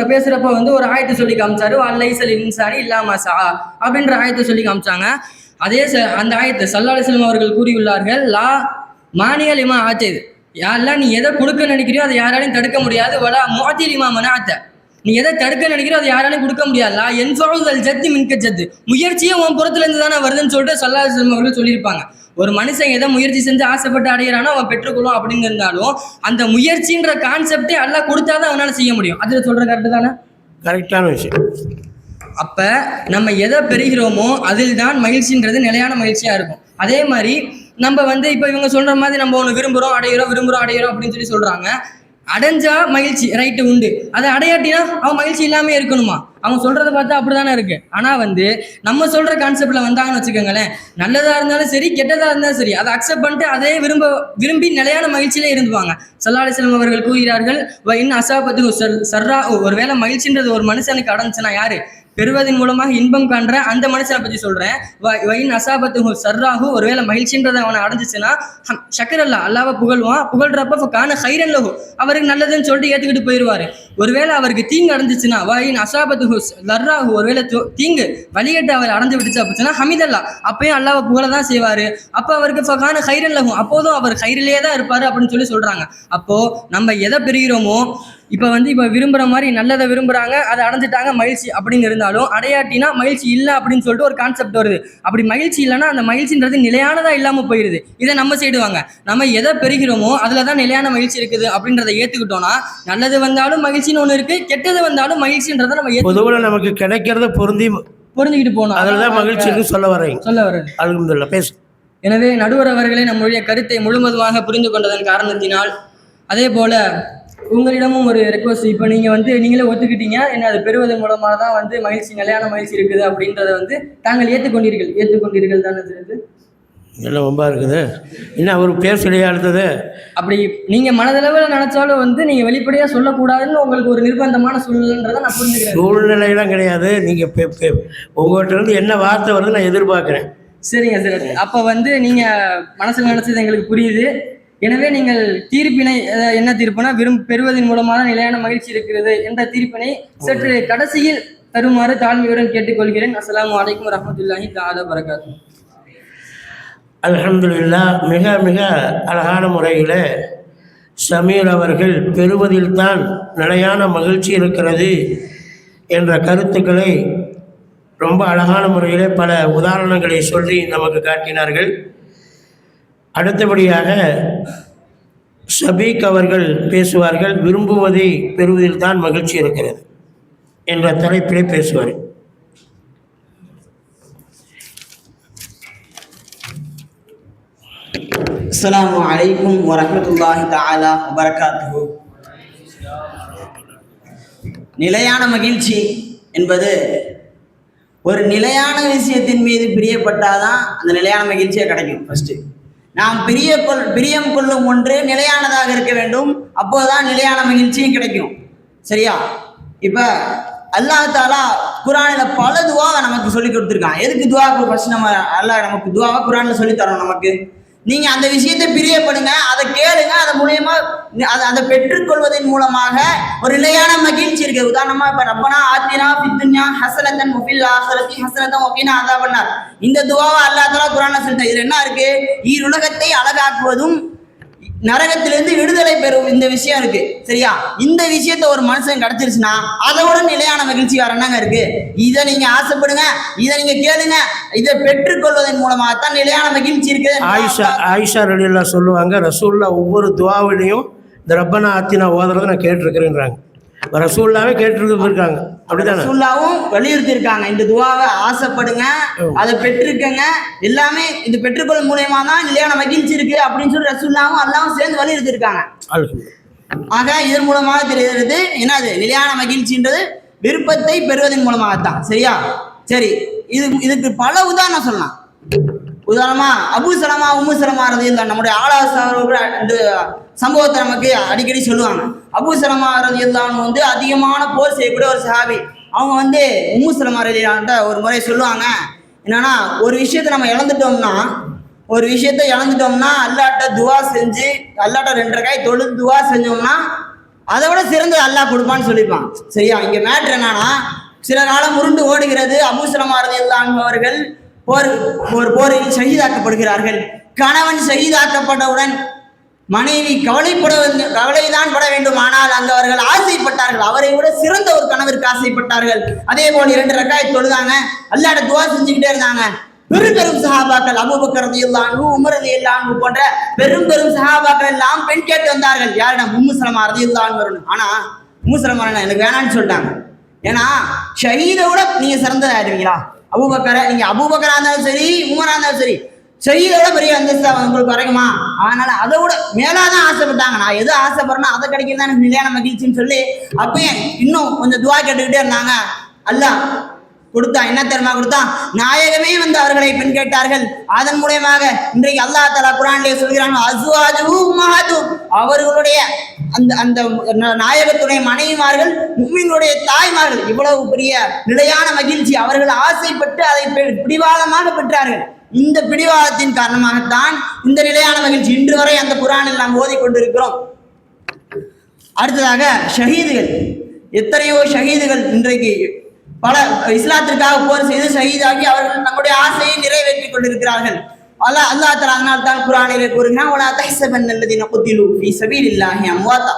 பேசுறப்ப ஒரு ஆயத்தை சொல்லி காமிச்சாரு, அல்லைஸல் இன்சானி இல்லா மா ஸஆ அப்படின்ற ஆயத்தை சொல்லி காமிச்சாங்க. அதே அந்த ஆயத்தை ஸல்லல்லாஹு அலைஹி வஸல்லம் அவர்கள் கூறியுள்ளார்கள், லா மானிய லிமா ஆத்தது, யாரெல்லாம் நீ எதை கொடுக்க நினைக்கிறியோ அதை யாராலையும் தடுக்க முடியாது. வலா முஅத்தி லிமா மனஅத்த, நீ எதை தடுக்க நினைக்கிறோ அதை யாராலையும் கொடுக்க முடியாதுல. என்பது ஜத்தி மின்க ஜத்து, முயற்சியே உன் புறத்துல இருந்து தானே வருதுன்னு சொல்லிட்டு ஸல்லல்லாஹு அலைஹி வஸல்லம் அவர்கள் சொல்லியிருப்பாங்க. ஒரு மனுஷன் எதை முயற்சி செஞ்சு ஆசைப்பட்டு அடையிறானோ அவன் பெற்றுக்கொள்ளும் அப்படின்னு இருந்தாலும் அந்த முயற்சின்ற கான்செப்டே அல்லாஹ் கொடுத்தாதான் அவனால செய்ய முடியும். அதுல சொல்ற கரெக்டு தானே? கரெக்டான விஷயம். அப்ப நம்ம எதை பெறுகிறோமோ அதில் தான் மகிழ்ச்சின்றது நிலையான மகிழ்ச்சியா இருக்கும். அதே மாதிரி நம்ம வந்து இப்ப இவங்க சொல்ற மாதிரி நம்ம ஒன்று விரும்புறோம் அடையிறோம் அப்படின்னு சொல்லி சொல்றாங்க. அடைஞ்சா மகிழ்ச்சி ரைட்டு உண்டு, அதை அடையாட்டினா அவன் மகிழ்ச்சி இல்லாம இருக்கணுமா? அவங்க சொல்றதை பார்த்தா அப்படிதானே இருக்கு. ஆனா வந்து நம்ம சொல்ற கான்செப்ட்ல வந்தாங்கன்னு வச்சுக்கோங்களேன், நல்லதா இருந்தாலும் சரி கெட்டதா இருந்தாலும் சரி அதை அக்செப்ட் பண்ணிட்டு அதே விரும்பி நிலையான மகிழ்ச்சியிலே இருந்துவாங்க. ஸல்லல்லாஹு அலைஹி வஸல்லம் அவர்கள் கூறுகிறார்கள், இன் அசாபத்து சர்ரா, ஒருவேளை மகிழ்ச்சின்றது ஒரு மனுஷனுக்கு அடைஞ்சுன்னா யாரு பெறுவதன் மூலமாக இன்பம் காண்ற அந்த மனுஷனை பத்தி சொல்றேன். வைன் அசாபத்து சர்ராகு, ஒருவேளை மகிழ்ச்சின்றதை அவனை அடைஞ்சிச்சுன்னா ஷக்கரல்லா, அல்லாவை புகழ்றப்ப காண ஹைரன் லஹு, அவருக்கு நல்லதுன்னு சொல்லிட்டு ஏத்துக்கிட்டு போயிடுவாரு. ஒருவேளை அவருக்கு தீங்கு அடைஞ்சிச்சுன்னா வைன் அசாபத்து லர்ராகு, ஒருவேளை தீங்கு வழிகட்டு அவர் அடைஞ்சு விட்டுச்சு அப்படின்னா ஹமிதல்லா, அப்பயும் அல்லாவை புகழ தான் செய்வாரு. அப்ப அவருக்கு காண ஹைரன் லஹு, அப்போதும் அவர் ஹைரிலே தான் இருப்பாரு அப்படின்னு சொல்லி சொல்றாங்க. அப்போ நம்ம எதை பெறுகிறோமோ, இப்போ விரும்புகிற மாதிரி நல்லதை விரும்புகிறாங்க, அதை அடைஞ்சிட்டாங்க மகிழ்ச்சி அப்படின்னு இருந்தாலும் அடையாட்டினா மகிழ்ச்சி இல்லை அப்படின்னு சொல்லிட்டு ஒரு கான்செப்ட் வருது. அப்படி மகிழ்ச்சி இல்லைன்னா அந்த மகிழ்ச்சின்றது நிலையானதாக இல்லாமல் போயிடுது. இதை நம்ம செய்டுவாங்க, நம்ம எதை பெறுகிறோமோ அதில் தான் நிலையான மகிழ்ச்சி இருக்குது அப்படின்றத ஏற்றுக்கிட்டோம்னா நல்லது வந்தாலும் மகிழ்ச்சின்னு ஒன்று இருக்குது, கெட்டது வந்தாலும் மகிழ்ச்சின்றதை நம்ம பொதுவில் நமக்கு கிடைக்கிறத புரிஞ்சுக்கிட்டு போகணும். அதில் தான் மகிழ்ச்சின்னு சொல்ல வரேன். அல்ஹம்துலில்லாஹ் பேசு. எனவே நடுவர் அவர்களே நம்முடைய கருத்தை முழுவதுமாக புரிந்து கொண்டதன் காரணத்தினால், அதே போல உங்களிடமும் ஒரு ரெக்வஸ்ட். இப்போ நீங்களே ஒத்துக்கிட்டீங்க, என்ன அது பெறுவதன் மூலமாக தான் மகிழ்ச்சி, நிலையான மகிழ்ச்சி இருக்குது அப்படின்றத தாங்கள் ஏற்றுக்கொண்டீர்கள் தானே? இது எல்லாம் ரொம்ப இருக்குது. இன்னும் அவர் பேசலையா அடுத்தது? அப்படி நீங்க மனதளவில் நினைச்சாலும் நீங்க வெளிப்படையா சொல்லக்கூடாதுன்னு உங்களுக்கு ஒரு நிர்பந்தமான சூழ்நிலைன்றதை நான் புரிஞ்சுக்கிறேன். சூழ்நிலையெல்லாம் கிடையாது. நீங்க உங்கள்கிட்ட இருந்து என்ன வார்த்தை வருது நான் எதிர்பார்க்கிறேன். சரிங்க சார். அப்ப நீங்க மனசுல நினைச்சது எங்களுக்கு புரியுது. எனவே நீங்கள் தீர்ப்பினை என்ன தீர்ப்புனா பெறுவதன் மூலமாக நிலையான மகிழ்ச்சி இருக்கிறது என்ற தீர்ப்பினை சற்று கடைசியில் தருமாறு தாழ்மையுடன் கேட்டுக்கொள்கிறேன். அஸ்ஸலாமு அலைக்கும் வரஹ்மத்துல்லாஹி தஆலா வபரகாத்துஹு. அல்ஹம்துலில்லாஹ். மிக மிக அழகான முறையில் ஷமீர் அவர்கள் பெறுவதில் தான் நிலையான மகிழ்ச்சி இருக்கிறது என்ற கருத்துக்களை ரொம்ப அழகான முறையில் பல உதாரணங்களை சொல்லி நமக்கு காட்டினார்கள். அடுத்தபடியாக ஷபீக் அவர்கள் பேசுவார்கள். விரும்புவதை பெறுவதில் தான் மகிழ்ச்சி இருக்கிறது என்ற தலைப்பிலே பேசுவார்கள். அஸ்ஸலாமு அலைக்கும் வரஹ்மத்துல்லாஹி தஆலா வபரகாத்துஹு. நிலையான மகிழ்ச்சி என்பது ஒரு நிலையான விஷயத்தின் மீது பிரியப்பட்டாதான் அந்த நிலையான மகிழ்ச்சியை கிடைக்கும். ஃபர்ஸ்ட் நாம் பிரியம் கொள்ளும் ஒன்று நிலையானதாக இருக்க வேண்டும், அப்போதுதான் நிலையான மகிழ்ச்சியும் கிடைக்கும். சரியா? இப்போ அல்லாஹ் தாலா குர்ஆனில் பல துவாவை நமக்கு சொல்லி கொடுத்துருக்கான். எதுக்கு துவாவுக்கு ஃபர்ஸ்ட் நம்ம அல்லாஹ் நமக்கு துவாவை குர்ஆனில் சொல்லி தரோம். நமக்கு நீங்க அந்த விஷயத்தை பிரியப்படுங்க, அதை கேளுங்க, அது மூலியமா அதை பெற்றுக்கொள்வதன் மூலமாக ஒரு நிலையான மகிழ்ச்சி இருக்கு. உதாரணமா இப்ப ரப்பனா ஆத்தினா ஃபித்துன்யா ஹஸனத்தன் வஃபில் ஆখিরাতি ஹஸனத்தன் வகீனா அஸாபன்னார், இந்த துஆவை அல்லாஹ் தஆலா குர்ஆன்ல சொல்லிட்டார். இதுல என்ன இருக்கு? ஈருலகத்தை அழகாக்குவதும் நரகத்திலிருந்து விடுதலை பெறும் இந்த விஷயம் இருக்கு. சரியா? இந்த விஷயத்த ஒரு மனுஷன் கிடைச்சிருச்சுன்னா அதோட நிலையான மகிழ்ச்சி வேற என்னங்க இருக்கு? இதை நீங்க ஆசைப்படுங்க, இதை நீங்க கேளுங்க, இதை பெற்றுக்கொள்வதன் மூலமாகத்தான் நிலையான மகிழ்ச்சி இருக்கு. ஆயிஷா ரலியல்லாஹு சொல்லுவாங்க, ரசூலுல்லாஹ் ஒவ்வொரு துஆவிலையும் இந்த ரப்பனா ஆத்தினா ஓதுறதை நான் கேட்டிருக்கிறேன்றாங்க. ரசூலுல்லாவே கேட்டிருக்காங்க. அப்படிதானே? ரசூலுல்லாவும் வலியுறுத்தி இருக்காங்க, இந்த துஆவை ஆசைப்படுங்க, அதை பெற்றுக்கங்க, எல்லாமே இது பெற்றுக்கொள்ளும் மூலமா தான் நிலையான மகிழ்ச்சி இருக்கு அப்படின்னு சொல்லி ரசூலுல்லாவும் அல்லாவும் சேர்ந்து வலியுறுத்தி இருக்காங்க. ஆக இதன் மூலமாக தெரிகிறது என்னது? நிலையான மகிழ்ச்சின்றது விருப்பத்தை பெறுவதன் மூலமாகத்தான். சரியா? சரி, இதுக்கு பல உதாரணம் சொல்லலாம். உதாரணமா அபூ சலமா உம்மு சலமா ரலியல்லாஹு, நம்முடைய ஆளாசவர்கள் இந்த சம்பவத்தை நமக்கு அடிக்கடி சொல்லுவாங்க. அபூ சலமா ரலியல்லாஹு அதிகமான போர் செய்யக்கூடிய ஒரு சஹாபி. அவங்க உம்மு சலமா ரலியல்லாஹு ஒரு முறை சொல்லுவாங்க, என்னன்னா ஒரு விஷயத்தை நம்ம இழந்துட்டோம்னா அல்லாஹ்ட்ட துவா செஞ்சு அல்லாஹ்ட்ட 2 ரக்காய் தொழுது துவா செஞ்சோம்னா அதை விட சிறந்த அல்லாஹ் கொடுப்பான்னு சொல்லிப்பான். சரியா? இங்க மேட்ரு என்னன்னா, சில காலம் உருண்டு ஓடுகிறது. அபூ சலமா ரலியல்லாஹு அவர்கள் போரில் ஷஹீதாக்கப்படுகிறார்கள். கணவன் ஷஹீதாக்கப்பட்டவுடன் மனைவி கவலைதான் பட வேண்டும், ஆனால் அங்கு அவர்கள் ஆசைப்பட்டார்கள், அவரை விட சிறந்த ஒரு கணவருக்கு ஆசைப்பட்டார்கள். அதே போல் 2 ரக்காயத் தொழுதாங்க, அல்லாஹ்ட்ட துஆ செஞ்சுக்கிட்டே இருந்தாங்க. பெரும் சஹாபாக்கள் அபூபக்கர் ரலியல்லாஹு அன்ஹு, உமர் ரலியல்லாஹு அன்ஹு போன்ற பெரும் சஹாபாக்கள் எல்லாம் பெண் கேட்டு வந்தார்கள். யாரிடம்? உம்மு சலமா ரலியல்லாஹு அன்ஹு. ஆனா உம்மு சலமா எனக்கு வேணான்னு சொல்லிட்டாங்க. ஏன்னா ஷஹீதை விட நீங்க சிறந்ததா ஆயிடுவீங்களா? அபூபக்கரை, நீங்க அபூபக்கரா இருந்தாலும் சரி, உமரா இருந்தாலும் சரி, ஷஹீதோட பெரிய அந்தஸ்தா உங்களுக்கு வரைக்குமா? அதனால அதை விட மேலாதான் ஆசைப்பட்டாங்க. நான் எது ஆசைப்படுறேன்னா அதை கிடைக்கிறதா எனக்கு நிலையான மகிழ்ச்சின்னு சொல்லி அப்பயே இன்னும் கொஞ்சம் துவா கேட்டுக்கிட்டே இருந்தாங்க. அல்லாஹ் கொடுத்தா என்ன தெரியுமா கொடுத்தா? நாயகமே வந்து அவர்களை பெண் கேட்டார்கள். அதன் மூலமாக இன்றைக்கு அல்லாஹ் தஆலா குர்ஆனிலே சொல்கிறான், அஸ்வாஜுஹு உம்மஹாத்துஹும், அவர்களுடைய அந்த அந்த நாயகத்துடைய மனைவிமார்கள் முஃமினுடைய தாய்மார்கள். இவ்வளவு பெரிய நிலையான மகிழ்ச்சி அவர்கள் ஆசைப்பட்டு அதை பிடிவாதமாக பெற்றார்கள். இந்த பிடிவாதத்தின் காரணமாகத்தான் இந்த நிலையான மகிழ்ச்சி இன்று வரை அந்த குர்ஆனில் நாம் ஓதிக்கொண்டிருக்கிறோம். அடுத்ததாக ஷஹீதுகள், எத்தனையோ ஷஹீதுகள் இன்றைக்கு பல இஸ்லாத்திற்காக போர் செய்து ஷஹீதாகி அவர்கள் தங்களுடைய ஆசையை நிறைவேற்றிக் கொண்டிருக்கிறார்கள். அல்லாஹ் தஆலா அதனால் தான் குர்ஆனிலே கூறுகிறான், வலா தஹ்ஸபன்னல்லதீன குத்திலு ஃபீ ஸபீலில்லாஹி அம்வாதா,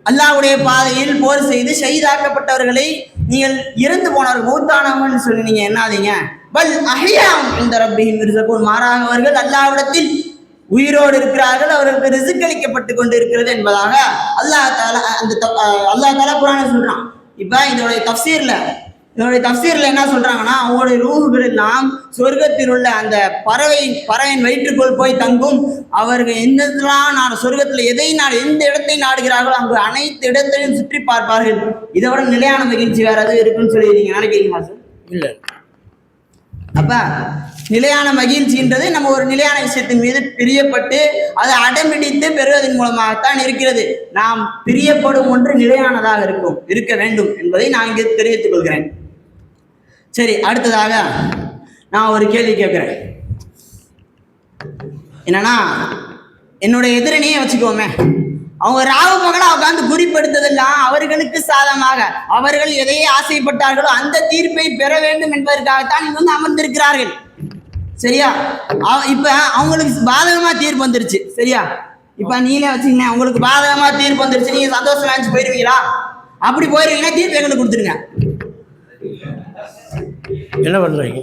அல்லாஹ்வுடைய பாதையில் போர் செய்து ஷஹீதாக்கப்பட்டவர்களை நீங்கள் இறந்து போனவர்கள் மௌத்தானவங்கன்னு சொல்லி நீங்க எண்ணாதீங்க. பல் அஹ்யாஉன் இன்த ரப்பிஹிம் யுர்ஸகூன், மாறாக அவர்கள் அல்லாஹ்விடத்தில் உயிரோடு இருக்கிறார்கள், அவர்களுக்கு ரிஸ்க் அளிக்கப்பட்டு கொண்டு இருக்கிறது என்பதாக அல்லாஹ் தஆலா குர்ஆனில் சொல்றான். இப்ப இதனுடைய தஃப்சீர்ல என்ன சொல்றாங்கன்னா, அவங்களுடைய ரூஹுகள் எல்லாம் சொர்க்கத்தில் உள்ள அந்த பறவையின் வயிற்றுக்குள் போய் தங்கும். அவர்கள் எந்தெல்லாம் சொர்க்கத்தில் எந்த இடத்தை நாடுகிறார்களோ அங்கு அனைத்து இடத்தையும் சுற்றி பார்ப்பார்கள். இதை விட நிலையான மகிழ்ச்சி வேற எதுவும் இருக்குன்னு சொல்லி நீங்க நினைக்கிறீங்களா சார்? இல்லை. அப்ப நிலையான மகிழ்ச்சின்றது நம்ம ஒரு நிலையான விஷயத்தின் மீது பிரியப்பட்டு அதை அடம்பிடித்து பெறுவதன் மூலமாகத்தான் இருக்கிறது. நாம் பிரியப்படும் ஒன்று நிலையானதாக இருக்க வேண்டும் என்பதை நான் இங்கே தெரிவித்துக் கொள்கிறேன். சரி, அடுத்ததாக நான் ஒரு கேள்வி கேட்கிறேன். என்னன்னா, என்னுடைய எதிரணியே வச்சுக்கோமே, அவங்க ராவு பகலா உட்கார்ந்து குறிப்பெடுத்ததெல்லாம் அவர்களுக்கு சாதமாக அவர்கள் எதையே ஆசைப்பட்டார்களோ அந்த தீர்ப்பை பெற வேண்டும் என்பதற்காகத்தான் இங்க வந்து அமர்ந்திருக்கிறார்கள். சரியா? இப்ப அவங்களுக்கு பாதகமா தீர்ப்பு வந்துருச்சு. சரியா? இப்ப நீங்களே வச்சுக்கீங்க, உங்களுக்கு பாதகமா தீர்ப்பு வந்துருச்சு, நீங்க சந்தோஷம் நினைச்சு போயிருவீங்களா? அப்படி போயிருவீங்கன்னா தீர்ப்பு எங்களுக்கு கொடுத்துருங்க. என்ன பண்றீங்க?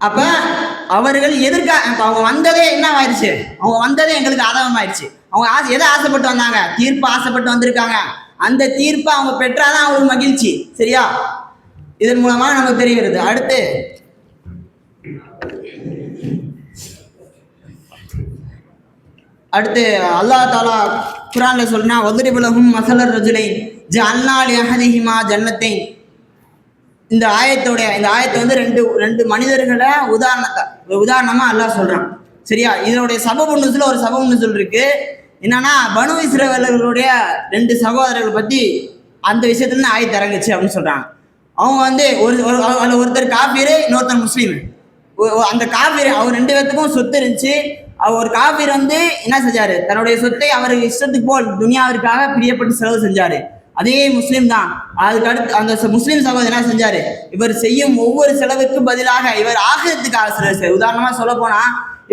அப்ப அவர்கள் அவங்க வந்ததே என்ன ஆயிடுச்சு? அவங்க வந்ததே எங்களுக்கு ஆதகமாயிடுச்சு. அவங்க எதை ஆசைப்பட்டு வந்தாங்க? தீர்ப்பு ஆசைப்பட்டு வந்திருக்காங்க. அந்த தீர்ப்பை அவங்க பெற்றாதான் அவங்களுக்கு மகிழ்ச்சி. சரியா? இதன் மூலமா நமக்கு தெரிகிறது. அடுத்து அல்லாஹ் தஆலா குர்ஆன்ல சொல்றா, வத்ரிபுலஹும் மஸலர் ரஜுலைன் ஜஅல்னா லிஅஹதிஹிமா ஜன்னத்தைன். இந்த ஆயத்தை வந்து ரெண்டு மனிதர்களை உதாரணமா அல்லாஹ் சொல்றான். சரியா? இதனுடைய சபபு நுஸுல் ஒரு சபபு நுஸுல் இருக்கு. என்னன்னா, பனு இஸ்ரவேலர்களுடைய 2 சகோதரர்கள் பத்தி அந்த விஷயத்துல இருந்து ஆயத்து இறங்குச்சு அப்படின்னு சொல்றாங்க. அவங்க வந்து ஒருத்தர் காஃபிரு, இன்னொருத்தர் முஸ்லீம். அந்த காஃபிர் அவர் 2 பேத்துக்கும் சொத்து இருந்துச்சு. ஒரு காஃபிர் வந்து என்ன செஞ்சாரு? தன்னுடைய சொத்தை அவருக்கு இஷ்டத்துக்கு போல் துனியாவிற்காக பிரியப்பட்டு செலவு செஞ்சாரு. அதே முஸ்லீம் தான். அதுக்கு அடுத்து அந்த முஸ்லீம் சகோதரர் என்ன செஞ்சாரு? இவர் செய்யும் ஒவ்வொரு செலவுக்கு பதிலாக இவர் ஆகிரத்துக்காக செலவு செய்ய. உதாரணமா சொல்ல போனா,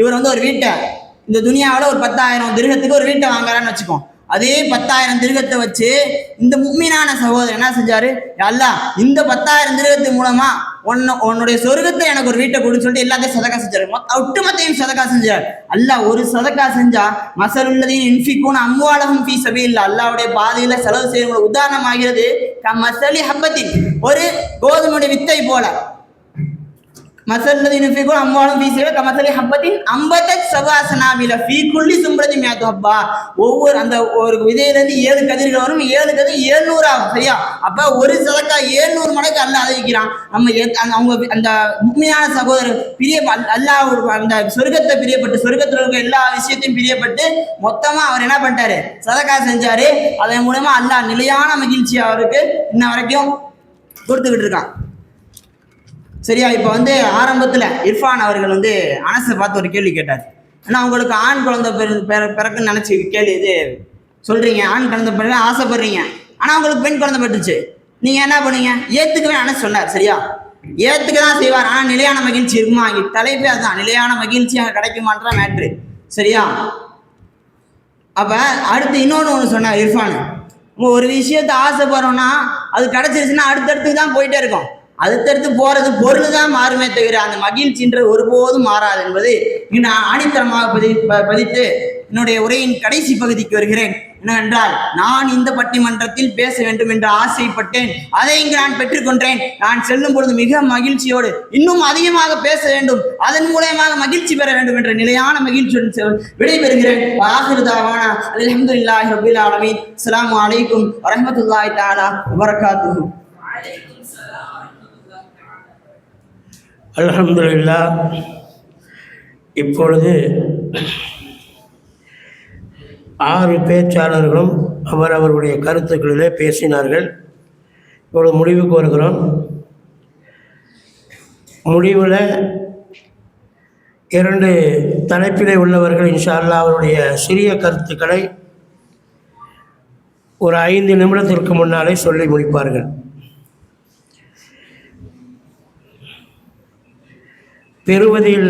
இவர் வந்து ஒரு வீட்டை இந்த துனியாவில் ஒரு 10,000 திர்ஹத்துக்கு ஒரு வீட்டை வாங்குறான்னு வச்சுக்கோம். அதே 10,000 திர்ஹத்தை வச்சு இந்த முஃமினான சகோதரர் என்ன செஞ்சாரு? அல்லாஹ் இந்த 10,000 திர்ஹத்து மூலமா உன்னுடைய சொர்க்கத்தை எனக்கு ஒரு வீட்டை கொடுன்னு சொல்லிட்டு எல்லாத்தையும் சதக்கா செஞ்சாரு. ஒட்டுமொத்தையும் சதக்கா செஞ்சார். அல்லாஹ் ஒரு சதக்கா செஞ்சா மஸலுல்லதீன யுன்ஃபிகூன அம்வாலஹும் ஃபீ ஸபீலில்லாஹ், அல்லாஹ்வுடைய பாதையில செலவு செய்யற உதாரணமாகிறது கமஸலி ஹப்பத்தின், ஒரு கோதுமை வித்தை போல. மஸலுல்லதீன யுன்ஃபிகூன அம்வாலஹும் ஃபீ ஸபீலில்லாஹ் கமஸலி ஹப்பத்தின் அம்பதத் சபா சனாபில ஃபீ குல்லி சும்ரத்தின் மிஅத்து ஹப்பா. ஒவ்வொரு அந்த ஒரு விதையிலிருந்து 7 கதிர்கள் வரும். 7 கதிர் 700 ஆகும். சரியா? அப்ப ஒரு சதக்கா 700 மடங்கு அல்லாஹ் அதிகரிக்கிறான். அவங்க அந்த முஃமினான சகோதரர் அல்லாஹ் அந்த சொர்க்கத்தை பிரியப்பட்டு, சொர்க்கத்தில் இருக்க எல்லா விஷயத்தையும் பிரியப்பட்டு மொத்தமா அவர் என்ன பண்ணிட்டாரு? சதக்கா செஞ்சாரு. அதன் மூலமா அல்லாஹ் நிலையான மகிழ்ச்சி அவருக்கு இன்ன வரைக்கும் கொடுத்துக்கிட்டு இருக்கான். சரியா? இப்போ வந்து ஆரம்பத்தில் இர்ஃபான் அவர்கள் வந்து அனஸை பார்த்து ஒரு கேள்வி கேட்டார். ஏன்னா உங்களுக்கு ஆண் குழந்தை பிறக்குன்னு நினச்சி கேள்வி இது சொல்கிறீங்க, ஆண் குழந்தை பிறகு ஆசைப்படுறீங்க, ஆனால் உங்களுக்கு பெண் குழந்தை பெற்றுச்சு, நீங்கள் என்ன பண்ணுவீங்க? ஏற்றுக்கவே அனஸ் சொன்னார். சரியா? ஏற்றுக்க தான் செய்வார். ஆனால் நிலையான மகிழ்ச்சி இருக்குமா? இங்கே தலைப்பே அதுதான், நிலையான மகிழ்ச்சி அங்கே கிடைக்குமான்ற மேட்ரு. சரியா? அப்போ அடுத்து ஒன்று சொன்னார் இர்ஃபான், நம்ம ஒரு விஷயத்தை ஆசைப்படுறோம்னா அது கிடச்சிருச்சுன்னா அடுத்தடுத்து தான் போயிட்டே இருக்கோம். அடுத்தடுத்து போகிறது பொருள் தான் மாறுமே தவிர அந்த மகிழ்ச்சின்றது ஒருபோதும் மாறாது என்பது நான் ஆணித்தரமாக பதித்து என்னுடைய உரையின் கடைசி பகுதிக்கு வருகிறேன். என்னவென்றால், நான் இந்த பட்டிமன்றத்தில் பேச வேண்டும் என்று ஆசைப்பட்டேன். அதை இங்கு நான் பெற்றுக்கொண்டேன். நான் செல்லும் பொழுது மிக மகிழ்ச்சியோடு இன்னும் அதிகமாக பேச வேண்டும், அதன் மூலமாக மகிழ்ச்சி பெற வேண்டும் என்ற நிலையான மகிழ்ச்சியுடன் விடைபெறுகிறேன். அல்ஹம்துலில்லாஹி ரப்பில் ஆலமீன். அஸ்ஸலாமு அலைக்கும் வரஹ்மத்துல்லாஹி தஆலா வபரகாத்துஹு. அல்ஹம்துலில்லாஹ். இப்பொழுது 6 பேச்சாளர்களும் அவர்களுடைய கருத்துக்களிலே பேசினார்கள். இப்பொழுது முடிவுக்கு வருகிறோம். முடிவில் 2 தலைப்பிலே உள்ளவர்கள் இன்ஷா அல்லாஹ் அவருடைய சிறிய கருத்துக்களை ஒரு 5 நிமிடத்திற்கு முன்னாலே சொல்லி முடிப்பார்கள். பெறுவதில்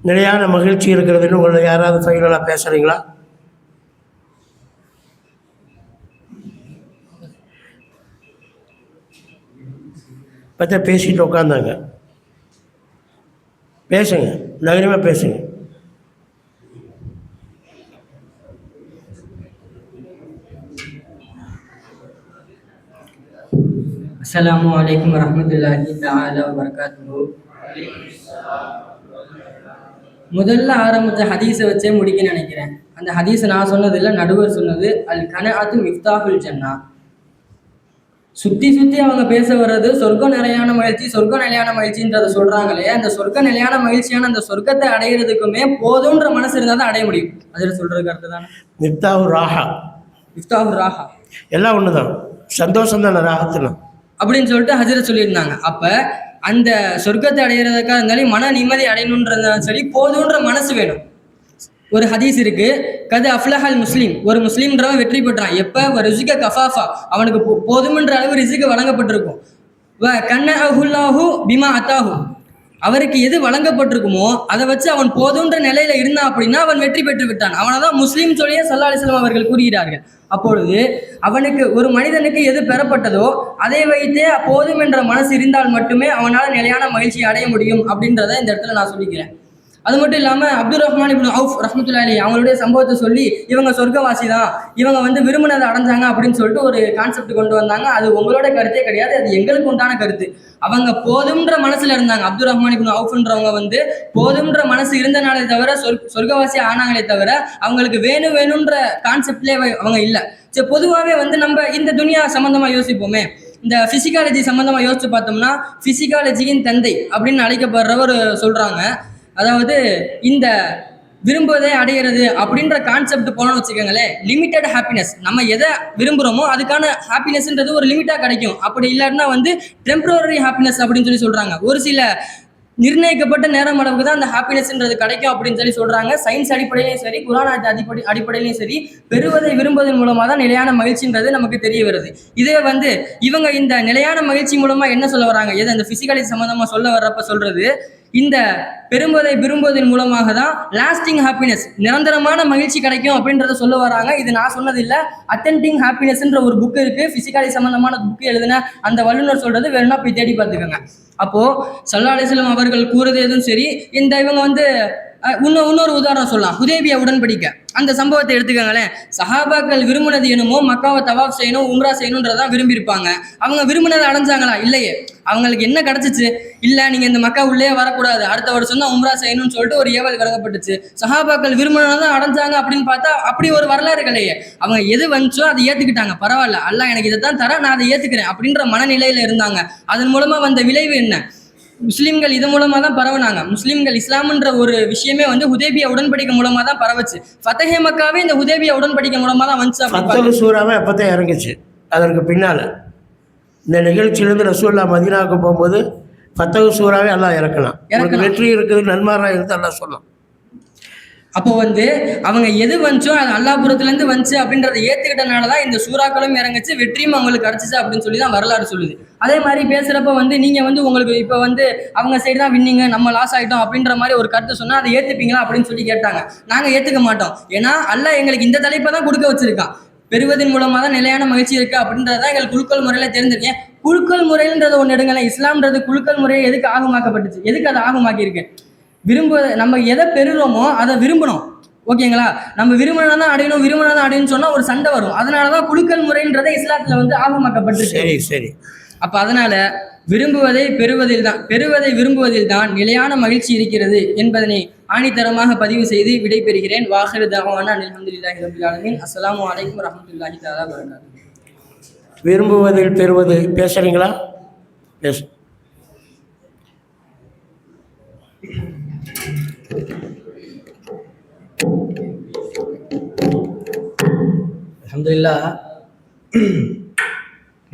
நிலையான மகிழ்ச்சி இருக்கிறதுன்னு உங்களை யாராவது ஃபைனலாக பேசுகிறீங்களா? பற்றி பேசிட்டு உட்காந்தாங்க. பேசுங்க, தைரியமாக பேசுங்க. அஸ்ஸலாமு அலைக்கும் வரஹ்மத்துல்லாஹி தஆலா வபரகாத்துஹு. முதல்ல ஆரம்பித்த ஹதீஸை வச்சே முடிக்க நினைக்கிறேன். அந்த ஹதீஸை நான் சொன்னது இல்லை, நடுவர் சொன்னது. அல் கனஅத்து மிஃப்தாஹுல் ஜன்னா. சுற்றி அவங்க பேச வர்றது சொர்க்கம் நிலையான மகிழ்ச்சி, சொர்க்கம் நிலையான மகிழ்ச்சின்றதை சொல்றாங்களே, அந்த சொர்க்க நிலையான மகிழ்ச்சியான அந்த சொர்க்கத்தை அடையிறதுக்குமே போதுன்ற மனசு இருந்தால் தான் அடைய முடியும். அதில் சொல்றது கருத்து தானே. மிஃப்தாஹு ராஹா, மிஃப்தாஹு ராஹா எல்லாம் ஒன்று தான், சந்தோஷம் தானே ராகத்துலாம் அப்படின்னு சொல்லிட்டு ஹஜ்ரத் சொல்லியிருந்தாங்க. அப்ப அந்த சொர்க்கத்தை அடையிறதுக்காக இருந்தாலும் மன நிம்மதி அடையணுன்றதுனாலும் சரி, போதுன்ற மனசு வேணும். ஒரு ஹதீஸ் இருக்கு, கது அஃப்லஹல் முஸ்லீம், ஒரு முஸ்லீம்ன்றவன் வெற்றி பெற்றான் எப்ப ரிசுக கஃபாஃபா, அவனுக்கு போதுமன்ற அளவு ரிசுக்கு வழங்கப்பட்டிருக்கும். கன்னஹுல்லாஹு பிமா அத்தாஹு, அவருக்கு எது வழங்கப்பட்டிருக்குமோ அதை வச்சு அவன் போதுன்ற நிலையில இருந்தான் அப்படின்னா அவன் வெற்றி பெற்று விட்டான். அவனதான் முஸ்லீம் சொல்லியே ஸல்லல்லாஹு அலைஹி வஸல்லம் அவர்கள் கூறுகிறார்கள். அப்பொழுது அவனுக்கு, ஒரு மனிதனுக்கு எது பெறப்பட்டதோ அதை வைத்தே போதும் என்ற மனசு இருந்தால் மட்டுமே அவனால் நிலையான மகிழ்ச்சியை அடைய முடியும் அப்படின்றத இந்த இடத்துல நான் சொல்லிக்கிறேன். அது மட்டும் இல்லாமல் அப்துல் ரஹ்மான் இப்னு அவுஃப் ரஹ்மத்துல்லாஹி அலைஹி அவங்களுடைய சம்பவத்தை சொல்லி இவங்க சொர்க்கவாசி தான், இவங்க விரும்பினதை அடைஞ்சாங்க அப்படின்னு சொல்லிட்டு ஒரு கான்செப்ட் கொண்டு வந்தாங்க. அது உங்களோட கருத்தே கிடையாது, அது எங்களுக்கு உண்டான கருத்து. அவங்க போதும்ன்ற மனசுல இருந்தாங்க. அப்துல் ரஹ்மான் இப்னு அவுஃப்ன்றவங்க போதும்ன்ற மனசு இருந்தனாலே தவிர சொர்க்கவாசி ஆனாங்களே தவிர அவங்களுக்கு வேணுன்ற கான்செப்ட்லேயே அவங்க இல்லை. சரி, பொதுவாகவே நம்ம இந்த துனியா சம்பந்தமா யோசிப்போமே. இந்த பிசிக்காலஜி சம்பந்தமா யோசிச்சு பார்த்தோம்னா, பிசிக்காலஜியின் தந்தை அப்படின்னு அழைக்கப்படுறவர் சொல்றாங்க. அதாவது இந்த விரும்புவதை அடையிறது அப்படின்ற கான்செப்ட் போனோம்னு வச்சுக்கோங்களேன், லிமிட்டட் ஹாப்பினஸ். நம்ம எதை விரும்புகிறோமோ அதுக்கான ஹாப்பினஸ்ன்றது ஒரு லிமிட்டாக கிடைக்கும். அப்படி இல்லாட்டினா டெம்பரரி ஹாப்பினஸ் அப்படின்னு சொல்றாங்க. ஒரு சில நிர்ணயிக்கப்பட்ட நேரம் அளவுக்கு தான் அந்த ஹாப்பினஸ்ன்றது கிடைக்கும் அப்படின்னு சொல்றாங்க. சயின்ஸ் அடிப்படையிலையும் சரி, குர்ஆன் அடிப்படையிலையும் சரி, பெறுவதை விரும்புவதன் மூலமா தான் நிலையான மகிழ்ச்சின்றது நமக்கு தெரிய வருது. இதே இவங்க இந்த நிலையான மகிழ்ச்சி மூலமா என்ன சொல்ல வராங்க, எது அந்த பிசிக்காலஜி சம்பந்தமா சொல்ல வர்றப்ப சொல்றது, இந்த பெறுவதை விரும்புவதன் மூலமாக தான் லாஸ்டிங் ஹாப்பினஸ், நிரந்தரமான மகிழ்ச்சி கிடைக்கும் அப்படின்றத சொல்ல வராங்க. இது நான் சொன்னது இல்லை, அட்டென்டிங் ஹாப்பினஸ்ன்ற ஒரு புக் இருக்கு, பிசிக்காலஜி சம்பந்தமான புக்கு எழுதுன அந்த வல்லுநர் சொல்றது, வேணும்னா போய் தேடி பார்த்துக்கோங்க. அப்போ ஸல்லல்லாஹு அலைஹி வஸல்லம் அவர்கள் கூறுறது எதுவும் சரி. இந்த இவங்க இன்னொரு உதாரணம் சொல்லலாம், ஹுதைபியா உடன்படிக்கை. அந்த சம்பவத்தை எடுத்துக்கோங்களேன். சஹாபாக்கள் விரும்பினது என்னமோ மக்காவை தவாஃப் செய்யணும், உம்ரா செய்யணுன்றதான் விரும்பி இருப்பாங்க. அவங்க விரும்பினதை அடைஞ்சாங்களா? இல்லையே. அவங்களுக்கு என்ன கிடைச்சிச்சு? இல்லை, நீங்க இந்த மக்கா உள்ளே வரக்கூடாது, அடுத்த வருஷம் தான் உம்ரா செய்யணும்னு சொல்லிட்டு ஒரு ஏவல் வழங்கப்பட்டுச்சு. சஹாபாக்கள் விரும்பினதான் அடைஞ்சாங்க அப்படின்னு பார்த்தா அப்படி ஒரு வரலாறு இல்லையே. அவங்க எது வந்துச்சோ அதை ஏத்துக்கிட்டாங்க. பரவாயில்ல, அல்லாஹ் எனக்கு இதை தான் தர, நான் அதை ஏத்துக்கிறேன் அப்படின்ற மனநிலையில இருந்தாங்க. அதன் மூலமா வந்த விளைவு என்ன? முஸ்லீம்கள் இது மூலமா தான் பரவுனாங்க. முஸ்லீம்கள் இஸ்லாம்ன்ற ஒரு விஷயமே ஹுதைபியா உடன்படிக்கை மூலமா தான் பரவுச்சு. ஃபதஹே மக்காவே இந்த ஹுதைபியா உடன்படிக்கை மூலமா தான் வந்துச்சு. ஃபத்தஹு சூராவே அப்பதான் இறங்குச்சு. அதற்கு பின்னால இந்த நிகழ்ச்சியிலிருந்து ரசூலுல்லாஹ் மதீனாவுக்கு போகும்போது ஃபத்தஹு சூராவே அல்லாஹ் இறக்கலாம். வெற்றி இருக்குது, நன்மாரா இருந்து அல்லாஹ் சொல்லலாம். அப்போ வந்து அவங்க எது வந்துச்சோ அது அல்லாஹ்புரத்துலேருந்து வந்துச்சு அப்படின்றத ஏற்றுக்கிட்டனால தான் இந்த சூறாக்களும் இறங்குச்சு, வெற்றியும் அவங்களுக்கு கிடச்சிச்சு அப்படின்னு சொல்லி தான் வரலாறு சொல்லுது. அதே மாதிரி பேசுகிறப்ப வந்து நீங்கள் வந்து உங்களுக்கு இப்போ வந்து அவங்க சைடு தான் வின்னிங்க, நம்ம லாஸ் ஆகிட்டோம் அப்படின்ற மாதிரி ஒரு கருத்து சொன்னால் அதை ஏற்றுப்பீங்களா அப்படின்னு சொல்லி கேட்டாங்க. நாங்கள் ஏற்றுக்க மாட்டோம். ஏன்னா அல்லாஹ் எங்களுக்கு இந்த தலைப்பை தான் கொடுக்க வச்சிருக்கான். பெறுவதன் மூலமாக தான் நிலையான மகிழ்ச்சி இருக்குது அப்படின்றத எங்களுக்கு குழுக்கள் முறையில் தெரிஞ்சிருக்கேன். குழுக்கள் முறைன்றதை ஒன்று எடுங்களேன். இஸ்லாம்ன்றது குழுக்கள் முறையை எதுக்கு ஆகமாக்கப்பட்டுச்சு? எதுக்கு அதை ஆகமாக்கியிருக்கு? நம்ம எதை பெறுறோமோ அதை விரும்பணும். ஓகேங்களா? நம்ம விரும்பினா தான் அடையணும், விரும்பினா தான் அடையணும்னு சொன்னால் ஒரு சண்டை வரும். அதனால தான் குழுக்கள் முறைன்றதை இஸ்லாத்தில் வந்து ஆகமாக்கப்பட்டுச்சு. சரி சரி. அப்போ அதனால பெறுவதை விரும்புவதில் தான் நிலையான மகிழ்ச்சி இருக்கிறது என்பதனை ஆணித்தரமாக பதிவு செய்து விடைபெறுகிறேன். வாஹிரு தஅவானா அல்ஹம்துலில்லாஹி ரப்பில் ஆலமீன். அஸ்ஸலாமு அலைக்கும் வரஹ்மத்துல்லாஹி தஆலா வபரகாத்துஹு. விரும்புவதில் பெறுவது பேசுறீங்களா? பேசு. அல்ஹம்துலில்லாஹ்.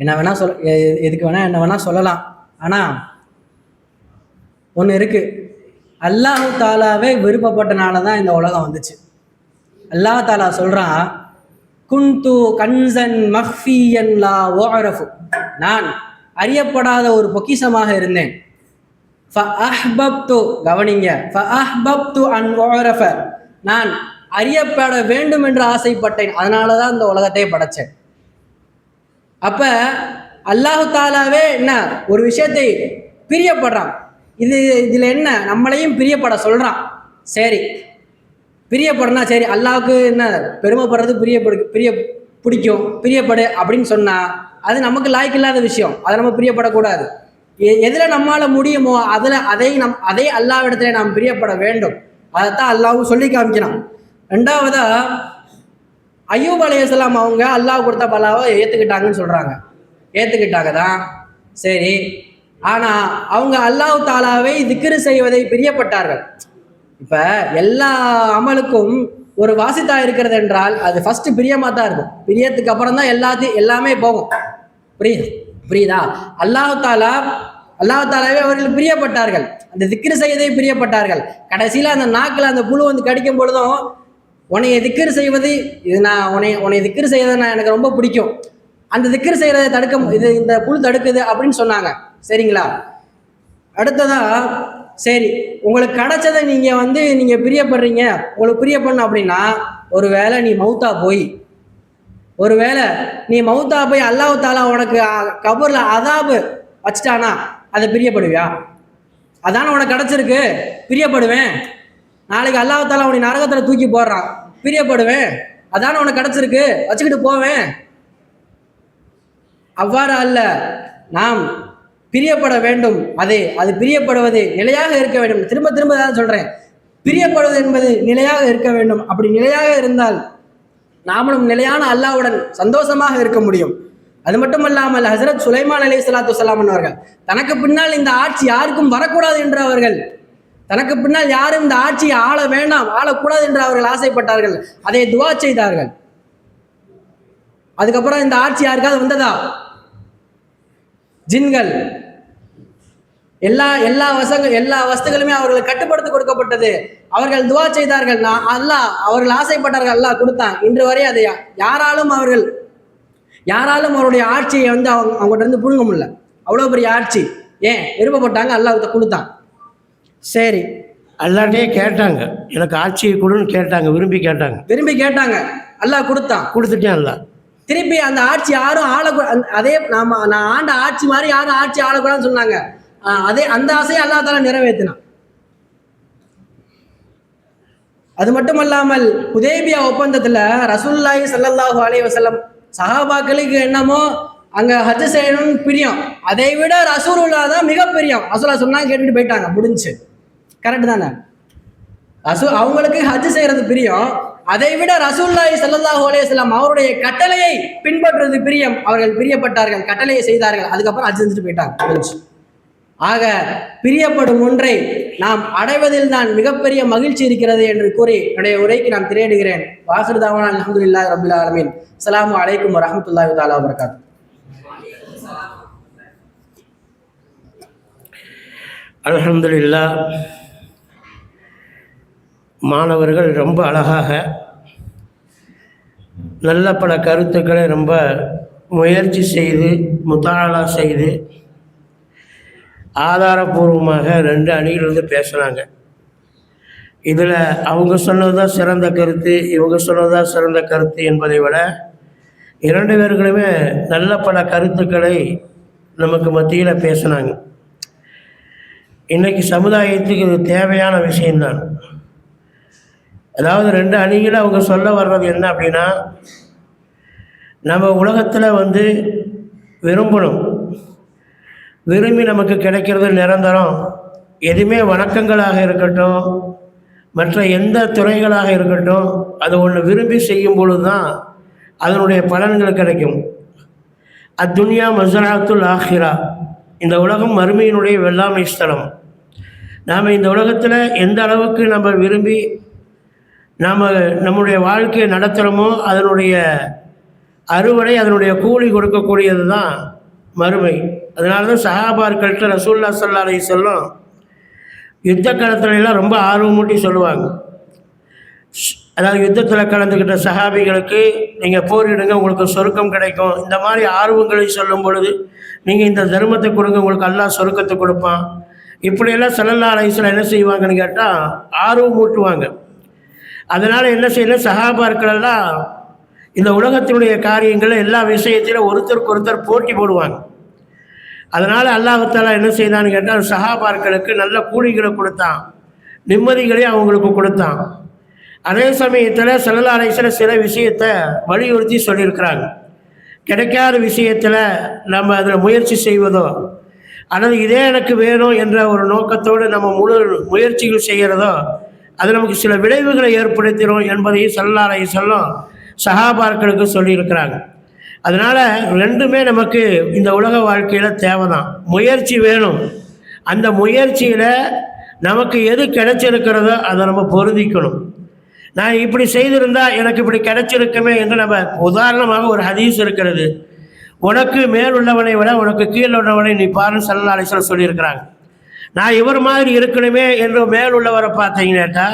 என்ன வேணா எதுக்கு வேணா என்ன வேணா சொல்லலாம். ஆனால் ஒன்று இருக்கு, அல்லாஹ் தாலாவே விருப்பப்பட்டனால தான் இந்த உலகம் வந்துச்சு. அல்லாஹ் தாலா சொல்றான், குன்து கன்சன் மஹ்ஃபியன் லா உஅரஃபு, நான் அறியப்படாத ஒரு பொக்கிஷமாக இருந்தேன். ஃபஅஹ்பப்து, கவனிங்க, ஃபஅஹ்பப்து அன் உஅரஃப, நான் அறியப்பட வேண்டும் என்று ஆசைப்பட்டேன், அதனால தான் இந்த உலகத்தை படைச்சேன். அப்ப அல்லாஹு தாலாவே என்ன ஒரு விஷயத்தை பிரியப்படுறான். இதுல என்ன நம்மளையும் பிரியப்பட சொல்றான். சரி, பிரியப்படுறா சரி, அல்லாஹ்வுக்கு என்ன பெருமைப்படுறது பிடிக்கும், பிரியப்படு அப்படின்னு சொன்னா அது நமக்கு லாய்க்கு இல்லாத விஷயம். அதை நம்ம பிரியப்படக்கூடாது. எதுல நம்மால முடியுமோ அதே அல்லாஹ்விடத்துல நாம் பிரியப்பட வேண்டும். அதைத்தான் அல்லாஹ்வும் சொல்லி காமிக்கிறான். ரெண்டாவதா அய்யூப் அலைஹிஸ்ஸலாம் அவங்க அல்லாஹ் கொடுத்த பலாவை ஏற்றுக்கிட்டாங்கன்னு சொல்கிறாங்க. ஏற்றுக்கிட்டாங்க தான் சரி, ஆனால் அவங்க அல்லாஹ் தாலாவை திக்ரு செய்வதை பிரியப்பட்டார்கள். இப்போ எல்லா அமலுக்கும் ஒரு வாசித்தா இருக்கிறது என்றால் அது ஃபஸ்ட்டு பிரியமாக தான் இருக்கும். பிரியத்துக்கு அப்புறம் தான் எல்லாமே போகும். புரியுதா? அல்லாஹ் தாலாவே அவர்கள் பிரியப்பட்டார்கள், அந்த திக்ரு செய்வதை பிரியப்பட்டார்கள். கடைசியில் அந்த நாக்கில் அந்த புழு வந்து கடிக்கும் பொழுதும் உன்னைய திக்ரு செய்வது உன்னை திக்ரு செய்வதை எனக்கு ரொம்ப பிடிக்கும், அந்த திக்ரு செய்கிறத இந்த புழு தடுக்குது அப்படின்னு சொன்னாங்க. சரிங்களா? அடுத்ததா சரி, உங்களுக்கு கிடைச்சதை நீங்கள் பிரியப்படுறீங்க, உங்களுக்கு பிரியப்படணும் அப்படின்னா ஒருவேளை நீ மௌத்தா போய் அல்லாஹ் தாலா உனக்கு கபூர்ல அதாபு வச்சுட்டானா அதை பிரியப்படுவியா? அதான உனக்கு கிடைச்சிருக்கு, பிரியப்படுவேன். நாளைக்கு அல்லாஹ் தாலா உன்னை நரகத்தில் தூக்கி போடுறான், பிரியப்படுவேன். அதான உனக்கு கிடைச்சிருக்கு, வச்சுக்கிட்டு போவேன். அவ்வாறு அல்ல, நாம் பிரியப்பட வேண்டும். அது பிரியப்படுவது நிலையாக இருக்க வேண்டும். திரும்ப திரும்ப தான் சொல்றேன், பிரியப்படுவது என்பது நிலையாக இருக்க வேண்டும். அப்படி நிலையாக இருந்தால் நாமளும் நிலையான அல்லாஹ்வுடன் சந்தோஷமாக இருக்க முடியும். அது மட்டுமல்லாமல் ஹசரத் சுலைமான் அலைஹிஸ்ஸலாத்து வஸ்ஸலாம் அவர்கள் தனக்கு பின்னால் இந்த ஆட்சி யாருக்கும் வரக்கூடாது என்று அவர்கள், தனக்கு பின்னால் யாரும் இந்த ஆட்சியை ஆள வேண்டாம், ஆளக்கூடாது என்று அவர்கள் ஆசைப்பட்டார்கள். அதை துவா செய்தார்கள். அதுக்கப்புறம் இந்த ஆட்சி யாருக்காவது வந்ததா? ஜின்கள் எல்லா வஸ்துகளுமே அவர்களுக்கு கட்டுப்படுத்தி கொடுக்கப்பட்டது. அவர்கள் துவா செய்தார்கள், அவர்கள் ஆசைப்பட்டார்கள், அல்லாஹ் கொடுத்தான். இன்று வரை அதை யாராலும் அவருடைய ஆட்சியை அவங்ககிட்ட இருந்து புழுங்க முடியல. அவ்வளோ பெரிய ஆட்சி. ஏன் விருப்பப்பட்டாங்க, அல்லாஹ் கொடுத்தான். சரி, அல்லாட்டே கேட்டாங்க, எனக்கு ஆட்சியை கொடுன்னு கேட்டாங்க, விரும்பி கேட்டாங்க, அல்லாஹ் கொடுத்துட்டேன். அல்லாஹ் திருப்பி அந்த ஆட்சி யாரும் நான் ஆண்ட ஆட்சி மாதிரி யாரும் ஆட்சி ஆளக்கூடாதுன்னு சொன்னாங்க. அந்த ஆசையை அல்லாஹ் தாலா நிறைவேற்றினான். அது மட்டுமல்லாமல் ஹுதைபியா ஒப்பந்தத்துல ரசூலுல்லாஹி ஸல்லல்லாஹு அலைஹி வஸல்லம் சஹாபாக்களுக்கு என்னமோ அங்க ஹஜ் செய்யணும்னு பிரியம், அதை விட ரசூலுல்லாஹ் தான் மிக பிரியம். ரசூலுல்லாஹ் சொன்னாங்க, கேட்டுட்டு போயிட்டாங்க, முடிஞ்சு. கரெக்ட் தானே? அவங்களுக்கு ஹஜ் செய்யறது பிரியம், அதை விட ரசூலுல்லாஹி ஸல்லல்லாஹு அலைஹி வஸல்லம் அவருடைய கட்டளையை பின்பற்றுவது பிரியம். அவர்கள் பிரியப்பட்டார்கள், கட்டளையை செய்தார்கள், அதுக்கப்புறம் ஹஜ் செஞ்சுட்டு போயிட்டாங்க. ஆக பிரியப்படும் ஒன்றை நாம் அடைவதில் தான் மிகப்பெரிய மகிழ்ச்சி இருக்கிறது என்று கூறி என்னுடைய உரைக்கு நான் திரையிடுகிறேன். வாஹிரு தஅவானா அல்ஹம்துலில்லாஹி ரப்பில் ஆலமீன். அஸ்ஸலாமு அலைக்கும் வரஹ்மத்துல்லாஹி தஆலா வபரகாத்துஹு. அல்ஹம்துலில்லாஹ். மாணவர்கள் ரொம்ப அழகாக நல்ல பல கருத்துக்களை ரொம்ப முயற்சி செய்து முத்தாலா செய்து ஆதாரபூர்வமாக 2 அணியிலிருந்து பேசுகிறாங்க. இதில் அவங்க சொன்னது தான் சிறந்த கருத்து, இவங்க சொன்னது தான் சிறந்த கருத்து என்பதை விட 2 பேர்களுமே நல்ல பல கருத்துக்களை நமக்கு மத்தியில் பேசினாங்க. இன்றைக்கி சமுதாயத்துக்கு இது தேவையான விஷயம்தான். அதாவது 2 அணிகளை அவங்க சொல்ல வர்றது என்ன அப்படின்னா, நம்ம உலகத்தில் விரும்பணும், விரும்பி நமக்கு கிடைக்கிறது நிரந்தரம். எதுவுமே வணக்கங்களாக இருக்கட்டும், மற்ற எந்த துறைகளாக இருக்கட்டும், அது ஒன்று விரும்பி செய்யும் பொழுது தான் அதனுடைய பலன்கள் கிடைக்கும். அத்துன்யா மஸ்ரஅத்துல் ஆஹிரா, இந்த உலகம் மறுமையினுடைய வெள்ளாமை ஸ்தலம். நாம் இந்த உலகத்தில் எந்த அளவுக்கு நம்ம விரும்பி நம்முடைய வாழ்க்கையை நடத்துகிறோமோ அதனுடைய அறுவடை, அதனுடைய கூலி கொடுக்கக்கூடியது தான் மறுமை. அதனால தான் சஹாபாக்கள்கிட்ட ரசூலுல்லாஹி ஸல்லல்லாஹு அலைஹி வஸல்லம் யுத்த காலத்துலலாம் ரொம்ப ஆர்வமூட்டி சொல்லுவாங்க. அதாவது யுத்தத்தில் கலந்துக்கிட்ட சஹாபிகளுக்கு நீங்கள் போரிடுங்க, உங்களுக்கு சொர்க்கம் கிடைக்கும், இந்த மாதிரி ஆர்வங்களை சொல்லும் பொழுது நீங்கள் இந்த தர்மத்தை கொடுங்க, உங்களுக்கு அல்லாஹ் சொர்க்கத்தை கொடுப்பான். இப்படியெல்லாம் ஸல்லல்லாஹு அலைஹி வஸல்லம் என்ன செய்வாங்கன்னு கேட்டால் ஆர்வம் ஊட்டுவாங்க. அதனால் என்ன செய்யணும், சஹாபாக்களெல்லாம் இந்த உலகத்தினுடைய காரியங்களை எல்லா விஷயத்திலும் ஒருத்தருக்கு ஒருத்தர் போட்டி போடுவாங்க. அதனால் அல்லாஹ் தஆலா என்ன செய்தான்னு கேட்டால் சஹாபாக்களுக்கு நல்ல கூலிகளை கொடுத்தான், நிம்மதிகளையும் அவங்களுக்கு கொடுத்தான். அதே சமயத்தில் ஸல்லல்லாஹு அலைஹி வஸல்லம் சில விஷயத்தை வலியுறுத்தி சொல்லியிருக்கிறாங்க. கிடைக்காத விஷயத்தில் நம்ம அதில் முயற்சி செய்வதோ அல்லது இதே எனக்கு வேணும் என்ற ஒரு நோக்கத்தோடு நம்ம முழு முயற்சிகள் செய்கிறதோ அது நமக்கு சில விளைவுகளை ஏற்படுத்திடும் என்பதையும் ஸல்லல்லாஹு அலைஹி வஸல்லம் சஹாபாக்களுக்கு சொல்லியிருக்கிறாங்க. அதனால் 2மே நமக்கு இந்த உலக வாழ்க்கையில் தேவை தான். முயற்சி வேணும், அந்த முயற்சியில் நமக்கு எது கிடைச்சிருக்கிறதோ அதை நம்ம பொருந்திக்கணும். நான் இப்படி செய்திருந்தால் எனக்கு இப்படி கிடைச்சிருக்குமே என்று நம்ம உதாரணமாக ஒரு ஹதீஸ் இருக்கிறது, உனக்கு மேல் உள்ளவனை விட உனக்கு கீழே உள்ளவனை நீ பாருன்னு ஸல்லல்லாஹு அலைஹி வஸல்லம் சொல்லியிருக்கிறாங்க. நான் இவர் மாதிரி இருக்கணுமே என்று மேல் உள்ளவரை பார்த்தீங்கன்னாட்டா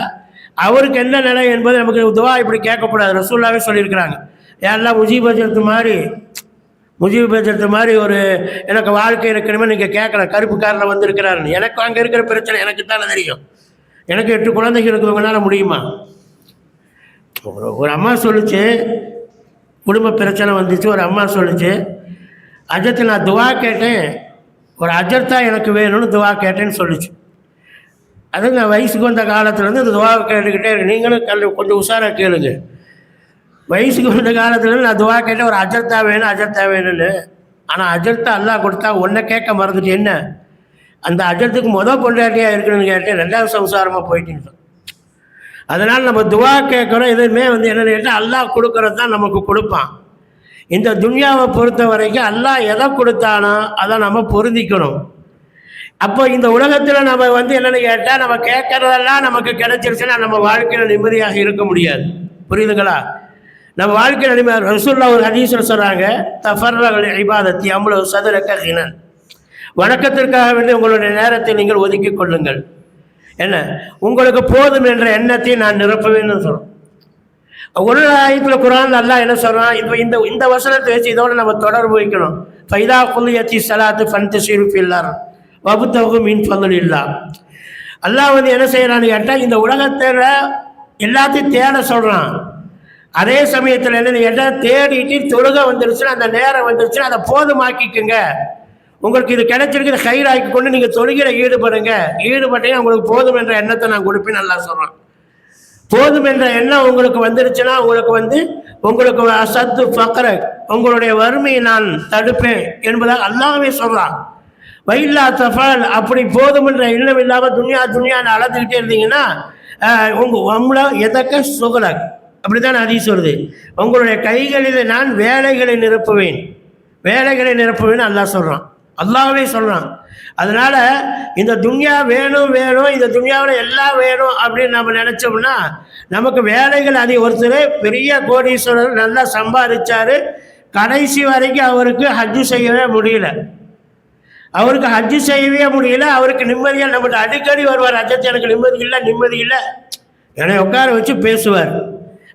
அவருக்கு என்ன நிலை என்பது நமக்கு துவா இப்படி கேட்கக்கூடாது. ரசூலுல்லாஹ்வே சொல்லியிருக்கிறாங்க, யாரெல்லாம் முஜீப் பஜ்ரத்து மாதிரி ஒரு எனக்கு வாழ்க்கை இருக்கணுமே நீங்கள் கேட்கலாம். கருப்பு காரில் வந்திருக்கிறாருன்னு, எனக்கு அங்கே இருக்கிற பிரச்சனை எனக்கு தானே தெரியும். எனக்கு 8 குழந்தைகள் இருக்கிறவங்களால முடியுமா? ஒரு அம்மா சொல்லிச்சு, குடும்ப பிரச்சனை வந்துச்சு, ஒரு அம்மா சொல்லிச்சு, அஜத்தை நான் துவா கேட்டேன், ஒரு அஜர்த்தா எனக்கு வேணும்னு துவா கேட்டேன்னு சொல்லிச்சு. அது நான் வயசுக்கு வந்த காலத்துலேருந்து அந்த துவாவை கேட்டுக்கிட்டே இருக்கு. நீங்களும் கொஞ்சம் உஷாராக கேளுங்க. வயசுக்கு வந்த காலத்துலேருந்து நான் துவா கேட்டேன், ஒரு அஜர்த்தா வேணும்னு. ஆனால் அஜர்த்தா அல்லாஹ் கொடுத்தா ஒன்றை கேட்க மறந்துட்டு, என்ன அந்த அஜர்த்துக்கு பொண்டாட்டியாக இருக்கணும்னு கேட்டேன், 2வது சம்சாரமாக போயிட்டு. அதனால் நம்ம துவா கேட்குறோம், எதுவுமே என்னென்னு கேட்டால் அல்லாஹ் கொடுக்குறது தான் நமக்கு கொடுப்பான். இந்த துன்யாவை பொறுத்த வரைக்கும் அல்லாஹ் எதை கொடுத்தானோ அதை நம்ம பொருந்திக்கணும். அப்போ இந்த உலகத்தில் நம்ம என்னென்னு கேட்டால் நம்ம கேட்குறதெல்லாம் நமக்கு கிடைச்சிருச்சுன்னா நம்ம வாழ்க்கையில் நிம்மதியாக இருக்க முடியாது. புரியுதுங்களா? நம்ம வாழ்க்கையில் நிம்மதி. ரசூலுல்லாஹ் ஒரு ஹதீஸில் சொல்கிறாங்க, தஃபர்ரகல் இபாதத்தி அம்லு சதுரக ஹினன், வணக்கத்திற்காக வேண்டி உங்களுடைய நேரத்தை நீங்கள் ஒதுக்கி கொள்ளுங்கள். என்ன உங்களுக்கு போதும் என்ற எண்ணத்தை நான் நிரப்புவேன்னு சொல்கிறோம். ஒரு ஆயத்தில் குர்ஆன்ல அல்லாஹ் என்ன சொல்கிறான், இப்போ இந்த வசனத்தை வச்சு இதோடு நம்ம தொடர்பு வைக்கணும். ஃபைதா குல்லியத்தி ஸலாத்து ஃபன்தஷிரு ஃபில் அர்த் வப்தகு மின் ஃபضலில்லாஹ். அல்லாஹ் என்ன செய்கிறான்னு கேட்டால் இந்த உலகத்தில் எல்லாத்தையும் தேட சொல்கிறான். அதே சமயத்தில் என்ன கேட்டால் தேடிட்டு தொழுகை வந்துருச்சுன்னா, அந்த நேரம் வந்துருச்சுன்னா அதை போதுமாக்கிக்குங்க. உங்களுக்கு இது கிடைச்சிருக்கிற கயிறாக்கி கொண்டு நீங்கள் தொழுகையில ஈடுபட்டீங்க, உங்களுக்கு போதும் என்ற எண்ணத்தை நான் கொடுப்பேன்னு நல்லா சொல்கிறேன். போதும் என்ற எண்ணம் உங்களுக்கு வந்துருச்சுன்னா உங்களுக்கு சத்து ஃபக்ர, உங்களுடைய வறுமையை நான் தடுப்பேன் என்பதாக அல்லாஹ்வே சொல்கிறான். வைல்லா தஃபால், அப்படி போதும் என்ற எண்ணம் இல்லாமல் துன்யான்னு அளந்துக்கிட்டே இருந்தீங்கன்னா உங்களை எதக்க சுகலக், அப்படி தான் ஹதீஸ் வருது, உங்களுடைய கைகளில் நான் வேலைகளை நிரப்புவேன்னு அல்லாஹ் சொல்கிறான். அல்லாஹ்வே சொல்கிறான். அதனால் இந்த துன்யா வேணும், இந்த துன்யாவில் எல்லாம் வேணும் அப்படின்னு நம்ம நினச்சோம்னா நமக்கு வேலைகள் ஒருத்தர் பெரிய கோடீஸ்வரர் நல்லா சம்பாதிச்சார், கடைசி வரைக்கும் அவருக்கு ஹஜ்ஜு செய்யவே முடியல. அவருக்கு நிம்மதியாக நம்மகிட்ட அடிக்கடி வருவார், அஜத்து எனக்கு நிம்மதி இல்லை. என்னை உட்கார வச்சு பேசுவார்.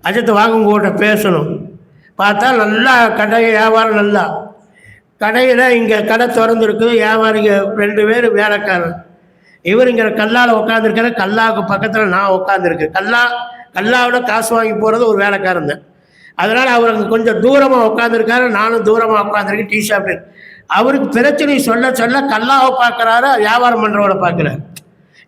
அஜித் வாங்க உங்கள்கிட்ட பேசணும். பார்த்தா நல்லா கடை வியாபாரம், நல்லா கடையில் இங்கே கடை திறந்துருக்குது. வியாபாரிங்க 2 பேர் வேலைக்காரர். இவர் இங்கே கல்லால் உட்காந்துருக்காரு. கல்லாவுக்கு பக்கத்தில் நான் உட்காந்துருக்கேன். கல்லாவோட காசு வாங்கி போகிறது ஒரு வேலைக்காரன் தான். அதனால் அவர் அங்கே கொஞ்சம் தூரமாக உட்காந்துருக்காரு, நானும் தூரமாக உட்காந்துருக்கேன். டீ ஷாப்பு அவருக்கு பிரச்சனை சொல்ல சொல்ல கல்லாவை பார்க்குறாரு, வியாபாரம் பண்ணுறவரை பார்க்குறாரு.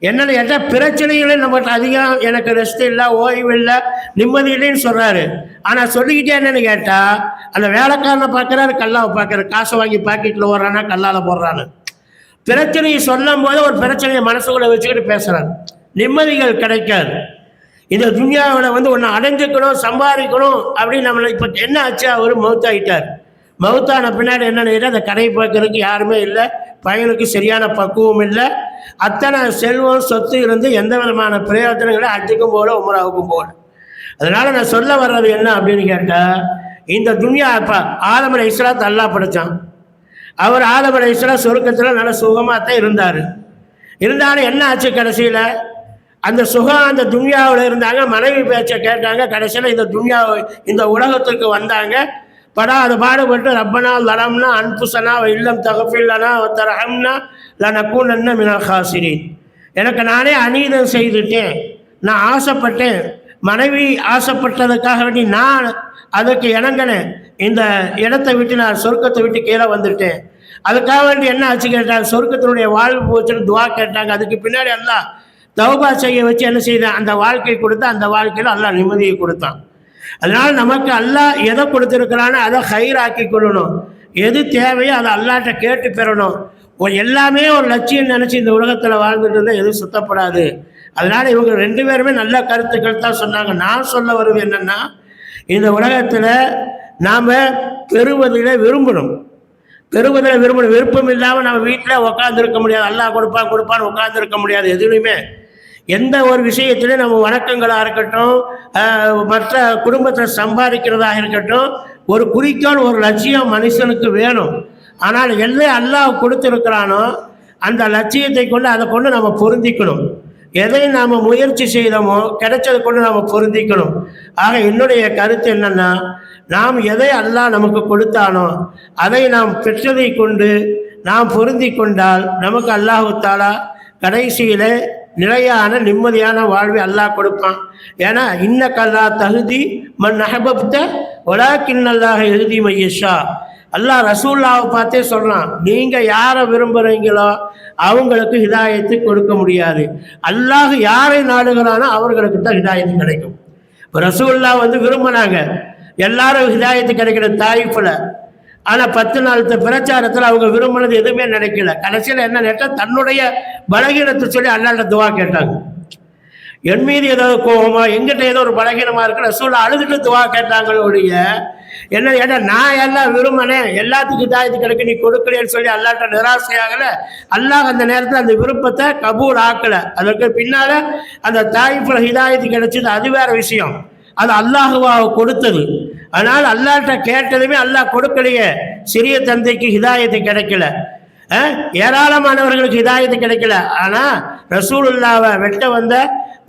என்னென்னு கேட்டால் பிரச்சனைகளே நம்மகிட்ட அதிகம், எனக்கு ரெஸ்ட் இல்லை, ஓய்வு இல்லை, நிம்மதி இல்லைன்னு சொல்கிறாரு. ஆனால் சொல்லிக்கிட்டே என்னென்னு கேட்டால் அந்த வேலைக்காரனை பார்க்குறாரு, கல்லாவை பார்க்குறாரு. காசை வாங்கி பாக்கெட்டில் ஓடுறானா, கல்லால் போடுறான்னு. பிரச்சனையை சொல்லும் போது ஒரு பிரச்சனையை மனசுக்குள்ளே வச்சுக்கிட்டு பேசுகிறார். நிம்மதிகள் கிடைக்காது. இந்த துன்யாவில் ஒன்று அடைஞ்சிக்கணும், சம்பாதிக்கணும் அப்படின்னு நம்மளை. இப்போ என்ன ஆச்சு, அவர் மவுத்தாயிட்டார். மவுத்தான பின்னாடி என்னென்னு அந்த கடை பார்க்கறதுக்கு யாருமே இல்லை, பையனுக்கு சரியான பக்குவம் இல்லை. அத்தனை செல்வம் சொத்து இருந்து எந்த விதமான பிரயோஜனங்களும் ஹஜ்ஜுக்கும் போகல, உம்ராவுக்கும் போகல. அதனால் நான் சொல்ல வர்றது என்ன அப்படின்னு கேட்டால், இந்த துன்யா இப்போ ஆதம் அலைஹிஸ்ஸலாம் அல்லாஹ் படைச்சான். அவர் ஆதம் அலைஹிஸ்ஸலாம் சொர்க்கத்தில் நல்ல சுகமாக தான் இருந்தார். இருந்தாலும் என்ன ஆச்சு, கடைசியில் அந்த சுகம் அந்த துன்யாவில் இருந்தாங்க. மனைவி பேச்சை கேட்டாங்க. கடைசியில் இந்த உலகத்துக்கு வந்தாங்க. படாத பாடுபட்டு ரப்பனா லரம்னா அன்புசனா இல்லம் தகஃபில்லனா தரஹம்னா லனக்கூனன்ன மினல் காசிரீன். எனக்கு நானே அநீதம் செய்துட்டேன், நான் ஆசைப்பட்டேன், மனைவி ஆசைப்பட்டதுக்காக வேண்டி நான் அதுக்கு இணங்கினேன். இந்த இடத்தை விட்டு நான் சொர்க்கத்தை விட்டு கீழே வந்துட்டேன். அதுக்காக வேண்டி என்ன ஆச்சு கேட்டாங்க, சொர்க்கத்தினுடைய வாழ்வு போச்சுன்னு துவா கேட்டாங்க. அதுக்கு பின்னாடி அல்லாஹ் தௌபா செய்ய வச்சு என்ன செய்தான், அந்த வாழ்க்கை கொடுத்தா. அந்த வாழ்க்கையில் அல்லாஹ் நிம்மதியை கொடுத்தான். அதனால் நமக்கு அல்லாஹ் எதை கொடுத்துருக்கிறானோ அதை ஹைராக்கி கொள்ளணும். எது தேவையோ அதை அல்லாட்ட கேட்டு பெறணும். எல்லாமே ஒரு லட்சியம் நினச்சி இந்த உலகத்தில் வாழ்ந்துட்டு இருந்தால் எதுவும் சுத்தப்படாது. அதனால் இவங்க 2 பேருமே நல்ல கருத்துக்கள் தான் சொன்னாங்க. நான் சொல்ல வருவது என்னென்னா, இந்த உலகத்தில் நாம் பெறுவதில் விரும்பணும். விருப்பம் இல்லாமல் நம்ம வீட்டில் உட்காந்துருக்க முடியாது. அல்லாஹ் கொடுப்பான்னு உட்காந்துருக்க முடியாது. எதுலையுமே எந்த ஒரு விஷயத்திலையும் நம்ம வணக்கங்களாக இருக்கட்டும், மற்ற குடும்பத்தை சம்பாதிக்கிறதாக இருக்கட்டும், ஒரு குறிக்கோள், ஒரு லட்சியம் மனுஷனுக்கு வேணும். ஆனால் எல்லை அல்லாஹ் கொடுத்துருக்கிறானோ அந்த லட்சியத்தை கொண்டு அதை கொண்டு நம்ம பொருந்திக்கணும். எதை நாம் முயற்சி செய்தோமோ கிடைச்சதை கொண்டு நாம் பொருந்திக்கணும். ஆக என்னுடைய கருத்து என்னென்னா, நாம் எதை அல்லாஹ் நமக்கு கொடுத்தானோ அதை நாம் பெற்றதை கொண்டு நாம் பொருந்தி கொண்டால் நமக்கு அல்லாஹு தஆலா கடைசியில் நிலையான நிம்மதியான வாழ்வை அல்லாஹ் கொடுப்பான். ஏன்னா இன்னக்கல்லா தகுதி மன் அஹபப்த வலாக்கின்னல்லாஹ யஹ்தி மையஷா. அல்லாஹ் ரசூலுல்லாஹை பார்த்தே சொல்கிறான், நீங்கள் யாரை விரும்புகிறீங்களோ அவங்களுக்கு ஹிதாயத்து கொடுக்க முடியாது. அல்லாஹ் யாரை நாடுகிறானோ அவர்களுக்கு தான் ஹிதாயத்து கிடைக்கும். இப்போ ரசூலுல்லாஹ் விரும்பினாங்க, எல்லாரும் ஹிதாயத்து கிடைக்கிற தாயிஃபில். ஆனால் 10 நாள் பிரச்சாரத்தில் அவங்க விரும்பினது எதுவுமே நினைக்கல. கடைசியில் என்ன கேட்டால், தன்னுடைய பலகீனத்தை சொல்லி அல்லாஹ்ட்ட துவா கேட்டாங்க. என் மீது ஏதோ கோபமா, எங்கிட்ட ஏதோ ஒரு பலகீனமாக இருக்கு, ரசூலுல்லாஹ் அழுதுட்டு துவா கேட்டாங்களுடைய என்ன கேட்டால், நான் எல்லாம் விரும்பினேன், எல்லாத்துக்கும் ஹிதாயத்து கிடைக்க, நீ கொடுக்கலன்னு சொல்லி அல்லாஹ்ட்ட நிராசையாகலை. அல்லாஹ் அந்த நேரத்தில் அந்த விருப்பத்தை கபூல் ஆக்கலை. அதற்கு பின்னால் அந்த தாயிஃபில் ஹிதாயத்து கிடைச்சது, அது வேற விஷயம். அது அல்லாஹுவா கொடுத்தது. அதனால் அல்லாஹ்ட்ட கேட்டதுமே அல்லாஹ் கொடுக்கலையே. சிறிய தந்தைக்கு ஹிதாயத்து கிடைக்கல, ஏராளமானவர்களுக்கு ஹிதாயத்து கிடைக்கல. ஆனால் ரசூலுல்லாவை வெட்ட வந்த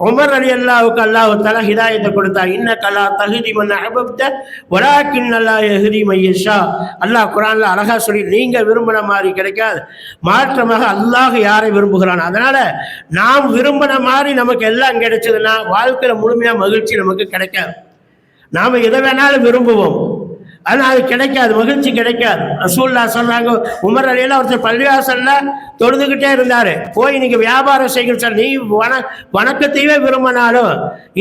உமர் ரலியல்லாஹுக்கு அல்லாஹ் தஆலா ஹிதாயத்தை கொடுத்தார். இன்னக்கலா தஹ்தி மன் அஹபப்த வலாக்கின்னல்லாஹ யஹ்தி மையஷா. அல்லாஹ் குர்ஆன்ல அழகா சொல்லி, நீங்கள் விரும்பின மாதிரி கிடைக்காது, மாற்றமாக அல்லாஹ் யாரை விரும்புகிறான். அதனால நாம் விரும்பின மாதிரி நமக்கு எல்லாம் கிடைச்சதுன்னா வாழ்க்கையில் முழுமையாக மகிழ்ச்சி நமக்கு கிடைக்காது. நாம் எதை வேணாலும் விரும்புவோம், ஆனால் அது கிடைக்காது, மகிழ்ச்சி கிடைக்காது. ரசூலுல்லாஹ் சொல்றாங்க, உமர் ரலியல்லாஹு ஒருத்தர் பள்ளிவாசலில் தொழுதுகிட்டே இருந்தார். போய் நீங்கள் வியாபாரம் செய்யுங்க சார், நீ வணக்கத்தையே விரும்பினாலும்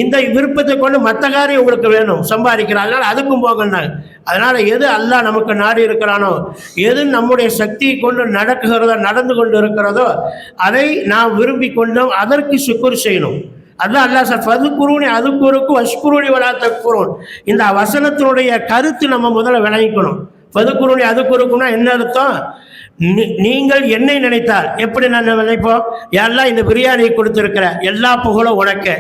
இந்த விருப்பத்தை கொண்டு மற்ற காரியம் உங்களுக்கு வேணும், சம்பாதிக்கிறாங்க, அதனால் அதுக்கும் போகணும். அதனால் எது அல்லாஹ் நமக்கு நாடி இருக்கிறானோ, எது நம்முடைய சக்தியை கொண்டு நடந்து கொண்டு இருக்கிறதோ அதை நாம் விரும்பி கொண்டோம், அதற்கு சுக்குர் செய்யணும். அதான் அல்லாஹ் சார் ஃபதுக்குருனி அதுக்குருக்கு வஷ்குருனி வலா தக்ஃபுரூன். இந்த வசனத்தினுடைய கருத்து நம்ம முதல்ல விளங்கிக்கணும். ஃபதுக்குருனி அதுக்குருக்குன்னா என்ன அர்த்தம்? நீங்கள் என்னை நினைத்தால் எப்படி நான் நினைப்போம், எல்லாம் இந்த பிரியாணி கொடுத்துருக்கிற எல்லா புகழும் உனக்கு.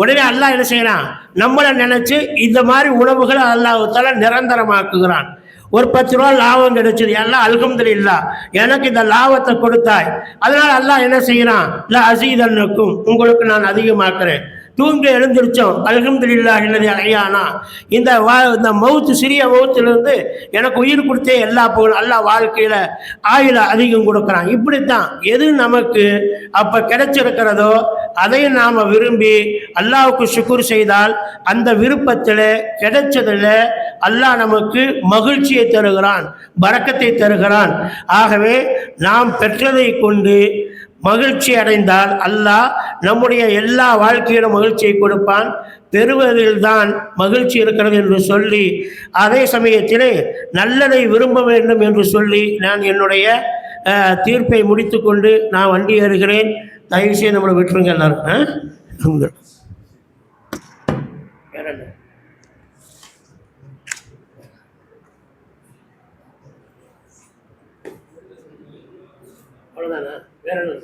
உடனே அல்லாஹ் என்ன செய்யறான், நம்மளை நினைச்சு இந்த மாதிரி உணவுகளை அல்லாஹ் தஆலா நிரந்தரமாக்குகிறான். ஒரு 10 ரூபா லாபம் கிடைச்சது, எல்லாம் அல்ஹம்துலில்லாஹ் எனக்கு இந்த லாபத்தை கொடுத்தாய். அதனால அல்லாஹ் என்ன செய்யறான், லா அஸீதன்னக்கும் உங்களுக்கு நான் அதிகமாக்குறேன். தூங்கி எழுந்திருச்சோம், அல்ஹம்துலில்லாஹ் இல்லதி அஹ்யானா, இந்த மவுத்து சிறிய மவுத்திலிருந்து எனக்கு உயிர் கொடுத்தே எல்லா புகழும். அல்லாஹ் வாழ்க்கையில ஆயுள அதிகம் கொடுக்குறான். இப்படித்தான் எது நமக்கு அப்ப கிடைச்சிருக்கிறதோ அதை நாம விரும்பி அல்லாஹ்வுக்கு ஷுக்ர் செய்தால் அந்த விருப்பத்தில் கிடைச்சதில் அல்லாஹ் நமக்கு மகிழ்ச்சியை தருகிறான், பரக்கத்தை தருகிறான். ஆகவே நாம் பெற்றதை கொண்டு மகிழ்ச்சி அடைந்தால் அல்லாஹ் நம்முடைய எல்லா வாழ்க்கையிலும் மகிழ்ச்சியை கொடுப்பான். பெறுவதில்தான் மகிழ்ச்சி இருக்கிறது என்று சொல்லி, அதே சமயத்திலே நல்லதை விரும்ப வேண்டும் என்று சொல்லி நான் என்னுடைய தீர்ப்பை முடித்து கொண்டு நான் வண்டி ஏறுகிறேன். தயவு செய்து நம்மளை விட்டுருங்க எல்லாரும். அவ்வளோதானா? வேற என்ன?